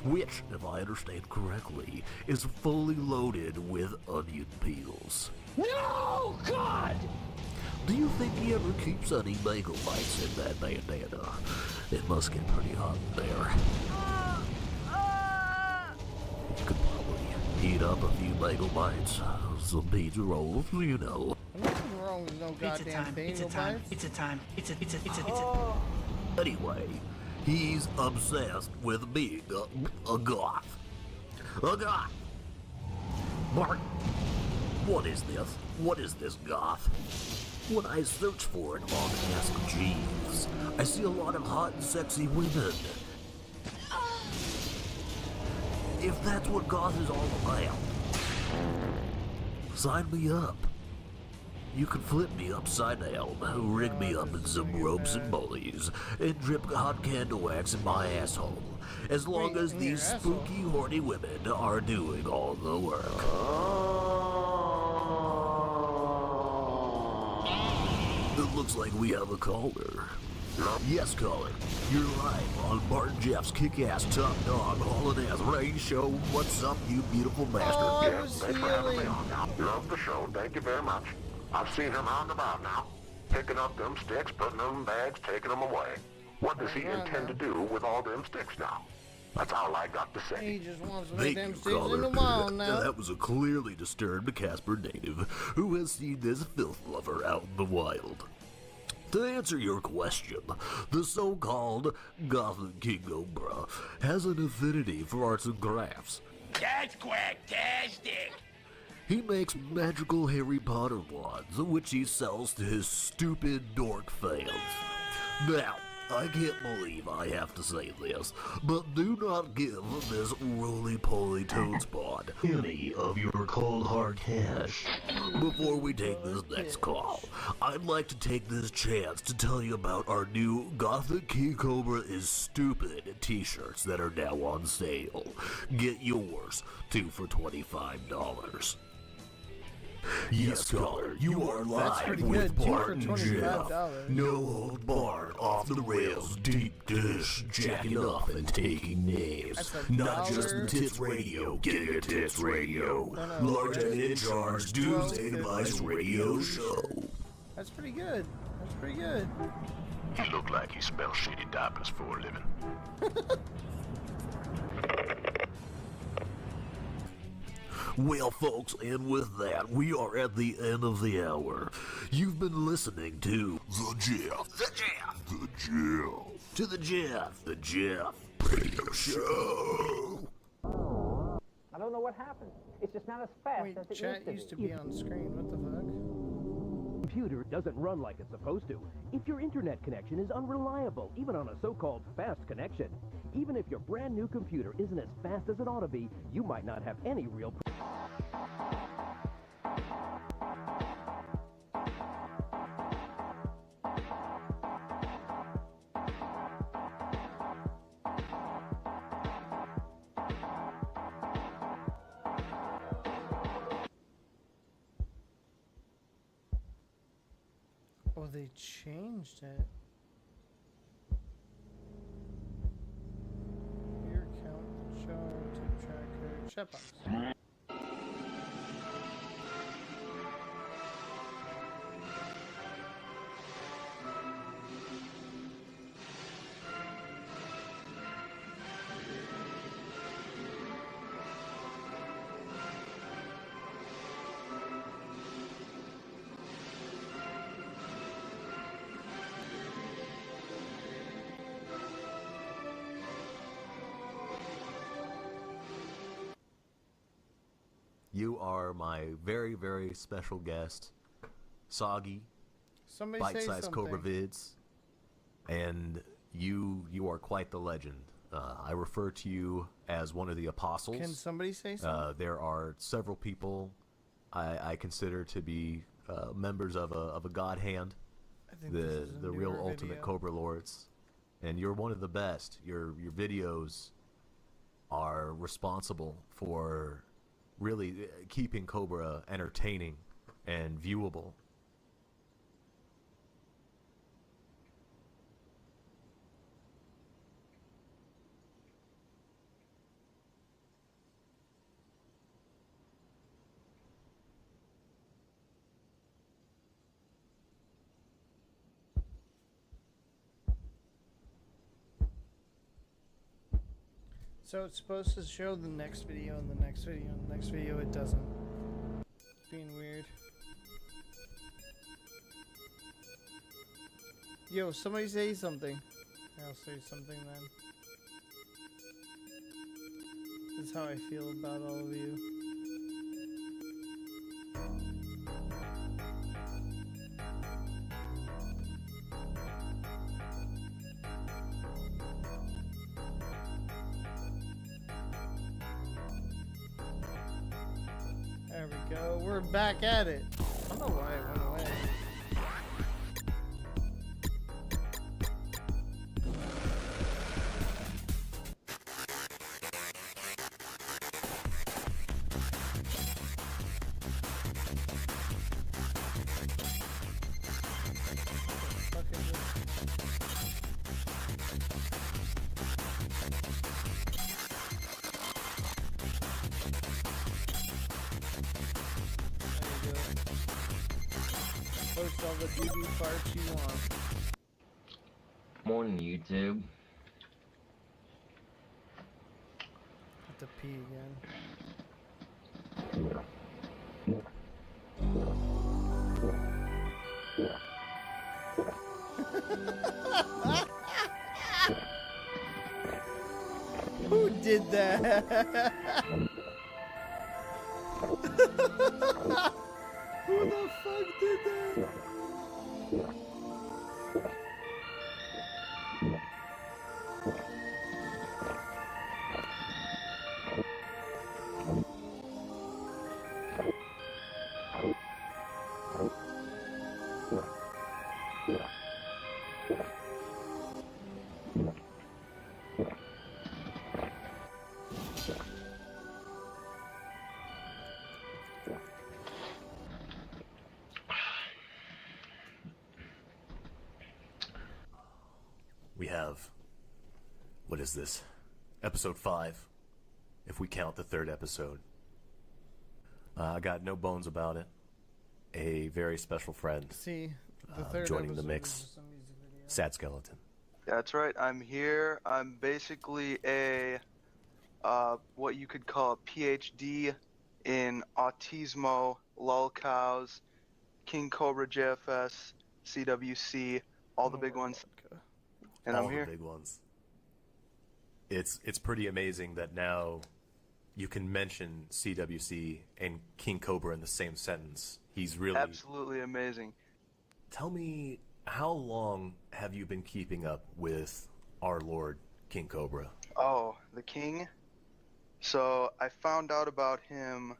which, if I understand correctly, is fully loaded with onion peels. No, God! Do you think he ever keeps any bagel bites in that bandana? It must get pretty hot in there. You could probably heat up a few bagel bites, some pizza rolls, you know. Nothing wrong with no goddamn bagel bites. It's a time. Anyway, he's obsessed with being a goth. A goth! Bart, what is this? What is this goth? When I search for it on Ask Jeeves, I see a lot of hot and sexy women. If that's what goth is all about, sign me up. You can flip me upside down, rig me up in some ropes and bullies, and drip hot candle wax in my asshole, as long as these spooky, horny women are doing all the work. It looks like we have a caller. Yes, caller. You're live on Bart and Jeff's kick-ass, top dog, hauling-ass rain show. What's up, you beautiful bastard? Yes, thanks for having me on now. Love the show. Thank you very much. I've seen him out and about now, picking up them sticks, putting them in bags, taking them away. What does he intend to do with all them sticks now? That's all I got to say. He just wants to make them Thank you, sticks in caller. the wild now. That was a clearly disturbed Casper native who has seen this filth lover out in the wild. To answer your question, the so-called Gothic King Cobra has an affinity for arts and crafts. That's quacktastic! He makes magical Harry Potter wands, which he sells to his stupid dork fans. Now, I can't believe I have to say this, but do not give this roly-poly toadspot any of your cold hard cash. Before we take this next call, I'd like to take this chance to tell you about our new Gothic King Cobra is Stupid t-shirts that are now on sale. Get yours, 2 for $25. Yes, caller, you are live with Bart and Jeff. No hold barred, off the rails, deep dish, jacking off and taking names. Not just the Tits Radio, Giga Tits Radio. Large and in charge, Doomsday Device Radio Show. That's pretty good. That's pretty good. You look like you smell shitty diapers for a living. Well, folks, and with that, we are at the end of the hour. You've been listening to The Jeff. The Jeff. The Jeff. To The Jeff. The Jeff Radio Show. I don't know what happened. It's just not as fast as it chat used to be on screen. What the fuck? Computer doesn't run like it's supposed to. If your internet connection is unreliable, even on a so-called fast connection, even if your brand new computer isn't as fast as it ought to be, you might not have any real Oh, they changed it. Your count, jar, tip tracker, chat box. You are my very, very special guest, Soggy, Somebody say Bite-Size Cobra something. Vids, and you are quite the legend. I refer to you as one of the apostles. Can somebody say something? There are several people I consider to be members of a god hand, I think this is a the real newer ultimate video. Cobra Lords, and you're one of the best. Your videos are responsible for really keeping Cobra entertaining and viewable. So it's supposed to show the next video and the next video and the next video. It doesn't. It's being weird. Yo, somebody say something. I'll say something then. This is how I feel about all of you. There we go. We're back at it. I don't know why it went away. Post all the doo-doo farts you want. Morning, YouTube. Have to pee again. Who did that? Who the fuck did that? We have, what is this? Episode 5, if we count the 3rd episode. I got no bones about it. A very special friend. See, the third joining the episode mix. is just a music video. Sad Skeleton. That's right. I'm here. I'm basically a what you could call a PhD in autismo, lolcows, King Cobra JFS, CWC, all the big ones. And All I'm here. the big ones. It's pretty amazing that now you can mention CWC and King Cobra in the same sentence. He's really Absolutely amazing. Tell me, how long have you been keeping up with our Lord King Cobra? Oh, the King? So I found out about him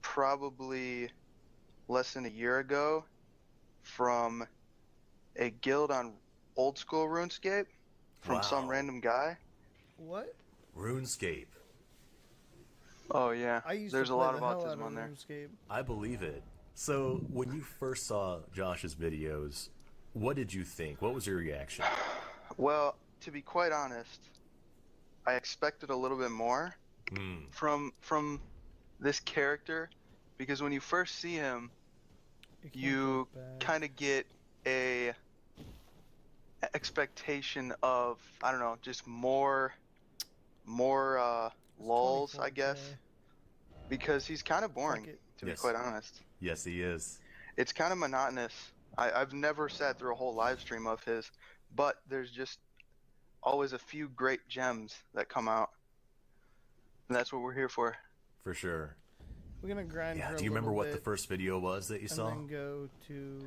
probably less than a year ago from a guild on old school RuneScape from some random guy. What? RuneScape. Oh yeah, I used there's to a play lot of the hell out autism on there. RuneScape. I believe it. So, when you first saw Josh's videos, what did you think? What was your reaction? Well, to be quite honest, I expected a little bit more from this character, because when you first see him, you kind of get a expectation of, I don't know, just more lulls, I guess, because he's kind of boring, to be quite honest. Yes, he is. It's kind of monotonous. I've never sat through a whole live stream of his, but there's just always a few great gems that come out, and that's what we're here for. For sure. We're gonna grind. Yeah, for do a you remember little what the bit first video was that you saw? And then go to.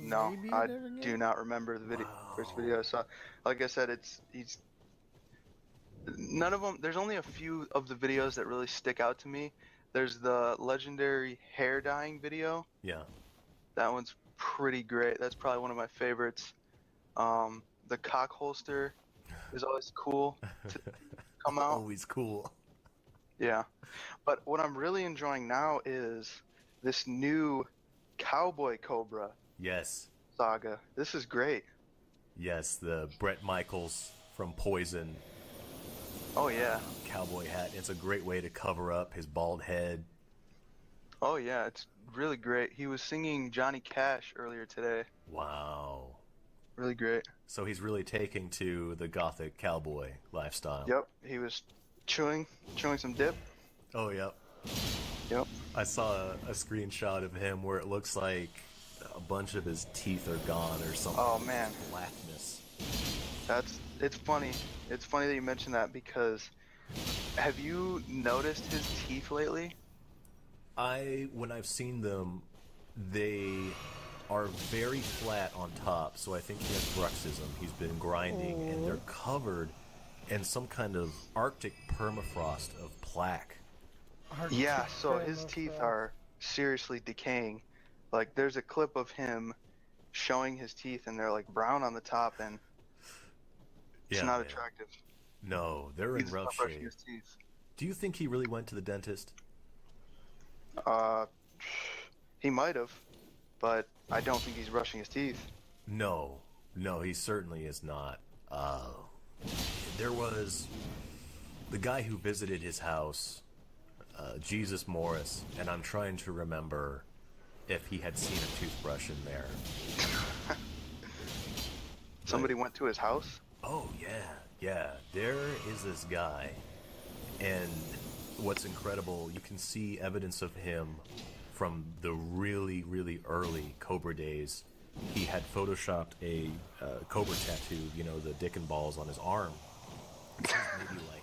No, maybe I Never Again? do not remember the first video I saw. Like I said, he's none of them. There's only a few of the videos that really stick out to me. There's the legendary hair dyeing video. Yeah. That one's pretty great. That's probably one of my favorites. The cock holster is always cool to come out. Always cool. Yeah. But what I'm really enjoying now is this new Cowboy Cobra Yes. saga. This is great. Yes, the Bret Michaels from Poison. Oh yeah. Cowboy hat. It's a great way to cover up his bald head. Oh yeah, it's really great. He was singing Johnny Cash earlier today. Wow. Really great. So he's really taking to the gothic cowboy lifestyle. Yep. He was chewing some dip. Oh, yep. Yep. I saw a screenshot of him where it looks like a bunch of his teeth are gone or something. Oh man. Blackness. It's funny. It's funny that you mentioned that, because have you noticed his teeth lately? When I've seen them, they are very flat on top, so I think he has bruxism. He's been grinding, and they're covered in some kind of Arctic permafrost of plaque. Yeah, so his teeth are seriously decaying. Like, there's a clip of him showing his teeth, and they're like brown on the top, and it's not attractive. No, they're in rough brushing shape. his teeth. Do you think he really went to the dentist? He might have, but I don't think he's brushing his teeth. No, he certainly is not. There was the guy who visited his house, Jesus Morris, and I'm trying to remember if he had seen a toothbrush in there. Somebody went to his house? Oh, yeah. There is this guy, and what's incredible, you can see evidence of him from the really, really early Cobra days. He had photoshopped a Cobra tattoo, the dick and balls on his arm. This was maybe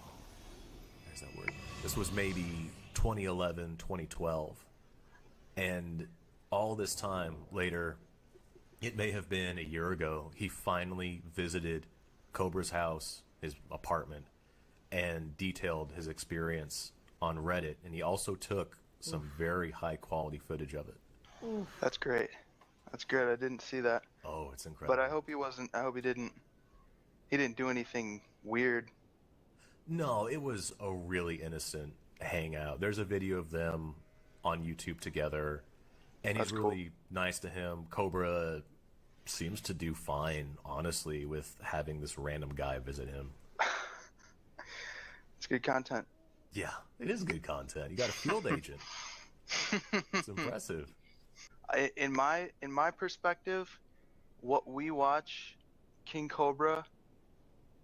there's that word. This was maybe 2011, 2012. And all this time later, it may have been a year ago, he finally visited Cobra's house, his apartment, and detailed his experience on Reddit. And he also took some very high quality footage of it. That's great. That's great. I didn't see that. Oh, it's incredible. But I hope he didn't do anything weird. No, it was a really innocent hangout. There's a video of them on YouTube together, and he's really nice to him. Cobra seems to do fine, honestly, with having this random guy visit him. It's good content. Yeah, it is good content. You got a field agent. It's impressive. In my perspective, what we watch, King Cobra,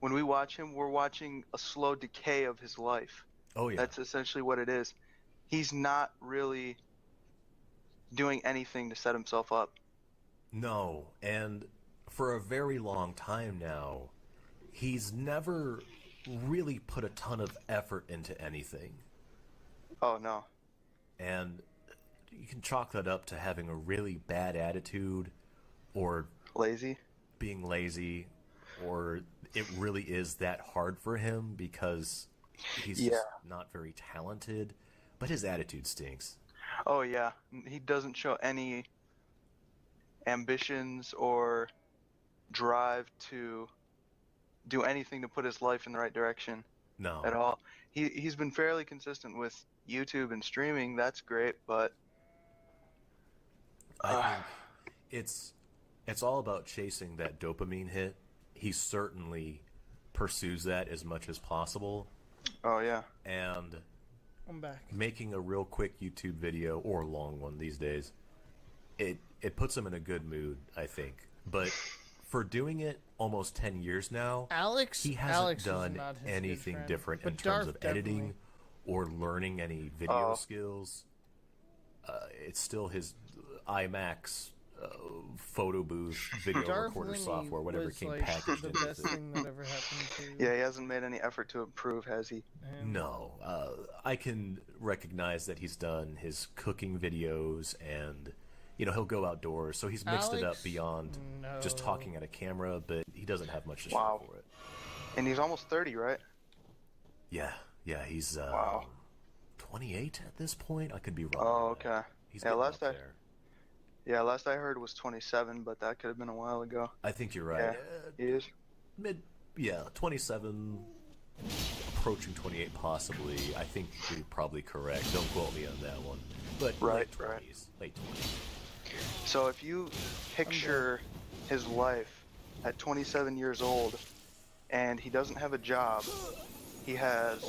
when we watch him, we're watching a slow decay of his life. Oh yeah. That's essentially what it is. He's not really doing anything to set himself up. No, and for a very long time now, he's never really put a ton of effort into anything. Oh no. And you can chalk that up to having a really bad attitude, or being lazy, or it really is that hard for him because he's just not very talented, but his attitude stinks. Oh yeah, he doesn't show any ambitions or drive to do anything to put his life in the right direction. No. At all. He's been fairly consistent with YouTube and streaming. That's great, but I think it's all about chasing that dopamine hit. He certainly pursues that as much as possible. Oh yeah. And I'm back. Making a real quick YouTube video, or a long one these days, it puts him in a good mood, I think. But for doing it almost 10 years now, he hasn't done anything different in terms of editing or learning any video skills. It's still his IMAX photo booth video recorder software, whatever came packaged into it. Thing that ever happened to... Yeah, he hasn't made any effort to improve, has he? No. I can recognize that he's done his cooking videos, and he'll go outdoors, so he's mixed it up beyond just talking at a camera, but he doesn't have much to show for it. And he's almost 30, right? Yeah, he's 28 at this point. I could be wrong. Oh, okay. He's last I heard was 27, but that could have been a while ago. I think you're right. Yeah, he is. 27, approaching 28 possibly. I think you're probably correct. Don't quote me on that one. But late 20s. So if you picture his life at 27 years old, and he doesn't have a job, he has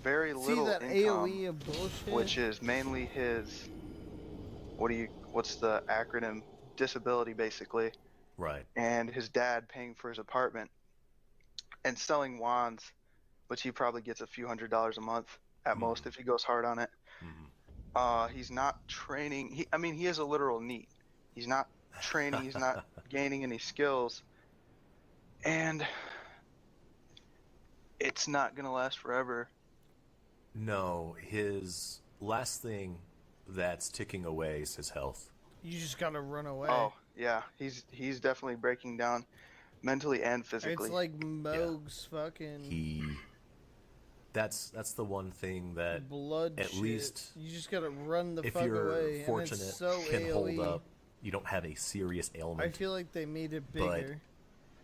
very little income, AOE of bullshit? which is mainly his. What's the acronym? Disability, basically. Right. And his dad paying for his apartment and selling wands, which he probably gets a few $100s a month at most if he goes hard on it. He's not training. He is a literal NEET. He's not training. He's not gaining any skills. And it's not going to last forever. No, his last thing that's ticking away is his health. You just gotta run away. Oh, yeah. He's definitely breaking down mentally and physically. It's like Moog's fucking... That's the one thing that blood at shit. Least you just gotta run the if fuck you're away. fortunate and it's so can AOE. hold up. You don't have a serious ailment. I feel like they made it bigger.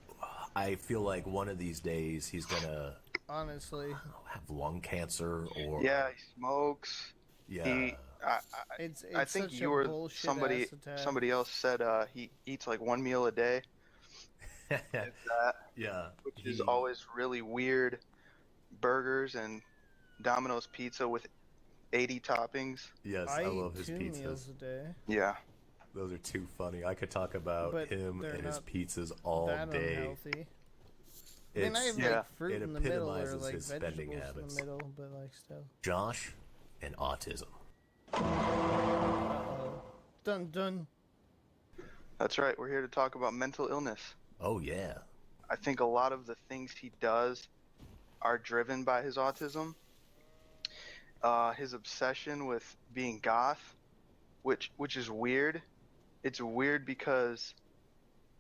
But I feel like one of these days he's gonna honestly have lung cancer or he smokes. Yeah. I think you or somebody else said he eats like one meal a day. Which is always really weird. Burgers and Domino's pizza with 80 toppings. Yes, I love his pizzas. 2 meals a day. Yeah. Those are too funny. I could talk about him and his pizzas all day. Unhealthy. I mean, I have like fruit in the middle or like his spending vegetables habits. in the middle, but like still. Josh and autism. Dun dun. That's right. We're here to talk about mental illness. Oh yeah. I think a lot of the things he does are driven by his autism. His obsession with being goth, which is weird. It's weird because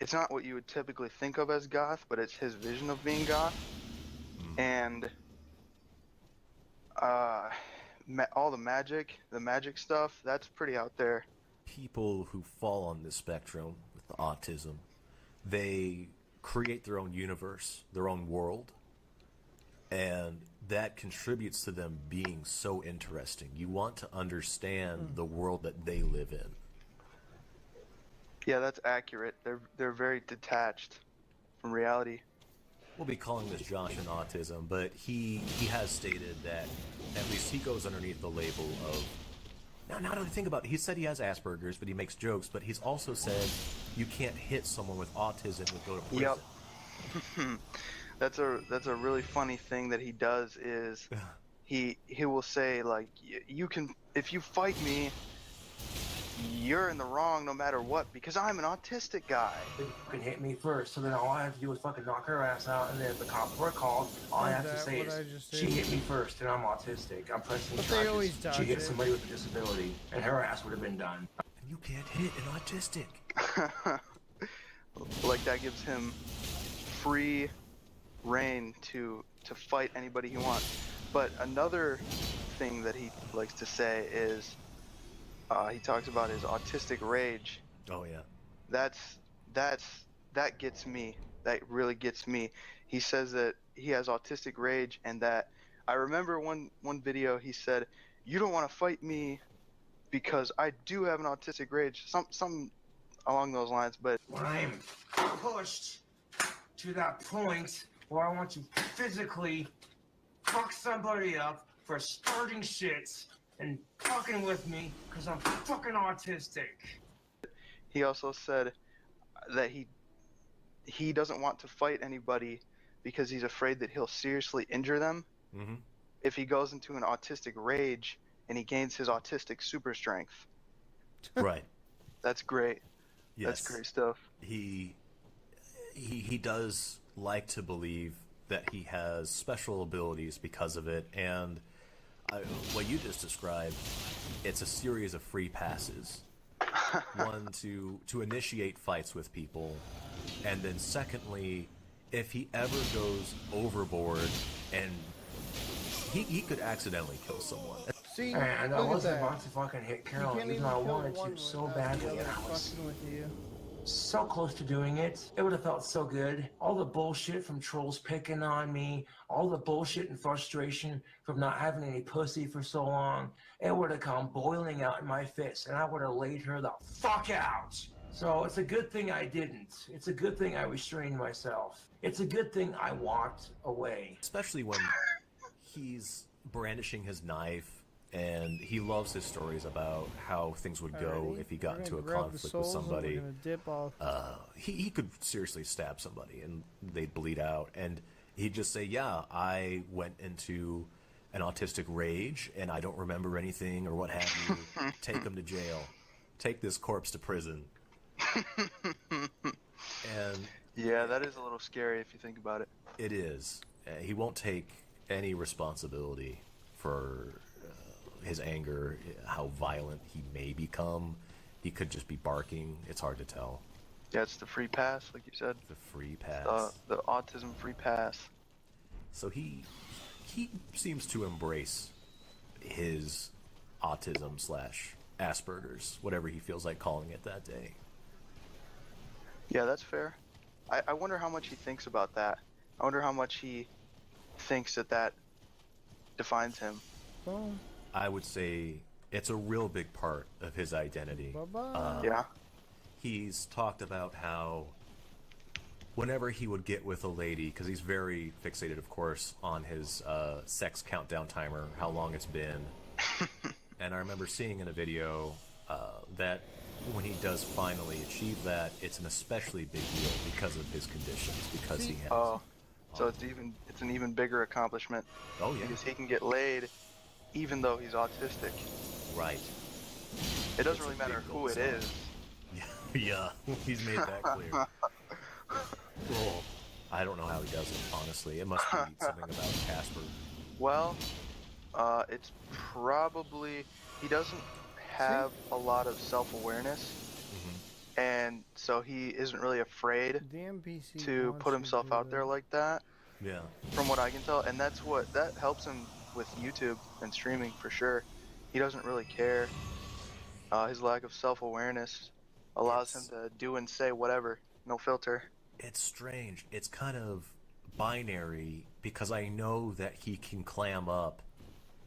it's not what you would typically think of as goth, but it's his vision of being goth. And all the magic stuff, that's pretty out there. People who fall on this spectrum with autism, they create their own universe, their own world, and that contributes to them being so interesting. You want to understand the world that they live in. Yeah, that's accurate. They're very detached from reality. We'll be calling this Josh an autism, but he has stated that at least he goes underneath the label of... Now that I think about it, he said he has Asperger's, but he makes jokes, but he's also said you can't hit someone with autism and go to prison. Yep. That's a really funny thing that he does is he will say, like, you can, if you fight me, you're in the wrong no matter what, because I'm an autistic guy. They fucking hit me first, so then all I have to do is fucking knock her ass out, and then if the cops were called, all I have to say is, she hit me first, and I'm autistic. I'm pressing charges. She hit somebody with a disability, and her ass would have been done. You can't hit an autistic. Like, that gives him free reign to fight anybody he wants. But another thing that he likes to say is, he talks about his autistic rage. Oh yeah. That gets me. That really gets me. He says that he has autistic rage, and that I remember one video he said, "You don't want to fight me because I do have an autistic rage." Some along those lines. But when I am pushed to that point where I want to physically fuck somebody up for starting shit and fucking with me because I'm fucking autistic. He also said that he doesn't want to fight anybody because he's afraid that he'll seriously injure them if he goes into an autistic rage and he gains his autistic super strength. Right. That's great. Yes. That's great stuff. He does like to believe that he has special abilities because of it, and what you just described, it's a series of free passes. One, to initiate fights with people, and then secondly, if he ever goes overboard and he could accidentally kill someone. See, and I look at wasn't that. about to fucking hit Carol, even though I wanted to so badly, and I was so close to doing it. It would have felt so good. All the bullshit from trolls picking on me, all the bullshit and frustration from not having any pussy for so long, it would have come boiling out in my fist, and I would have laid her the fuck out. So it's a good thing I didn't. It's a good thing I restrained myself. It's a good thing I walked away. Especially when he's brandishing his knife, and he loves his stories about how things would go if he got into a conflict with somebody. He could seriously stab somebody and they'd bleed out, and he'd just say, yeah, I went into an autistic rage and I don't remember anything or what have you. Take him to jail. Take this corpse to prison. And yeah, that is a little scary if you think about it. It is. He won't take any responsibility for his anger, how violent he may become. He could just be barking. It's hard to tell. Yeah, it's the free pass, like you said. The free pass. The autism free pass. So he seems to embrace his autism / Asperger's, whatever he feels like calling it that day. Yeah, that's fair. I wonder how much he thinks about that. I wonder how much he thinks that defines him. Oh. I would say it's a real big part of his identity. Yeah. He's talked about how whenever he would get with a lady, because he's very fixated, of course, on his sex countdown timer, how long it's been. And I remember seeing in a video that when he does finally achieve that, it's an especially big deal because of his conditions, because he has... Oh, so it's an even bigger accomplishment. Oh, yeah. Because he can get laid even though he's autistic. Right. It doesn't really matter who it is. Yeah, he's made that clear. Well, I don't know how he does it, honestly. It must be something about Casper. Well, it's probably... He doesn't have a lot of self-awareness, and so he isn't really afraid to put himself out there like that. Yeah. From what I can tell, and that helps him with YouTube and streaming for sure. He doesn't really care. His lack of self-awareness allows him to do and say whatever, no filter. It's strange. It's kind of binary because I know that he can clam up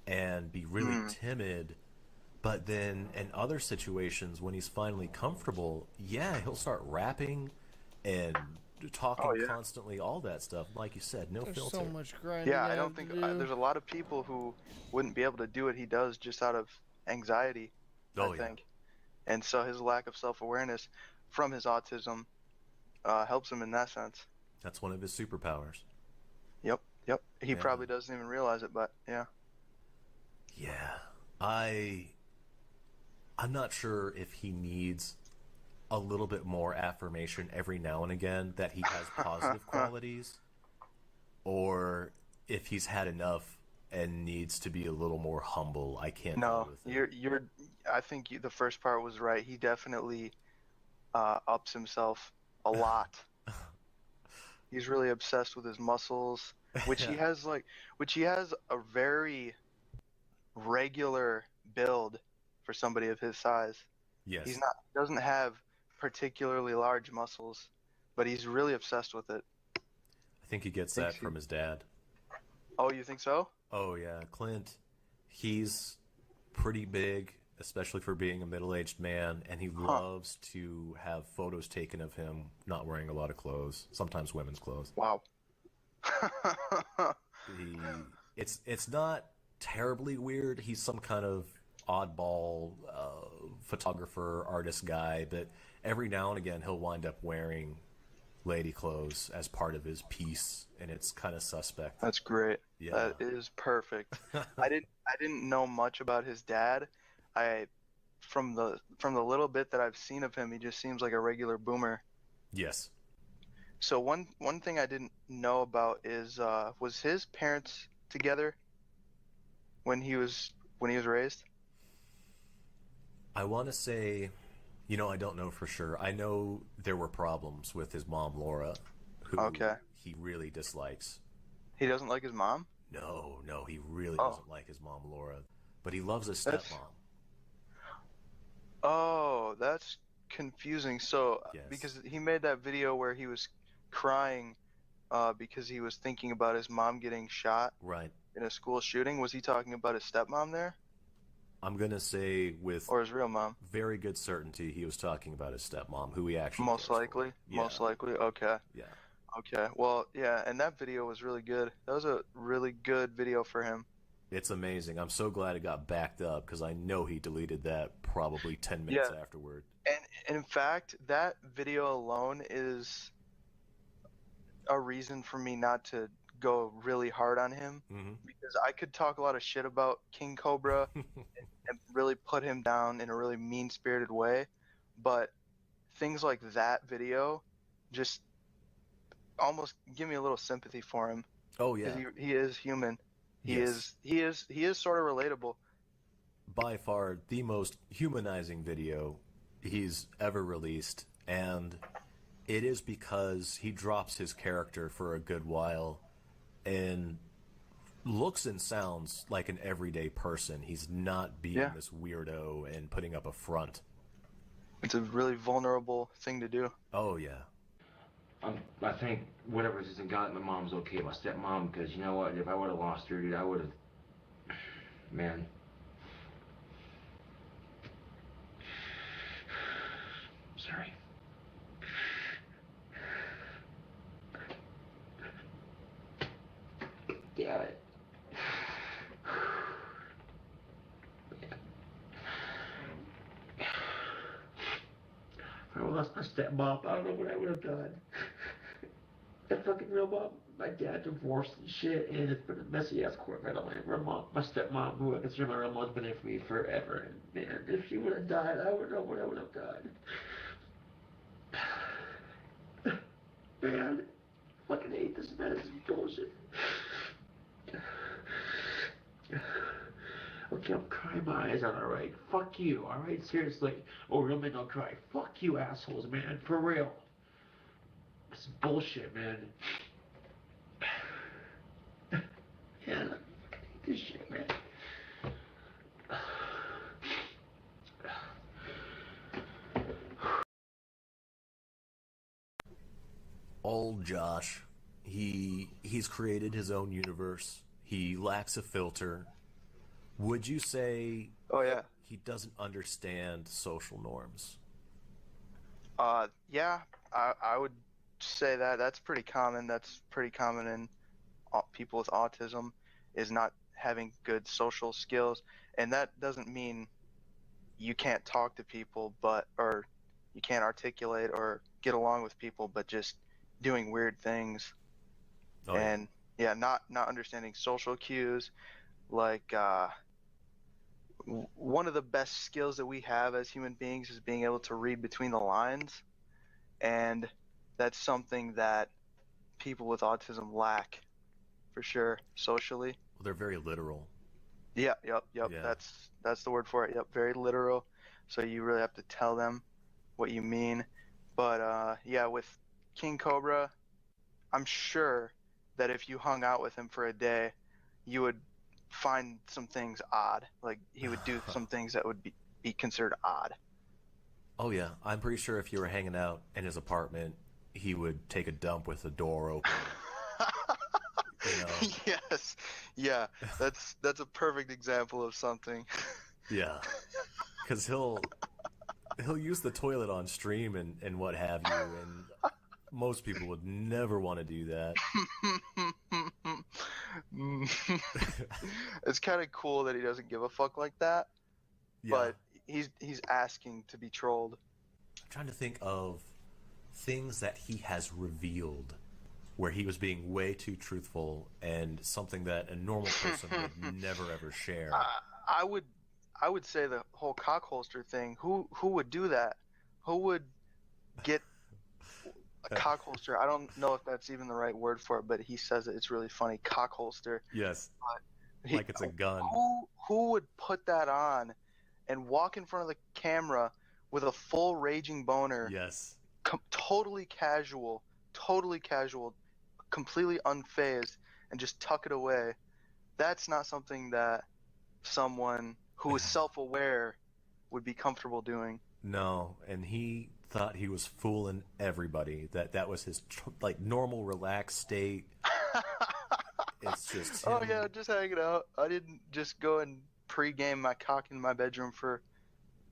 and be really timid, but then in other situations when he's finally comfortable, yeah, he'll start rapping and talking constantly, all that stuff. Like you said, no filter. So much grinding. Yeah, I don't think there's a lot of people who wouldn't be able to do what he does just out of anxiety. I think, and so his lack of self-awareness from his autism helps him in that sense. That's one of his superpowers. Yep. He probably doesn't even realize it, but yeah. Yeah, I'm not sure if he needs a little bit more affirmation every now and again that he has positive qualities, or if he's had enough and needs to be a little more humble. I can't. No, you're. I think the first part was right. He definitely ups himself a lot. He's really obsessed with his muscles, which he has a very regular build for somebody of his size. Yes. He doesn't have particularly large muscles, but he's really obsessed with it. I think he gets that from his dad. Oh, you think so? Oh yeah, Clint. He's pretty big, especially for being a middle-aged man, and he loves to have photos taken of him not wearing a lot of clothes, sometimes women's clothes. Wow. It's not terribly weird. He's some kind of oddball photographer, artist guy, but every now and again he'll wind up wearing lady clothes as part of his piece, and it's kind of suspect. That's great. Yeah. That is perfect. I didn't know much about his dad. From the little bit that I've seen of him, he just seems like a regular boomer. Yes. So one thing I didn't know about is was his parents together when he was raised? I want to say, I don't know for sure. I know there were problems with his mom, Laura, who he really dislikes. He doesn't like his mom? No, he really doesn't like his mom, Laura. But he loves his stepmom. Oh, that's confusing. So, because he made that video where he was crying because he was thinking about his mom getting shot in a school shooting. Was he talking about his stepmom there? I'm going to say or his real mom. Very good certainty he was talking about his stepmom, who he actually Most likely. Okay. Yeah. Okay. Well, yeah, and that video was really good. That was a really good video for him. It's amazing. I'm so glad it got backed up because I know he deleted that probably 10 minutes afterward. And in fact, that video alone is a reason for me not to go really hard on him, because I could talk a lot of shit about King Cobra and really put him down in a really mean-spirited way, but things like that video just almost give me a little sympathy for him. Oh yeah, he is human. He is sort of relatable. By far the most humanizing video he's ever released, and it is because he drops his character for a good while and looks and sounds like an everyday person. He's not being this weirdo and putting up a front. It's a really vulnerable thing to do. Oh yeah. I think whatever's just got my mom's okay. My stepmom, because you know what? If I would have lost her, dude, I would have. Man. Sorry. Damn it. If I lost my stepmom, I don't know what I would have done. That fucking real mom, my dad divorced and shit, and it's been a messy ass court battle. My stepmom, who I consider my real mom, has been there for me forever. And man, if she would have died, I would know what I would have done. Man, I fucking hate this medicine bullshit. Okay, I'm crying my eyes out, alright? Fuck you, alright? Seriously. Oh, real men don't cry. Fuck you, assholes, man. For real. It's bullshit, man. Man, I fucking hate this shit, man. Old Josh He's created his own universe. He lacks a filter. Would you say? Oh yeah. He doesn't understand social norms. Yeah, I would say that's pretty common. That's pretty common in people with autism, is not having good social skills, and that doesn't mean you can't talk to people, or you can't articulate or get along with people, but just doing weird things. Oh, and yeah, not understanding social cues, like one of the best skills that we have as human beings is being able to read between the lines, and that's something that people with autism lack, for sure, socially. Well, they're very literal. Yep. Yeah. That's the word for it. Yep, very literal. So you really have to tell them what you mean. But yeah, with King Cobra, I'm sure that if you hung out with him for a day, you would find some things odd. Like he would do some things that would be considered odd. Oh yeah, I'm pretty sure if you were hanging out in his apartment, he would take a dump with the door open. You know? Yes. Yeah. That's a perfect example of something. Yeah. Because he'll use the toilet on stream and what have you, and most people would never want to do that. It's kind of cool that he doesn't give a fuck like that. Yeah. But he's asking to be trolled. I'm trying to think of things that he has revealed where he was being way too truthful and something that a normal person would never ever share. I would say the whole cock holster thing. Who would do that? Who would get a cock holster? I don't know if that's even the right word for it, but he says it. It's really funny. Cock holster. Yes. Like it's a gun. Who would put that on and walk in front of the camera with a full raging boner? Yes. Totally casual, completely unfazed, and just tuck it away. That's not something that someone who is self-aware would be comfortable doing. No, and he thought he was fooling everybody. That was his like normal relaxed state. It's just him. Oh yeah, just hanging out. I didn't just go and pre-game my cock in my bedroom for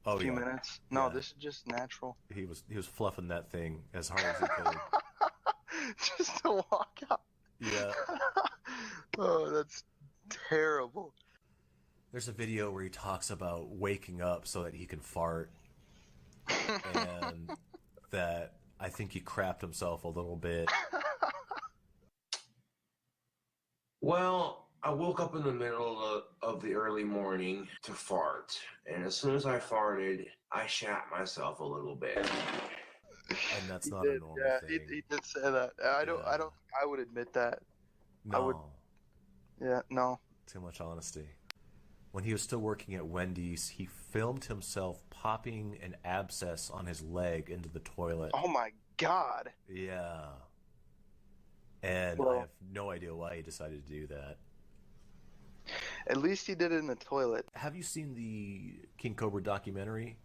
a few minutes. No, this is just natural. He was fluffing that thing as hard as he could. Just to walk out. Yeah. Oh, that's terrible. There's a video where he talks about waking up so that he can fart, and that I think he crapped himself a little bit. Well, I woke up in the middle of the early morning to fart, and as soon as I farted, I shat myself a little bit. And that's not a normal thing. He did say that. I would admit that. No. I would. Yeah, no. Too much honesty. When he was still working at Wendy's, he filmed himself popping an abscess on his leg into the toilet. Oh my god. Yeah. And I have no idea why he decided to do that. At least he did it in the toilet. Have you seen the King Cobra documentary?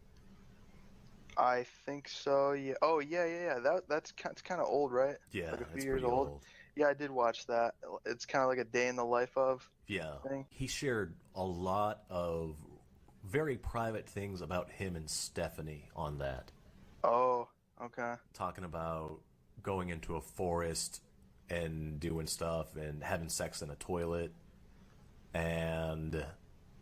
I think so. Yeah. Oh yeah. That's kind of old, right? Yeah, like a few it's years pretty old. Yeah, I did watch that. It's kind of like a day in the life of. Yeah. thing. He shared a lot of very private things about him and Stephanie on that. Oh, okay. Talking about going into a forest and doing stuff and having sex in a toilet and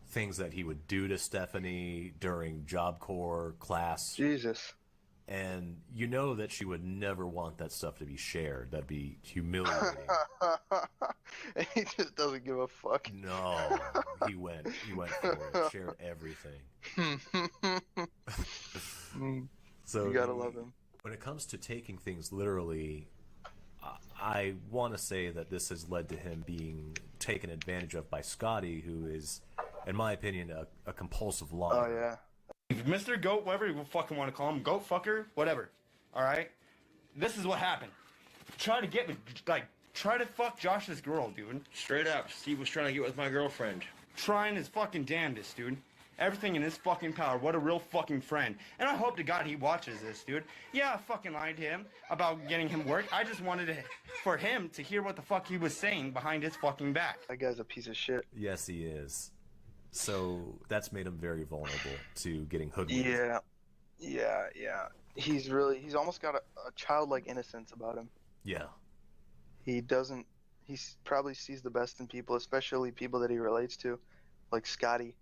things that he would do to Stephanie during Job Corps class. Jesus. And you know that she would never want that stuff to be shared. That'd be humiliating. He just doesn't give a fuck. No, he went for it. Shared everything. So you gotta love him. When it comes to taking things literally, I want to say that this has led to him being taken advantage of by Scotty, who is, in my opinion, a compulsive liar. Oh yeah. Mr. Goat, whatever you fucking want to call him, goat fucker, whatever. All right, this is what happened. Try to get me, try to fuck Josh's girl, dude. Straight up, Steve was trying to get with my girlfriend. Trying his fucking damnedest, dude. everything in his fucking power. What a real fucking friend. And I hope to God he watches this, dude. Yeah, I fucking lied to him about getting him work. I just wanted for him to hear what the fuck he was saying behind his fucking back. That guy's a piece of shit. Yes, he is. So that's made him very vulnerable to getting hoodwinked. Yeah. He's almost got a childlike innocence about him. Yeah. He probably sees the best in people, especially people that he relates to, like Scotty.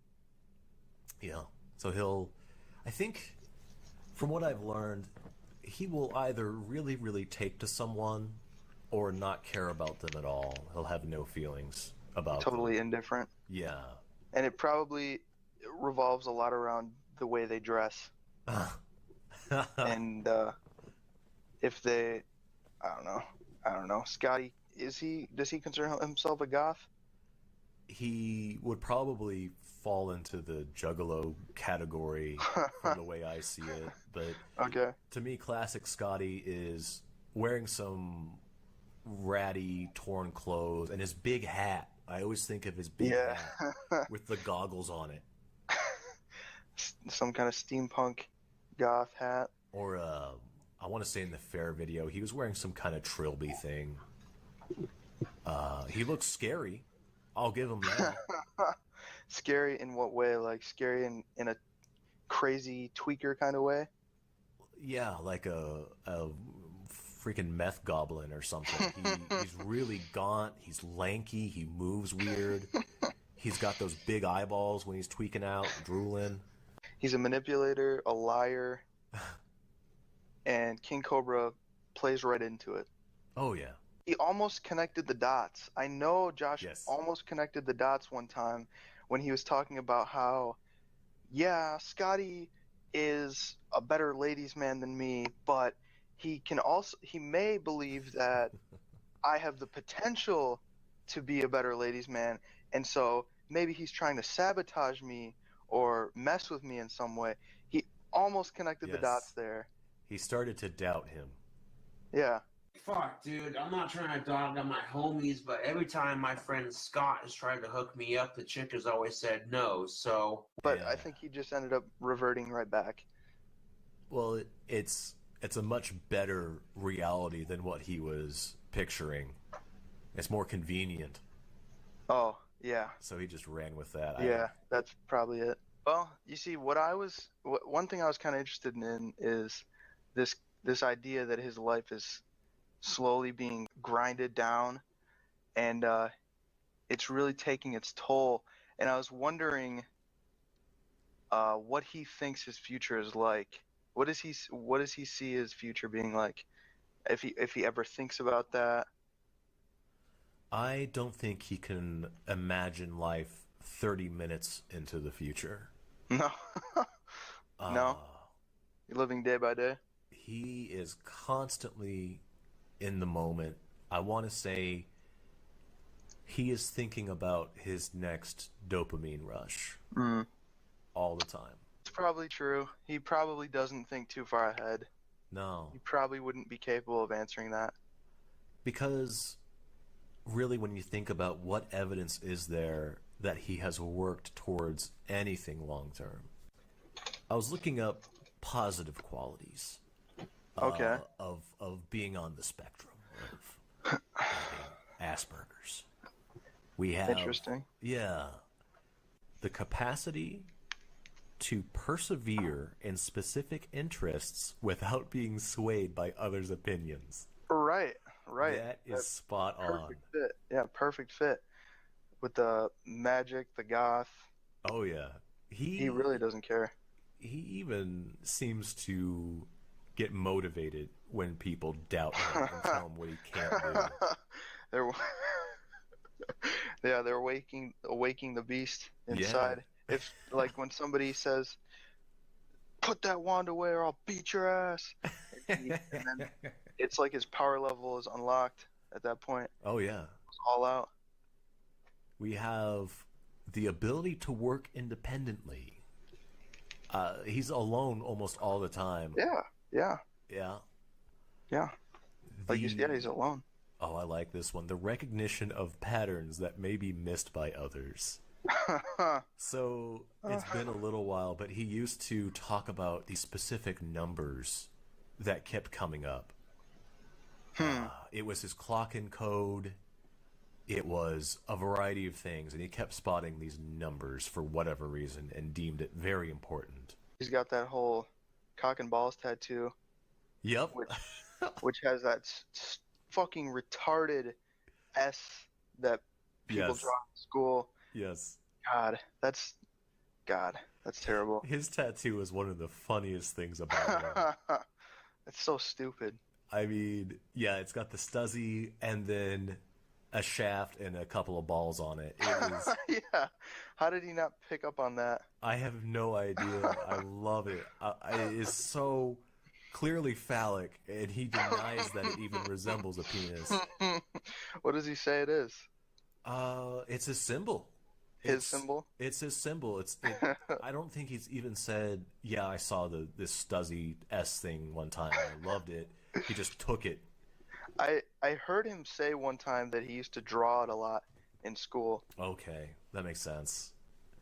Yeah. So I think, from what I've learned, he will either really, really take to someone or not care about them at all. He'll have no feelings about them. Totally indifferent. Yeah. And it probably revolves a lot around the way they dress. And if they, I don't know. Scotty, does he consider himself a goth? He would probably fall into the juggalo category from the way I see it. But okay. To me, classic Scotty is wearing some ratty, torn clothes and his big hat. I always think of his big hat with the goggles on it. Some kind of steampunk goth hat. Or, I want to say in the Fair video, he was wearing some kind of trilby thing. He looks scary. I'll give him that. Scary in what way? Like scary in a crazy tweaker kind of way? Yeah, like a freaking meth goblin or something. He's really gaunt. He's lanky. He moves weird. He's got those big eyeballs when he's tweaking out, drooling. He's a manipulator, a liar, and King Cobra plays right into it. Oh, yeah. He almost connected the dots. I know Josh almost connected the dots one time when he was talking about how, yeah, Scotty is a better ladies' man than me, but he may believe that I have the potential to be a better ladies' man, and so maybe he's trying to sabotage me or mess with me in some way. He almost connected the dots there. He started to doubt him. Yeah. Fuck, dude, I'm not trying to dog on my homies, but every time my friend Scott has tried to hook me up, the chick has always said no, so... But I think he just ended up reverting right back. Well, it's a much better reality than what he was picturing. It's more convenient. Oh, yeah. So he just ran with that. Yeah, that's probably it. Well, you see, one thing I was kind of interested in is this idea that his life is slowly being grinded down, and it's really taking its toll. And I was wondering what he thinks his future is like. What does he see his future being like? If he ever thinks about that. I don't think he can imagine life 30 minutes into the future. No. No. You're living day by day. He is constantly in the moment. I want to say he is thinking about his next dopamine rush all the time. It's probably true. He probably doesn't think too far ahead. No. He probably wouldn't be capable of answering that. Because really, when you think about what evidence is there that he has worked towards anything long term, I was looking up positive qualities of being on the spectrum of Asperger's. We have interesting. Yeah, the capacity to persevere in specific interests without being swayed by others' opinions. Right. That's spot on. Perfect fit. Yeah, perfect fit. With the magic, the goth. Oh, yeah. He really doesn't care. He even seems to get motivated when people doubt him and tell him what he can't do. They're awaking the beast inside. Yeah. If when somebody says, "Put that wand away or I'll beat your ass," and then it's like his power level is unlocked at that point. Oh yeah, it's all out. We have the ability to work independently. He's alone almost all the time. Yeah. He's alone. Oh, I like this one. The recognition of patterns that may be missed by others. So it's been a little while, but he used to talk about these specific numbers that kept coming up. It was his clock and code. It was a variety of things, and he kept spotting these numbers for whatever reason and deemed it very important. He's got that whole cock and balls tattoo. Yep. Which has that fucking retarded S that people Yes. draw in school. Yes. God, that's terrible. His tattoo is one of the funniest things about him. It's so stupid. I mean, yeah, it's got the Stuzzy and then a shaft and a couple of balls on it. It is. Yeah. How did he not pick up on that? I have no idea. I love it. It is so clearly phallic, and he denies that it even resembles a penis. What does he say it is? It's his symbol. His symbol? It's his symbol. I don't think he's even said, yeah, I saw this Stuzzy S thing one time. I loved it. He just took it. I heard him say one time that he used to draw it a lot in school. Okay, that makes sense.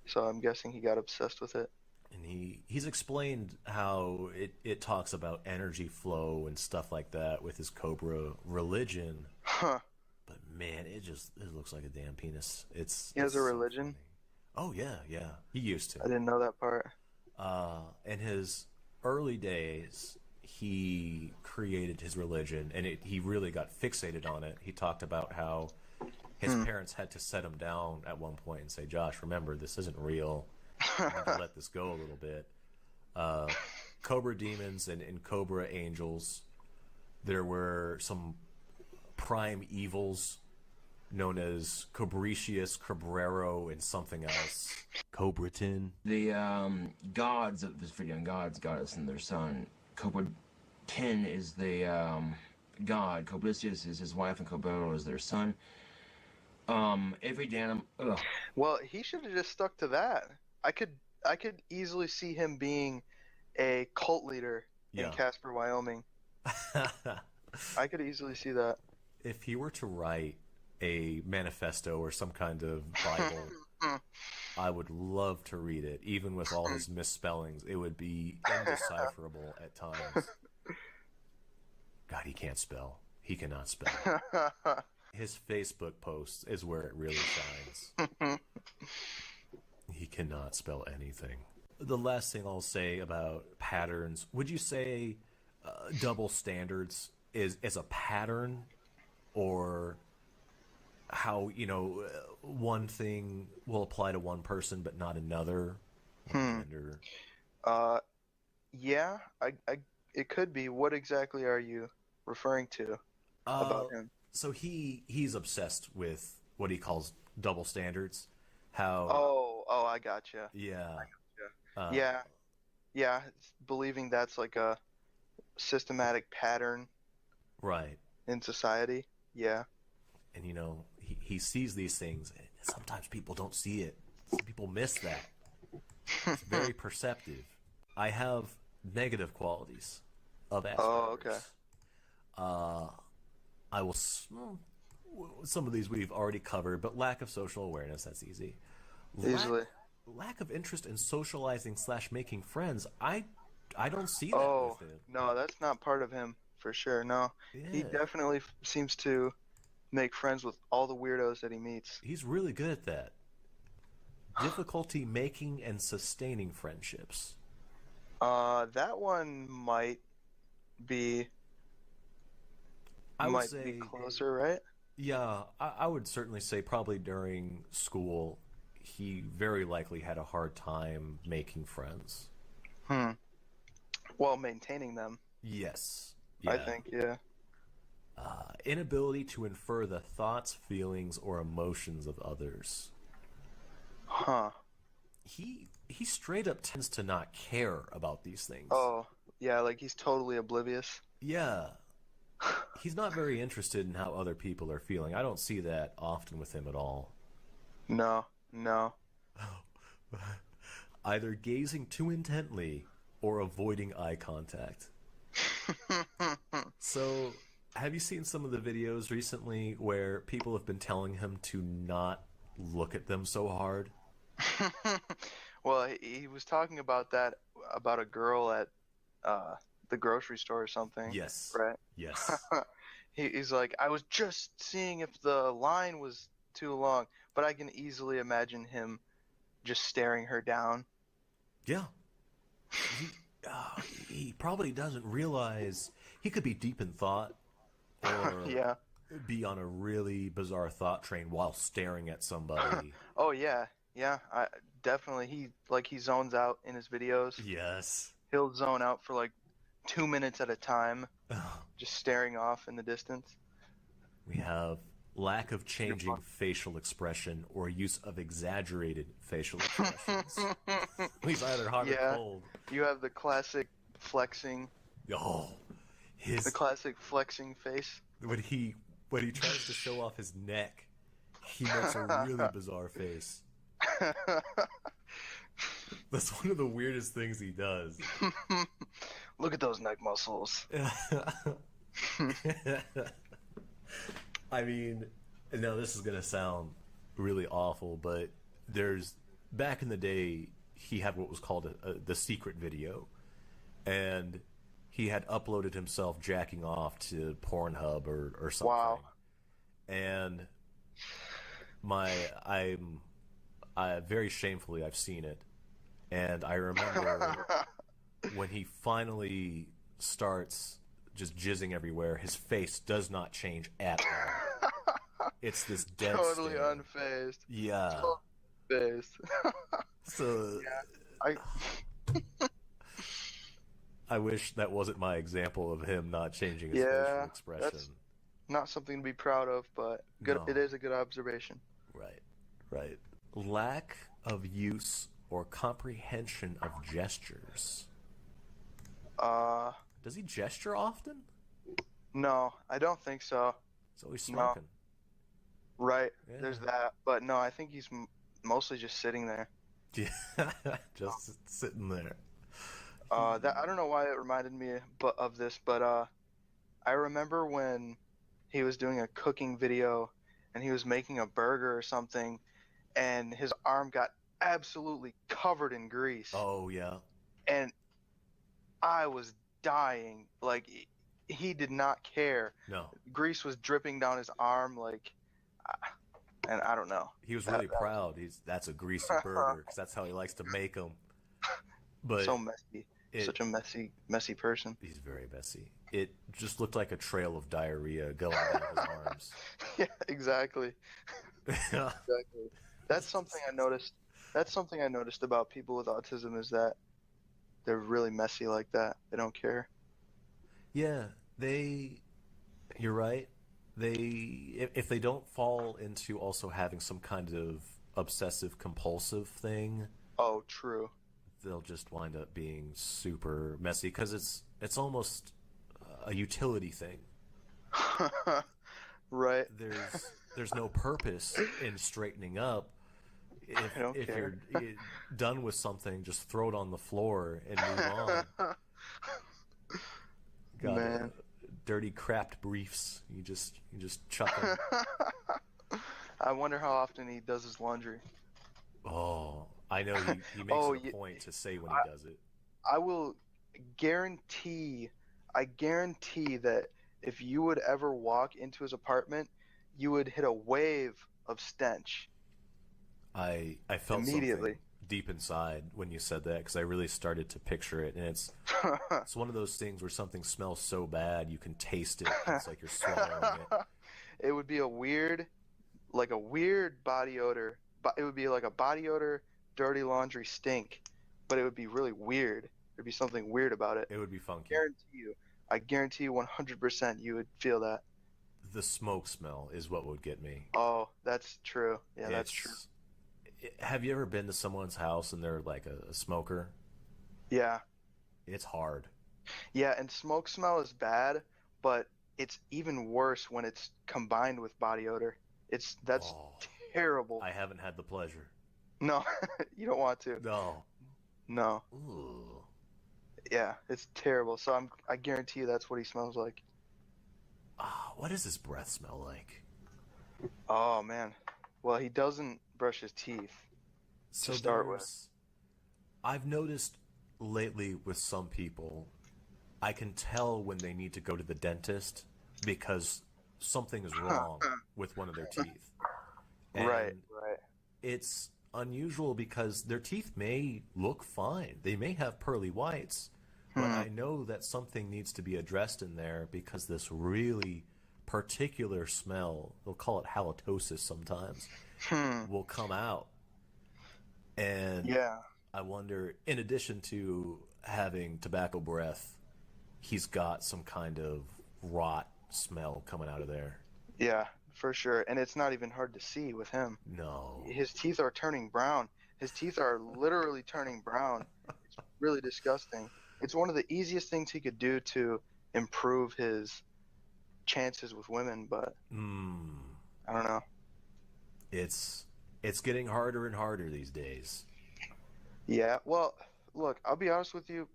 So I'm guessing he got obsessed with it. And he's explained how it talks about energy flow and stuff like that with his Cobra religion. Huh. But man, it looks like a damn penis. He has a religion? Oh yeah. He used to. I didn't know that part. In his early days, he created his religion, and he really got fixated on it. He talked about how his parents had to set him down at one point and say, Josh, remember, this isn't real. You need to let this go a little bit. Cobra demons and Cobra angels. There were some prime evils known as Cobricius, Cabrero, and something else. Cobratin. The gods of this video, gods, goddess, and their son. Cobra Tin is the god. Cobricius is his wife, and Cabrero is their son. Every damn. Ugh. Well, he should have just stuck to that. I could easily see him being a cult leader in Casper, Wyoming. I could easily see that. If he were to write a manifesto or some kind of Bible, I would love to read it, even with all his misspellings. It would be indecipherable at times. God, he can't spell. He cannot spell. His Facebook posts is where it really shines. He cannot spell anything. The last thing I'll say about patterns, would you say double standards is a pattern, or how, one thing will apply to one person but not another? Yeah, it could be. What exactly are you referring to about him? So he's obsessed with what he calls double standards. How? Oh, I gotcha. Yeah. Yeah. Believing that's like a systematic pattern. Right. In society. Yeah. And he sees these things, and sometimes people don't see it. Some people miss that. It's very perceptive. I have negative qualities of Asperger's. Oh, okay. I will. Some of these we've already covered, but lack of social awareness, that's easy. Easily. Lack of interest in socializing / making friends. I don't see that with him. No, that's not part of him for sure. No, he definitely seems to make friends with all the weirdos that he meets. He's really good at that. Difficulty making and sustaining friendships. That one might be. I would say be closer, right? Yeah, I would certainly say probably during school, he very likely had a hard time making friends. Well, maintaining them. Yes. I think, yeah. Inability to infer the thoughts, feelings, or emotions of others. Huh. He straight up tends to not care about these things. Oh, yeah, like he's totally oblivious. Yeah. He's not very interested in how other people are feeling. I don't see that often with him at all. No. Either gazing too intently or avoiding eye contact. So, have you seen some of the videos recently where people have been telling him to not look at them so hard? Well, he was talking about that about a girl at the grocery store or something. Yes. Right. Yes. He's like, I was just seeing if the line was too long, but I can easily imagine him just staring her down. Yeah. He probably doesn't realize he could be deep in thought or Yeah. be on a really bizarre thought train while staring at somebody. Oh yeah, yeah. I definitely he zones out in his videos. Yes. He'll zone out for like 2 minutes at a time, just staring off in the distance. We have lack of changing facial expression or use of exaggerated facial expressions. He's either hot or cold. You have the classic flexing. Oh, the classic flexing face. When he tries to show off his neck, he makes a really bizarre face. That's one of the weirdest things he does. Look at those neck muscles. I mean, now this is going to sound really awful, but back in the day, he had what was called the secret video, and he had uploaded himself jacking off to Pornhub or something. Wow. And I very shamefully, I've seen it, and I remember when he finally starts just jizzing everywhere, his face does not change at all. It's this dead totally stare. Unfazed. Yeah. Totally unfazed. So I wish that wasn't my example of him not changing his facial expression. That's not something to be proud of, but good. No. It is a good observation. Right. Lack of use or comprehension of gestures. Does he gesture often? No, I don't think so. He's always smoking. No. Right. Yeah. There's that, but no, I think he's mostly just sitting there. Yeah, just sitting there. I don't know why it reminded me of this, but I remember when he was doing a cooking video and he was making a burger or something, and his arm got absolutely covered in grease. Oh yeah. And I was dying. Like, he did not care. No. Grease was dripping down his arm, like, and I don't know. He was really proud. That's a greasy burger because that's how he likes to make them. But so messy. Such a messy person. He's very messy. It just looked like a trail of diarrhea going down his arms. Yeah, exactly. Exactly. That's something I noticed. That's something I noticed about people with autism is that they're really messy like that. They don't care. Yeah, you're right. If they don't fall into also having some kind of obsessive compulsive thing. Oh, true. They'll just wind up being super messy because it's almost a utility thing. Right. There's no purpose in straightening up. If you're done with something, just throw it on the floor and move on. Got dirty crapped briefs. You just chuck them. I wonder how often he does his laundry. Oh, I know he makes it a point to say when he does it. I will guarantee that if you would ever walk into his apartment, you would hit a wave of stench. I felt immediately something deep inside when you said that because I really started to picture it, and it's one of those things where something smells so bad you can taste it. It's like you're swallowing it. It would be a weird body odor. It would be like a body odor, dirty laundry stink, but it would be really weird. There'd be something weird about it. It would be funky. I guarantee you 100% you would feel that. The smoke smell is what would get me. Oh, that's true. Yeah, that's true. Have you ever been to someone's house and they're like a smoker? Yeah. It's hard. Yeah, and smoke smell is bad, but it's even worse when it's combined with body odor. That's terrible. I haven't had the pleasure. No, you don't want to. No. Ooh. Yeah, it's terrible. So I guarantee you that's what he smells like. What does his breath smell like? Oh man. Well, he doesn't brush his teeth. So to start with. I've noticed lately with some people, I can tell when they need to go to the dentist because something is wrong with one of their teeth. And right. it's unusual because their teeth may look fine. They may have pearly whites, but I know that something needs to be addressed in there because this really particular smell, they'll call it halitosis sometimes, will come out. And I wonder, in addition to having tobacco breath, he's got some kind of rot smell coming out of there. Yeah, for sure. And it's not even hard to see with him. No. His teeth are turning brown. His teeth are literally turning brown. It's really disgusting. It's one of the easiest things he could do to improve his chances with women, but I don't know. It's getting harder and harder these days. Yeah, well, look, I'll be honest with you.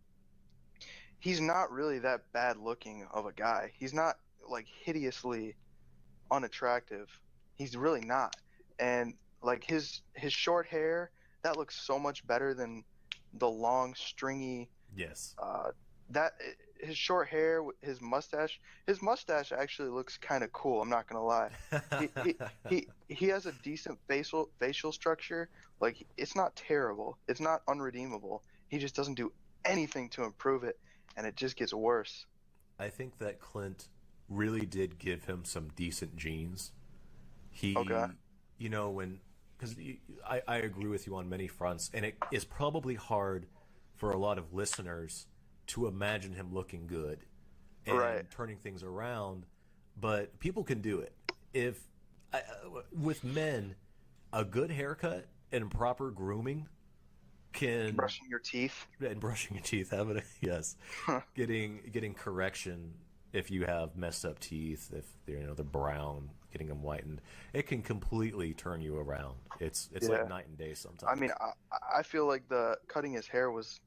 He's not really that bad looking of a guy. He's not like hideously unattractive. He's really not. And like his short hair, that looks so much better than the long stringy. Yes. That his short hair, his mustache actually looks kind of cool. I'm not gonna lie. He has a decent facial structure. Like, it's not terrible. It's not unredeemable. He just doesn't do anything to improve it, and it just gets worse. I think that Clint really did give him some decent genes. He, you know, because I agree with you on many fronts, and it is probably hard for a lot of listeners to imagine him looking good and turning things around, but people can do it. With men, a good haircut and proper grooming can brushing your teeth, yes, getting correction if you have messed up teeth, if they're brown, getting them whitened, it can completely turn you around. It's like night and day sometimes. I mean, I feel like the cutting his hair was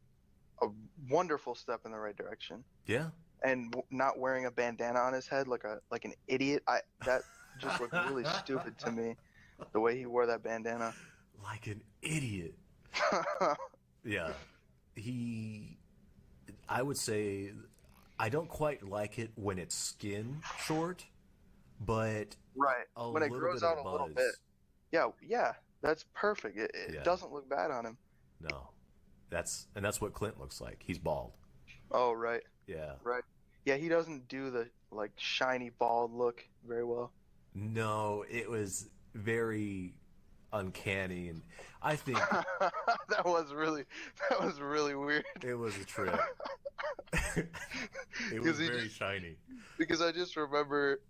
a wonderful step in the right direction. Yeah. And not wearing a bandana on his head like an idiot. That just looked really stupid to me, the way he wore that bandana. Like an idiot. Yeah. I would say, I don't quite like it when it's skin short, but when it grows out a little bit. Yeah, that's perfect. It doesn't look bad on him. No. That's what Clint looks like. He's bald. Oh, right. Yeah. Right. Yeah, he doesn't do the like shiny bald look very well. No, it was very uncanny, and I think that was really weird. It was a trip. It was very shiny. Because I just remember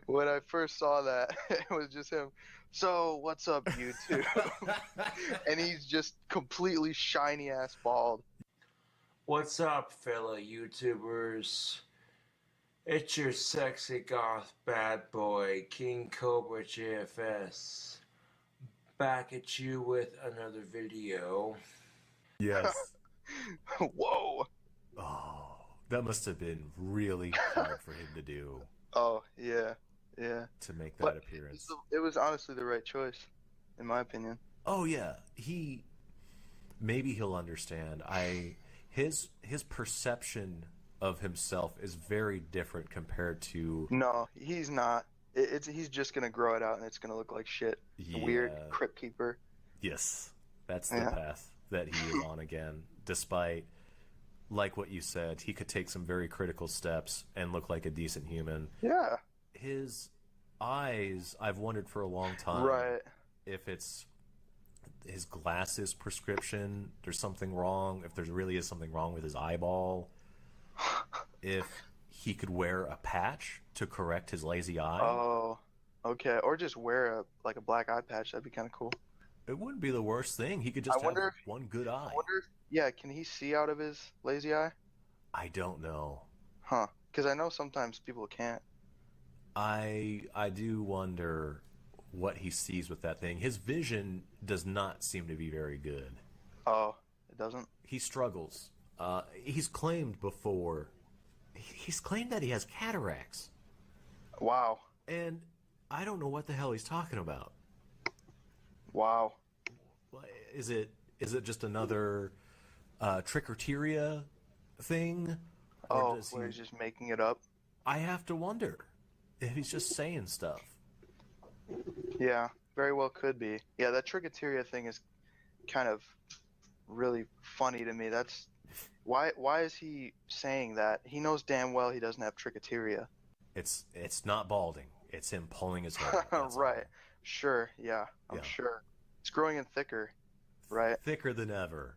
when I first saw that, it was just him. So, what's up, YouTube? And he's just completely shiny ass bald. What's up, fellow YouTubers? It's your sexy goth bad boy, King Cobra JFS, back at you with another video. Yes. Whoa! Oh, that must have been really hard for him to do. Oh, yeah. To make that appearance. It was honestly the right choice, in my opinion. Oh, yeah. Maybe he'll understand. His perception of himself is very different compared to... No, he's not. He's just going to grow it out and it's going to look like shit. Yeah. Weird crypt keeper. Yes. That's the path that he is on again. Despite, like what you said, he could take some very critical steps and look like a decent human. Yeah. His eyes, I've wondered for a long time if it's his glasses prescription, there's something wrong, if there really is something wrong with his eyeball, if he could wear a patch to correct his lazy eye. Oh, okay. Or just wear a black eye patch. That'd be kind of cool. It wouldn't be the worst thing. He could just have one good eye. Can he see out of his lazy eye? I don't know. Huh. Because I know sometimes people can't. I do wonder what he sees with that thing. His vision does not seem to be very good. Oh, it doesn't? He struggles. He's claimed before. He's claimed that he has cataracts. Wow. And I don't know what the hell he's talking about. Wow. Is it just another Tricketeria thing? Oh, where he's just making it up? I have to wonder if he's just saying stuff. Yeah, very well could be. Yeah, that Tricketeria thing is kind of really funny to me. That's why is he saying that? He knows damn well he doesn't have Tricketeria. It's not balding. It's him pulling his hair. Right. Sure. Yeah, I'm sure. It's growing in thicker, right? Thicker than ever.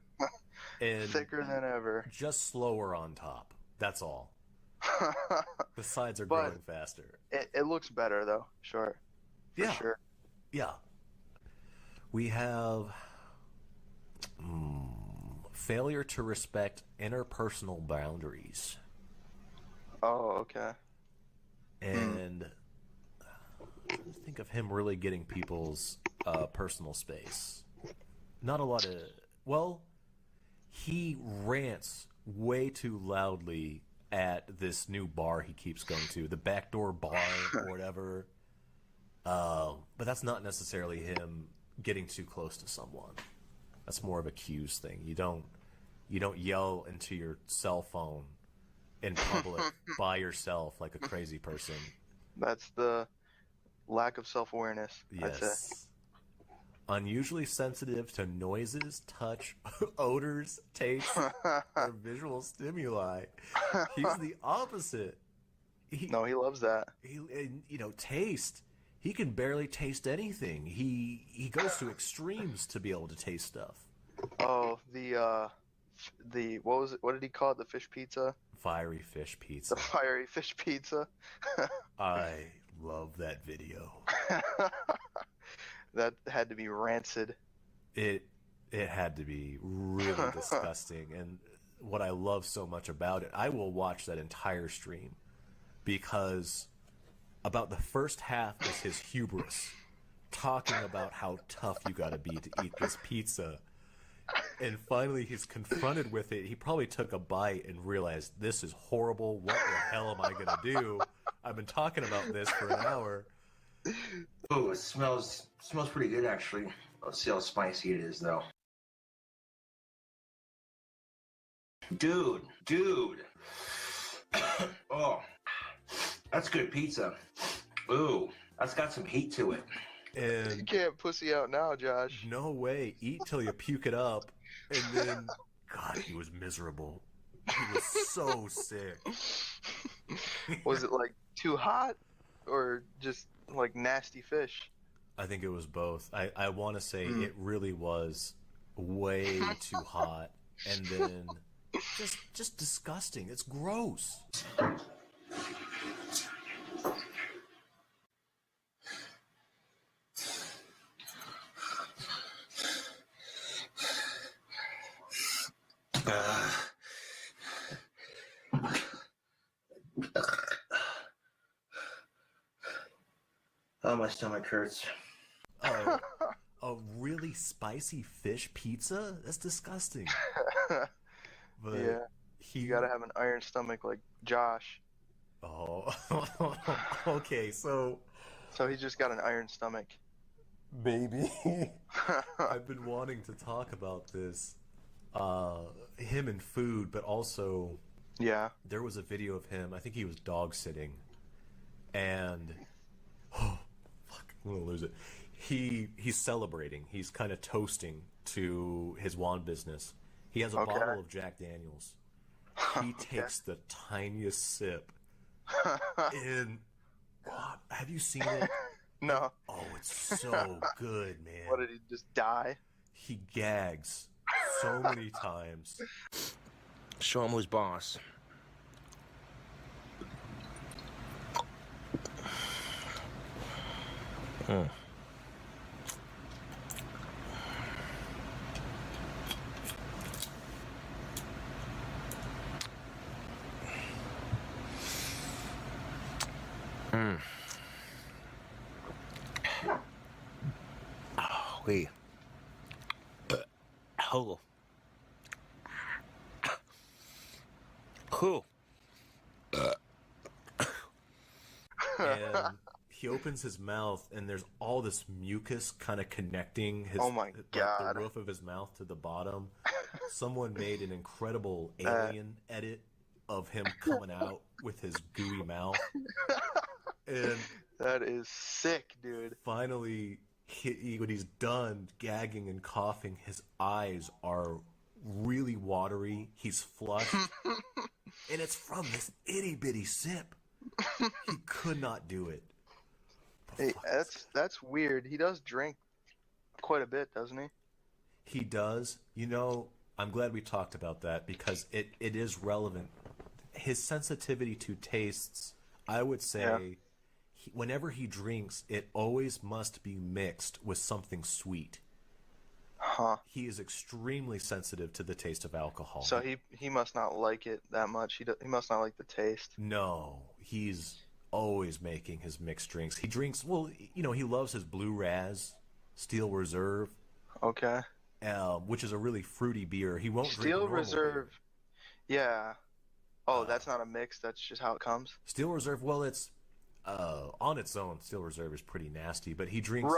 And thicker than ever. Just slower on top. That's all. The sides are But growing faster. It looks better though. Sure. For sure. Yeah. We have failure to respect interpersonal boundaries. Oh, okay. And I think of him really getting people's personal space. Not a lot of... Well, he rants way too loudly at this new bar he keeps going to, the backdoor bar or whatever. But that's not necessarily him getting too close to someone. That's more of a cues thing. You don't yell into your cell phone in public by yourself like a crazy person. That's the lack of self-awareness. Yes. I'd say. Unusually sensitive to noises, touch, odors, taste, or visual stimuli. He's the opposite. No, he loves that. Taste. He can barely taste anything. He goes to extremes to be able to taste stuff. Oh, the what was it? What did he call it? The fish pizza? Fiery fish pizza. The fiery fish pizza. I love that video. That had to be rancid. It had to be really disgusting. And what I love so much about it, I will watch that entire stream because about the first half is his hubris, talking about how tough you gotta be to eat this pizza. And finally he's confronted with it. He probably took a bite and realized, this is horrible. What the hell am I gonna do? I've been talking about this for an hour. Oh, it smells pretty good actually. Let's see how spicy it is though. Dude. Oh, that's good pizza. Ooh, that's got some heat to it. And you can't pussy out now, Josh. No way. Eat till you puke it up. And then, God, he was miserable. He was so sick. Was it like too hot or just like nasty fish? I think it was both. I want to say it really was way too hot, and then just disgusting. It's gross. Oh, my stomach hurts. Oh, a really spicy fish pizza? That's disgusting. But yeah, you gotta have an iron stomach like Josh. Oh, okay, so he's just got an iron stomach. Baby. I've been wanting to talk about this, him and food, but also, there was a video of him, I think he was dog sitting, and, oh, fuck, I'm gonna lose it. He's celebrating, he's kind of toasting to his wand business. He has a bottle of Jack Daniels. He takes the tiniest sip, and, God, have you seen it? No. Oh, it's so good, man. What, did he just die? He gags so many times. Show him who's boss. Oh, wait. Oh. And he opens his mouth and there's all this mucus kind of connecting his Oh my like, God. the roof of his mouth to the bottom. Someone made an incredible alien edit of him coming out with his gooey mouth. And that is sick, dude. Finally, when he's done gagging and coughing, his eyes are really watery. He's flushed. And it's from this itty bitty sip. He could not do it. Hey, that's weird. He does drink quite a bit, doesn't he? He does. You know, I'm glad we talked about that because it is relevant. His sensitivity to tastes, I would say, whenever he drinks, it always must be mixed with something sweet. Huh. He is extremely sensitive to the taste of alcohol. So he must not like it that much. He must not like the taste. No, he's always making his mixed drinks. He drinks, well, you know, he loves his Blue Raz, Steel Reserve. Okay. Which is a really fruity beer. He won't drink Steel normal Reserve. beer. Yeah. Oh, that's not a mix. That's just how it comes. Steel Reserve, well, it's on its own. Steel Reserve is pretty nasty, but he drinks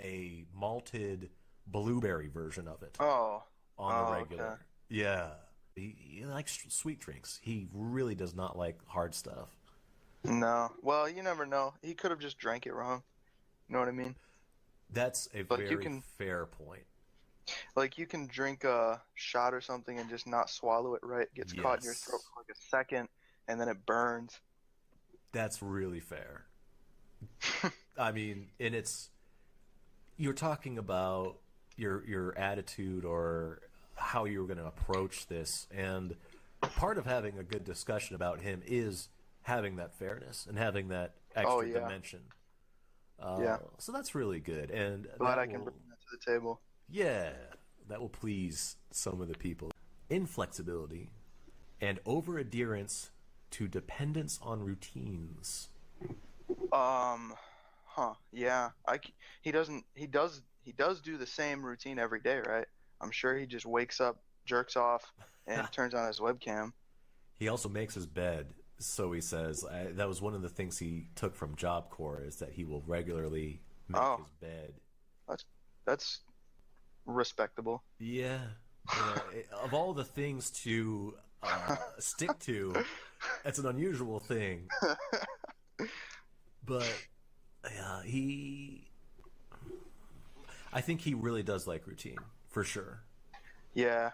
a malted blueberry version of it. Oh. On the regular. Okay. Yeah. He likes sweet drinks. He really does not like hard stuff. No. Well, you never know. He could have just drank it wrong. You know what I mean? That's a very fair point. Like, you can drink a shot or something and just not swallow it right. It gets caught in your throat for like a second, and then it burns. That's really fair. I mean, and you're talking about your attitude or how you're going to approach this, and part of having a good discussion about him is having that fairness and having that extra dimension. So that's really good, and glad I can bring that to the table. Yeah, that will please some of the people. Inflexibility and over-adherence to dependence on routines. Yeah. He does do the same routine every day, right? I'm sure he just wakes up, jerks off, and turns on his webcam. He also makes his bed, so he says. That was one of the things he took from Job Corps, is that he will regularly make his bed. That's respectable. Yeah. Of all the things to stick to, it's an unusual thing. But I think he really does like routine, for sure. Yeah,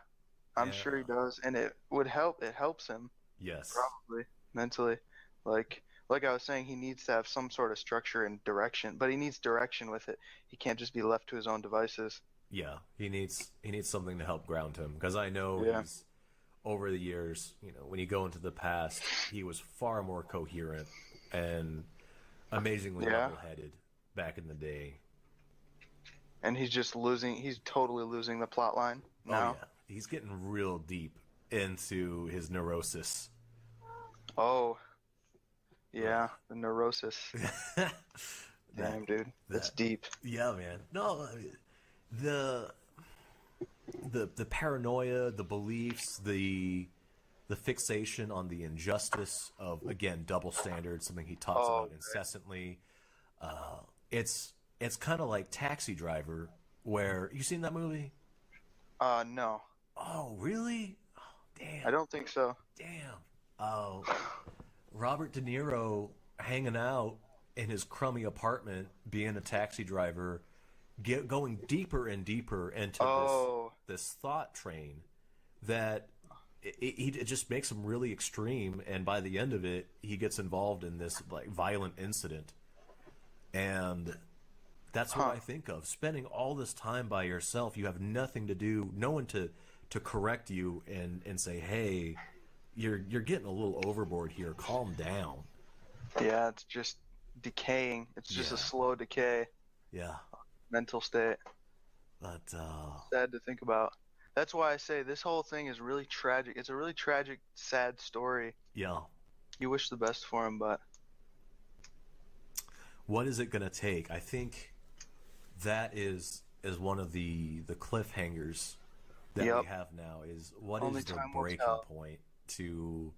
I'm sure he does, and it would help. It helps him. Yes. Probably mentally, like I was saying, he needs to have some sort of structure and direction, but he needs direction with it. He can't just be left to his own devices. Yeah, he needs something to help ground him, because I know he's, over the years, you know, when you go into the past, he was far more coherent and amazingly level-headed back in the day. And he's totally losing the plot line now. Oh, yeah. He's getting real deep into his neurosis. Oh, yeah, the neurosis. Damn, dude, that's deep. Yeah, man. No, I mean, the paranoia, the beliefs, the fixation on the injustice of, again, double standards, something he talks about incessantly. It's kind of like Taxi Driver, where you seen that movie? No. Oh, really? Oh, damn. I don't think so. Damn. Oh, Robert De Niro hanging out in his crummy apartment, being a taxi driver, going deeper and deeper into this thought train that it just makes him really extreme, and by the end of it, he gets involved in this like violent incident, and that's what I think of. Spending all this time by yourself, you have nothing to do, no one to correct you and say, hey, you're getting a little overboard here, calm down. Yeah, it's just decaying. It's just a slow decay. Yeah. Mental state. But sad to think about. That's why I say this whole thing is really tragic. It's a really tragic, sad story. Yeah. You wish the best for him, but what is it going to take? I think that is one of the cliffhangers that we have now, is what is the breaking point to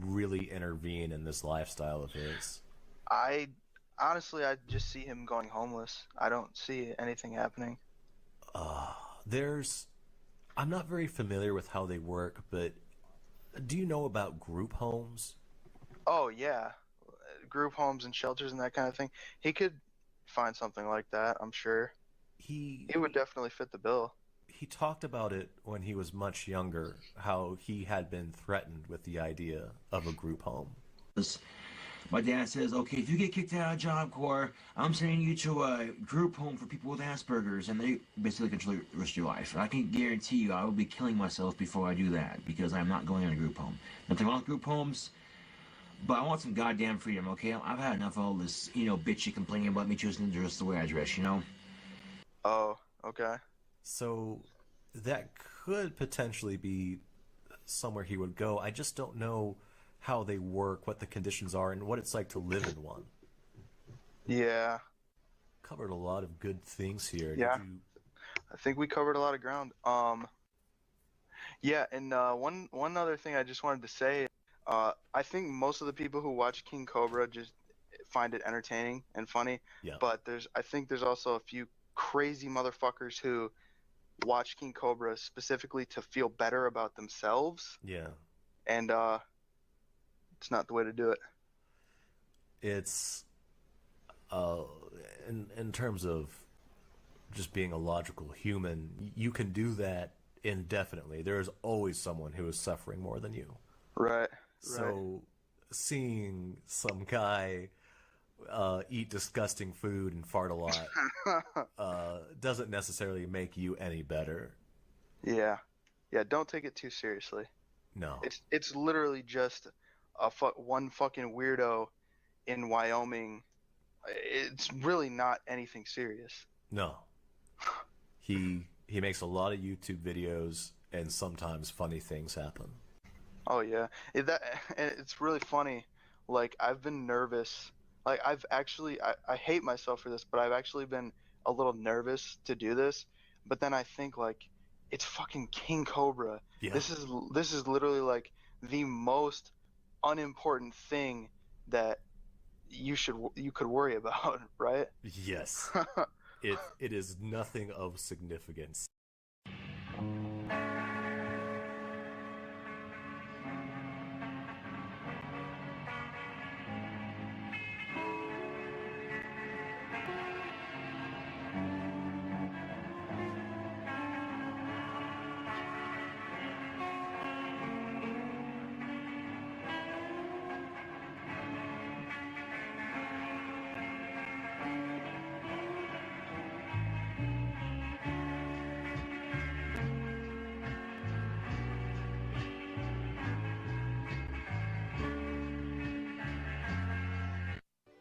really intervene in this lifestyle of his? I honestly, I just see him going homeless. I don't see anything happening. I'm not very familiar with how they work, but do you know about group homes? Oh yeah, group homes and shelters and that kind of thing. He could find something like that, I'm sure. He would definitely fit the bill. He talked about it when he was much younger, how he had been threatened with the idea of a group home. My dad says, okay, if you get kicked out of Job Corps, I'm sending you to a group home for people with Asperger's, and they basically control the rest of your life. I can guarantee you I will be killing myself before I do that, because I'm not going in a group home. Nothing wrong with group homes, but I want some goddamn freedom, okay? I've had enough of all this, bitchy complaining about me choosing to dress the way I dress, Oh, okay. So that could potentially be somewhere he would go. I just don't know how they work, what the conditions are, and what it's like to live in one. Yeah. Covered a lot of good things here. Yeah. I think we covered a lot of ground. Yeah, and one other thing I just wanted to say, I think most of the people who watch King Cobra just find it entertaining and funny. Yeah. But I think there's also a few crazy motherfuckers who watch King Cobra specifically to feel better about themselves. Yeah. And it's not the way to do it. It's in terms of just being a logical human, you can do that indefinitely. There is always someone who is suffering more than you. Right. So seeing some guy eat disgusting food and fart a lot doesn't necessarily make you any better. Yeah. Don't take it too seriously. No. It's literally just one fucking weirdo in Wyoming. It's really not anything serious. No. He makes a lot of YouTube videos, and sometimes funny things happen. Oh yeah, it's really funny. Like, I've been nervous. Like, I hate myself for this, but I've actually been a little nervous to do this. But then I think, like, it's fucking King Cobra. Yeah. This is literally like the most unimportant thing that you could worry about, right? Yes. It is nothing of significance.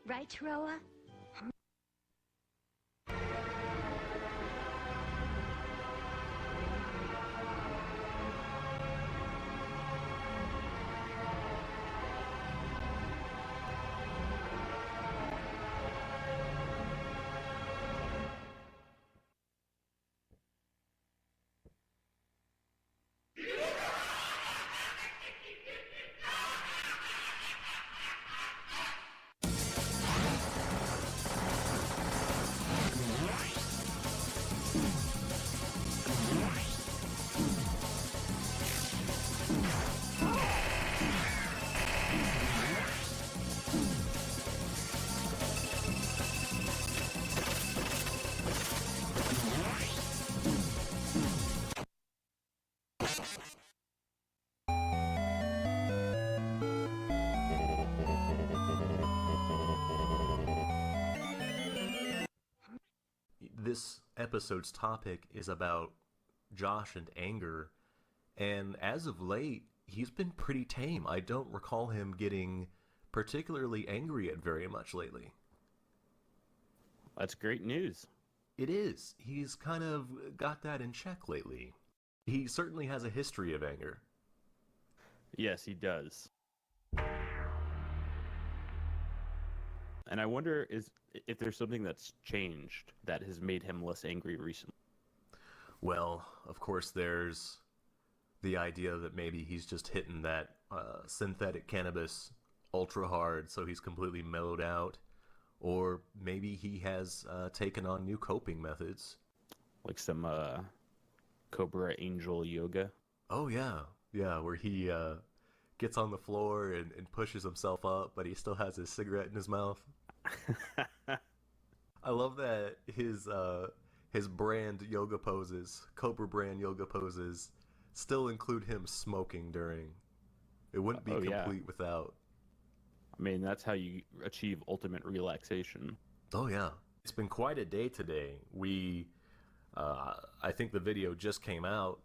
Right, Roa? This episode's topic is about Josh and anger, and as of late, he's been pretty tame. I don't recall him getting particularly angry at very much lately. That's great news. It is. He's kind of got that in check lately. He certainly has a history of anger. Yes, he does. And I wonder if there's something that's changed that has made him less angry recently. Well, of course, there's the idea that maybe he's just hitting that synthetic cannabis ultra hard, so he's completely mellowed out. Or maybe he has taken on new coping methods. Like some Cobra Angel yoga. Oh, yeah. Yeah, where he gets on the floor and pushes himself up, but he still has his cigarette in his mouth. I love that his brand yoga poses, Cobra brand yoga poses, still include him smoking during. It wouldn't be complete without. I mean, that's how you achieve ultimate relaxation. Oh, yeah. It's been quite a day today. I think the video just came out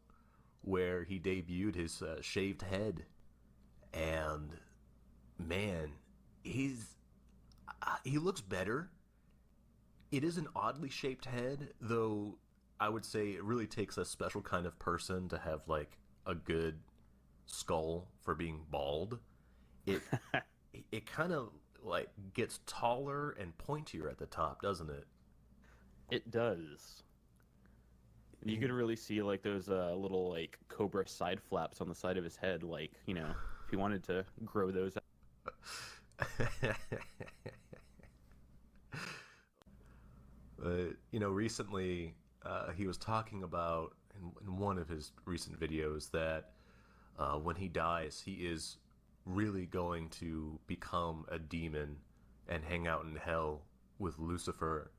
where he debuted his shaved head. And, man, he looks better. It is an oddly shaped head, though I would say it really takes a special kind of person to have, like, a good skull for being bald. It kind of, like, gets taller and pointier at the top, doesn't it? It does. You can really see, like, those little, like, Cobra side flaps on the side of his head, like, you know, if he wanted to grow those out. Recently, he was talking about, in one of his recent videos, that when he dies, he is really going to become a demon and hang out in hell with Lucifer.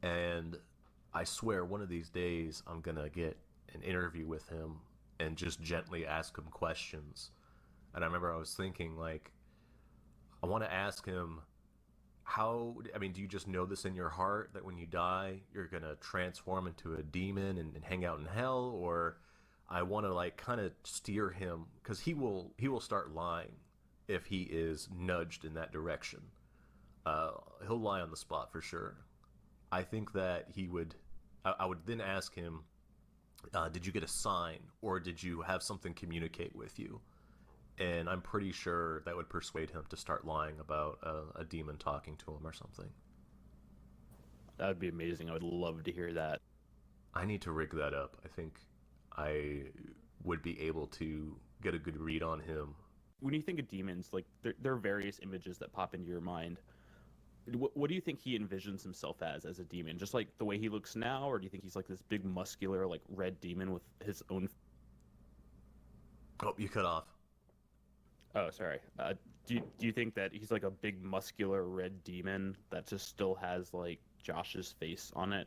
And I swear one of these days I'm gonna get an interview with him and just gently ask him questions. And I remember I was thinking, like, I want to ask him, do you just know this in your heart that when you die you're gonna transform into a demon and hang out in hell? Or I want to, like, kind of steer him, because he will start lying if he is nudged in that direction. He'll lie on the spot for sure. I think that I would then ask him, did you get a sign, or did you have something communicate with you? And I'm pretty sure that would persuade him to start lying about a demon talking to him or something. That would be amazing. I would love to hear that. I need to rig that up. I think I would be able to get a good read on him. When you think of demons, like, there are various images that pop into your mind. What do you think he envisions himself as a demon? Just like the way he looks now, or do you think he's like this big muscular, like, red demon with his own... Oh, you cut off. Oh, sorry. Do you think that he's like a big muscular red demon that just still has, like, Josh's face on it?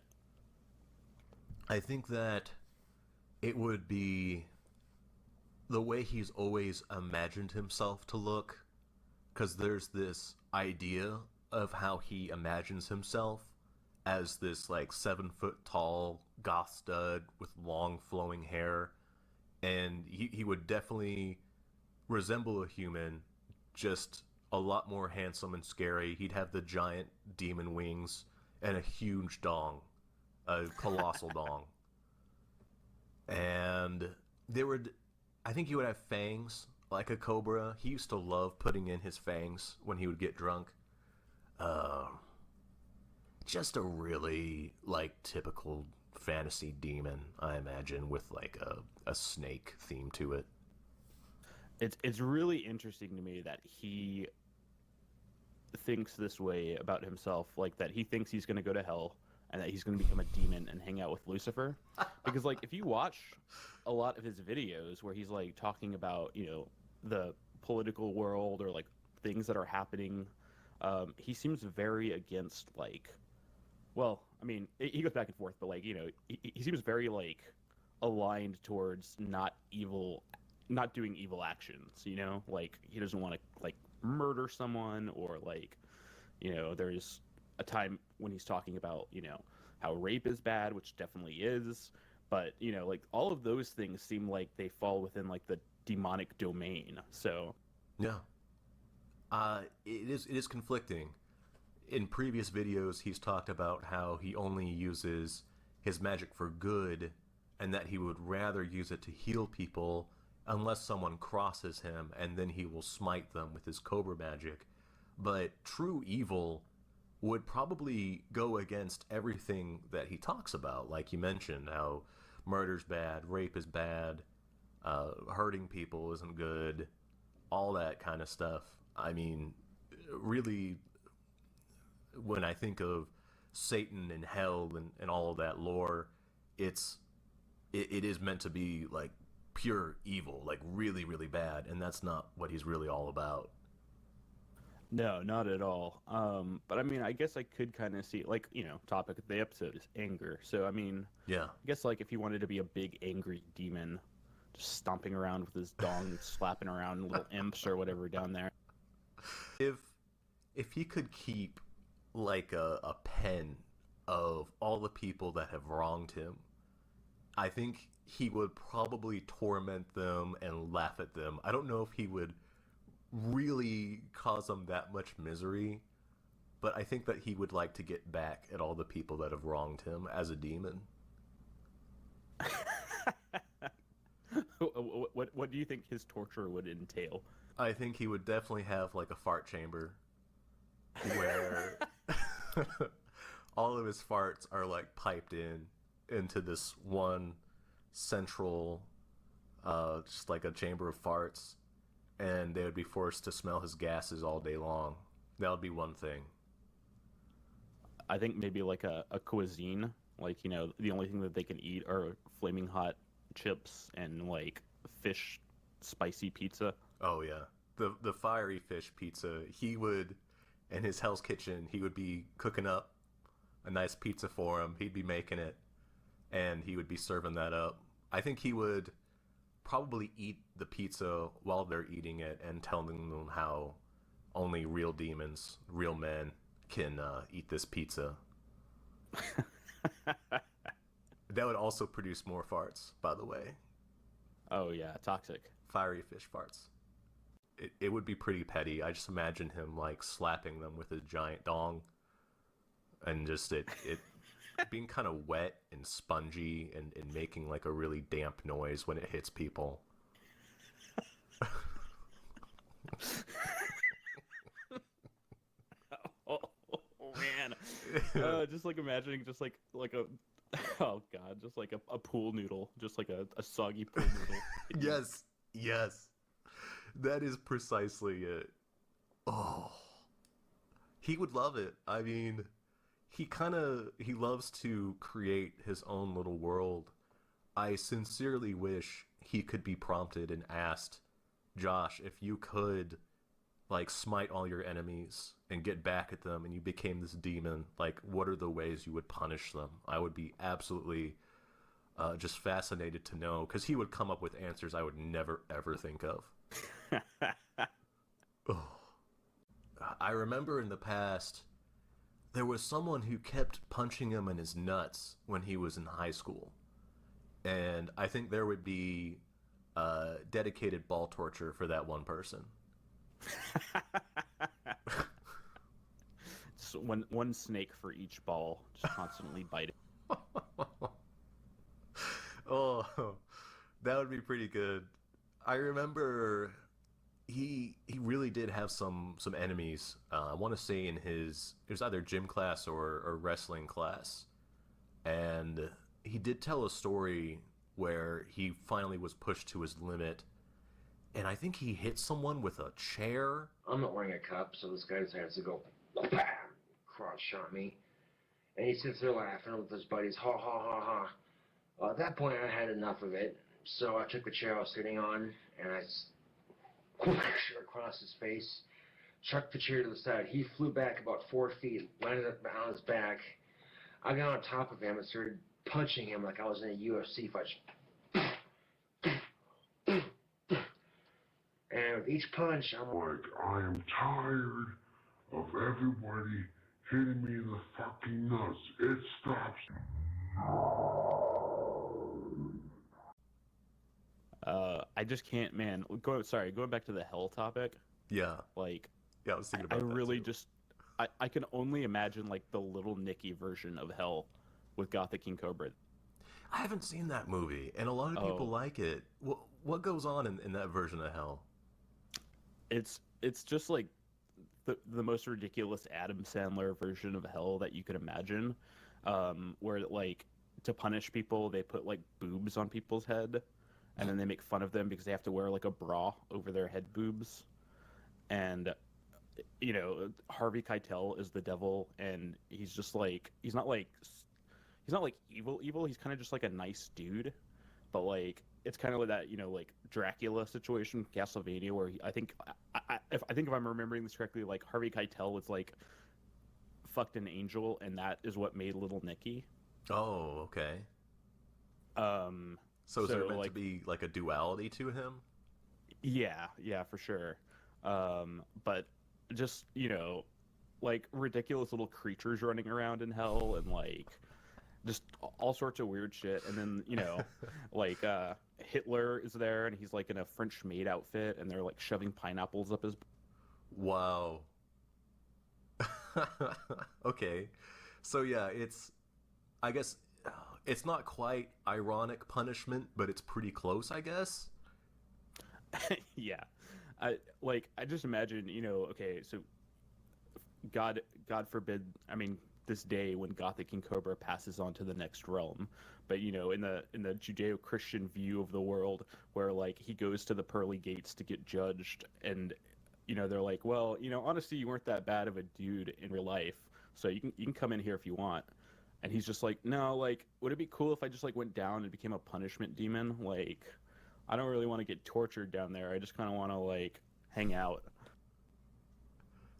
I think that it would be the way he's always imagined himself to look, because there's this idea of how he imagines himself as this, like, 7-foot tall goth stud with long flowing hair, and he would definitely resemble a human, just a lot more handsome and scary. He'd have the giant demon wings and a huge dong, a colossal dong. And I think he would have fangs like a cobra. He used to love putting in his fangs when he would get drunk. Just a really, like, typical fantasy demon, I imagine, with, like, a snake theme to it. It's really interesting to me that he thinks this way about himself, like, that he thinks he's going to go to hell and that he's going to become a demon and hang out with Lucifer. Because, like, if you watch a lot of his videos where he's, like, talking about, you know, the political world or, like, things that are happening, he seems very against, like, well, I mean, he goes back and forth, but, like, you know, he seems very, like, aligned towards not doing evil actions, you know? Like, he doesn't want to, like, murder someone, or, like, you know, there's a time when he's talking about, you know, how rape is bad, which definitely is, but, you know, like, all of those things seem like they fall within, like, the demonic domain, so... Yeah. It is conflicting. In previous videos, he's talked about how he only uses his magic for good, and that he would rather use it to heal people unless someone crosses him, and then he will smite them with his cobra magic. But true evil would probably go against everything that he talks about. Like you mentioned, how murder's bad, rape is bad, hurting people isn't good, all that kind of stuff. I mean, really, when I think of Satan and hell and all of that lore, it is meant to be like pure evil, like really, really bad, and that's not what he's really all about. No, not at all. But I mean, I guess I could kind of see, like, topic of the episode is anger. So I mean, yeah, I guess like if he wanted to be a big angry demon, just stomping around with his dong, slapping around little imps or whatever down there. If he could keep like a pen of all the people that have wronged him, I think he would probably torment them and laugh at them. I don't know if he would really cause them that much misery, but I think that he would like to get back at all the people that have wronged him as a demon. What do you think his torture would entail? I think he would definitely have like a fart chamber where all of his farts are like piped into this one central just like a chamber of farts, and they would be forced to smell his gases all day long. That would be one thing. I think maybe like a cuisine, like, the only thing that they can eat are flaming hot chips and like fish spicy pizza. Oh yeah, the fiery fish pizza. He would, in his Hell's Kitchen, he would be cooking up a nice pizza for him. He'd be making it, and he would be serving that up. I think he would probably eat the pizza while they're eating it and telling them how only real demons, real men, can eat this pizza. That would also produce more farts, by the way. Oh yeah, toxic. Fiery fish farts. It would be pretty petty. I just imagine him like slapping them with a giant dong, and just it being kind of wet and spongy and making like a really damp noise when it hits people. oh man. Just like imagining just like a oh god, just like a pool noodle, just like a soggy pool noodle. Yes. That is precisely it. Oh. He would love it. I mean, he loves to create his own little world. I sincerely wish he could be prompted and asked, Josh, if you could like smite all your enemies and get back at them and you became this demon, like what are the ways you would punish them? I would be absolutely just fascinated to know, because he would come up with answers I would never ever think of. Oh. I remember in the past there was someone who kept punching him in his nuts when he was in high school, and I think there would be dedicated ball torture for that one person. So one snake for each ball, just constantly biting. Oh, that would be pretty good. I remember he really did have some enemies. I want to say it was either gym class or wrestling class, and he did tell a story where he finally was pushed to his limit, and I think he hit someone with a chair. I'm not wearing a cup, so this guy has to go, bam, cross shot me, and he sits there laughing with his buddies, ha ha ha ha. At that point, I had enough of it, so I took the chair I was sitting on, and I across his face, chucked the chair to the side. He flew back about 4 feet, landed up on his back. I got on top of him and started punching him like I was in a UFC fight. And with each punch, I'm like, I am tired of everybody hitting me in the fucking nuts. It stops. I just can't, man. Going back to the hell topic. Yeah. Like, yeah, I was thinking about that really too. just, I can only imagine like the Little Nicky version of hell with Gothic King Cobra. I haven't seen that movie, and a lot of people like it. What goes on in that version of hell? It's just like the most ridiculous Adam Sandler version of hell that you could imagine, where like to punish people they put like boobs on people's head, and then they make fun of them because they have to wear like a bra over their head boobs, and you know, Harvey Keitel is the devil, and he's just like he's not like evil. He's kind of just like a nice dude, but like it's kind of like that, you know, like Dracula situation, Castlevania, where I think if I'm remembering this correctly, like Harvey Keitel was like fucked an angel, and that is what made Little Nicky. Oh, okay. So is there meant to be like a duality to him? Yeah, for sure. But just, you know, like ridiculous little creatures running around in hell, and like just all sorts of weird shit. And then, you know, like Hitler is there, and he's like in a French maid outfit, and they're like shoving pineapples up his. Wow. Okay. So yeah, I guess it's not quite ironic punishment, but it's pretty close, I guess. Yeah. I just imagine, you know, okay, so God forbid, I mean, this day when Gothic King Cobra passes on to the next realm, but you know, in the Judeo-Christian view of the world, where like he goes to the pearly gates to get judged, and you know, they're like, well, you know, honestly, you weren't that bad of a dude in real life, so you can come in here if you want. And he's just like, no, like, would it be cool if I just like went down and became a punishment demon? Like, I don't really want to get tortured down there. I just kind of want to like hang out.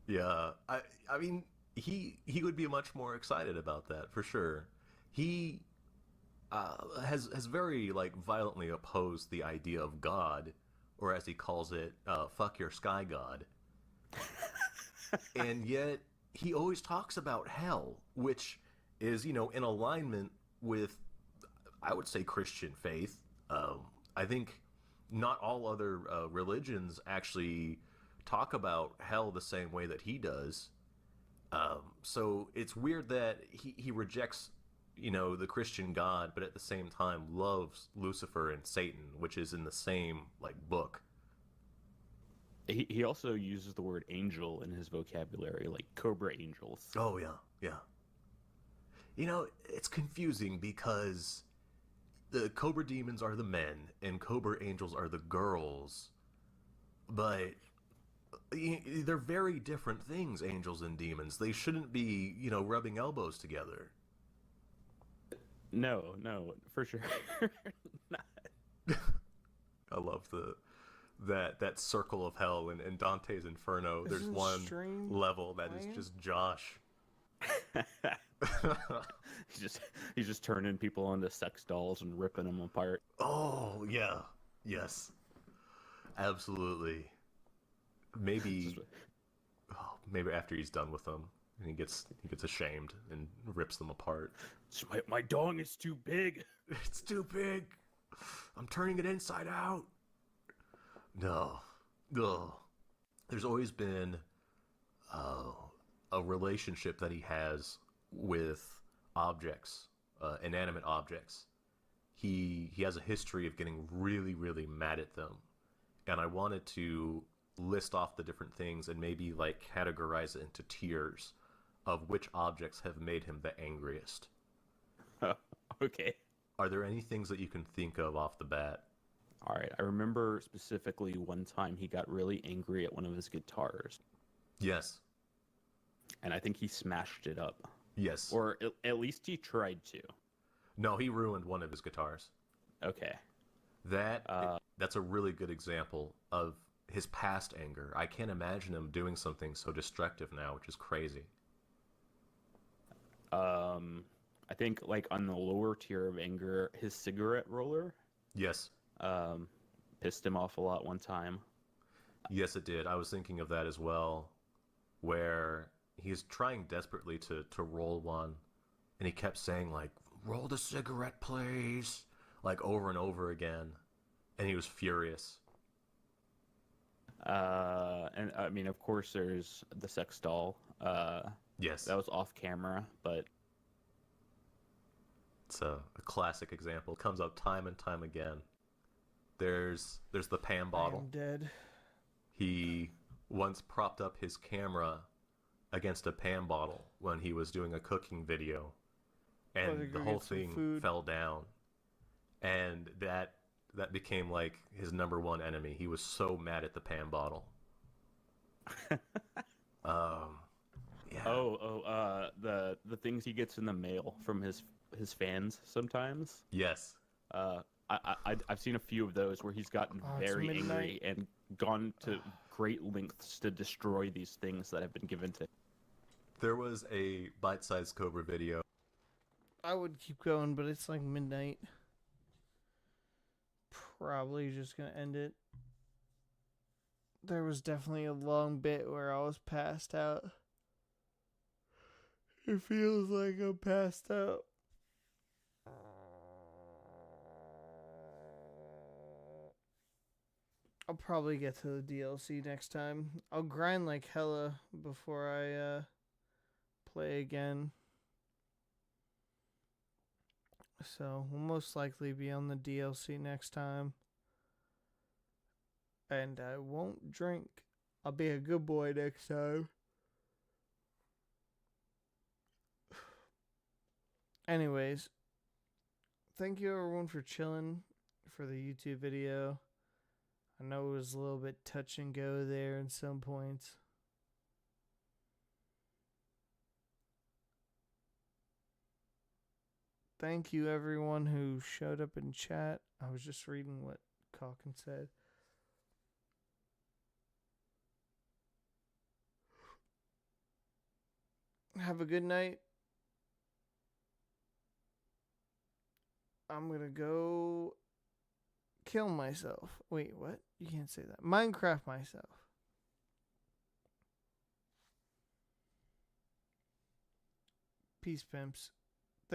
Yeah, I mean, he would be much more excited about that for sure. He has very like violently opposed the idea of God, or as he calls it, "fuck your sky god." And yet he always talks about hell, which is, you know, in alignment with, I would say, Christian faith. I think not all other religions actually talk about hell the same way that he does. So it's weird that he rejects, you know, the Christian God, but at the same time loves Lucifer and Satan, which is in the same like book. He also uses the word angel in his vocabulary, like cobra angels. Oh yeah. You know, it's confusing because the cobra demons are the men and cobra angels are the girls, but they're very different things, angels and demons. They shouldn't be, you know, rubbing elbows together. No, for sure. I love that circle of hell in Dante's Inferno. There's one level that is just Josh. he's just turning people into sex dolls and ripping them apart. Oh yeah, yes, absolutely. Maybe after he's done with them, and he gets ashamed and rips them apart. My dong is too big. It's too big. I'm turning it inside out. No. Ugh. There's always been a relationship that he has with objects, inanimate objects. He has a history of getting really, really mad at them. And I wanted to list off the different things and maybe like categorize it into tiers of which objects have made him the angriest. Okay. Are there any things that you can think of off the bat? All right, I remember specifically one time he got really angry at one of his guitars. Yes. And I think he smashed it up. Yes. Or at least he tried to. No, he ruined one of his guitars. Okay. That's a really good example of his past anger. I can't imagine him doing something so destructive now, which is crazy. I think like on the lower tier of anger, his cigarette roller. Yes. Pissed him off a lot one time. Yes, it did. I was thinking of that as well, where he's trying desperately to roll one, and he kept saying like, "Roll the cigarette, please," like over and over again, and he was furious. And I mean, of course, there's the sex doll. Yes. That was off camera, but it's a classic example. It comes up time and time again. There's the Pam bottle. I'm dead. He once propped up his camera against a Pam bottle when he was doing a cooking video, and the whole thing fell down, and that became like his #1 enemy. He was so mad at the Pam bottle. Yeah. The things he gets in the mail from his fans sometimes. Yes. I've seen a few of those where he's gotten very angry and gone to great lengths to destroy these things that have been given to him. There was a bite-sized Cobra video. I would keep going, but it's like midnight. Probably just gonna end it. There was definitely a long bit where I was passed out. It feels like I'm passed out. I'll probably get to the DLC next time. I'll grind like hella before I play again. So we'll most likely be on the DLC next time. And I won't drink. I'll be a good boy next time. Anyways, thank you everyone for chilling for the YouTube video. I know it was a little bit touch and go there in some points. Thank you everyone who showed up in chat. I was just reading what Calkin said. Have a good night. I'm gonna go kill myself. Wait, what? You can't say that. Minecraft myself. Peace, pimps.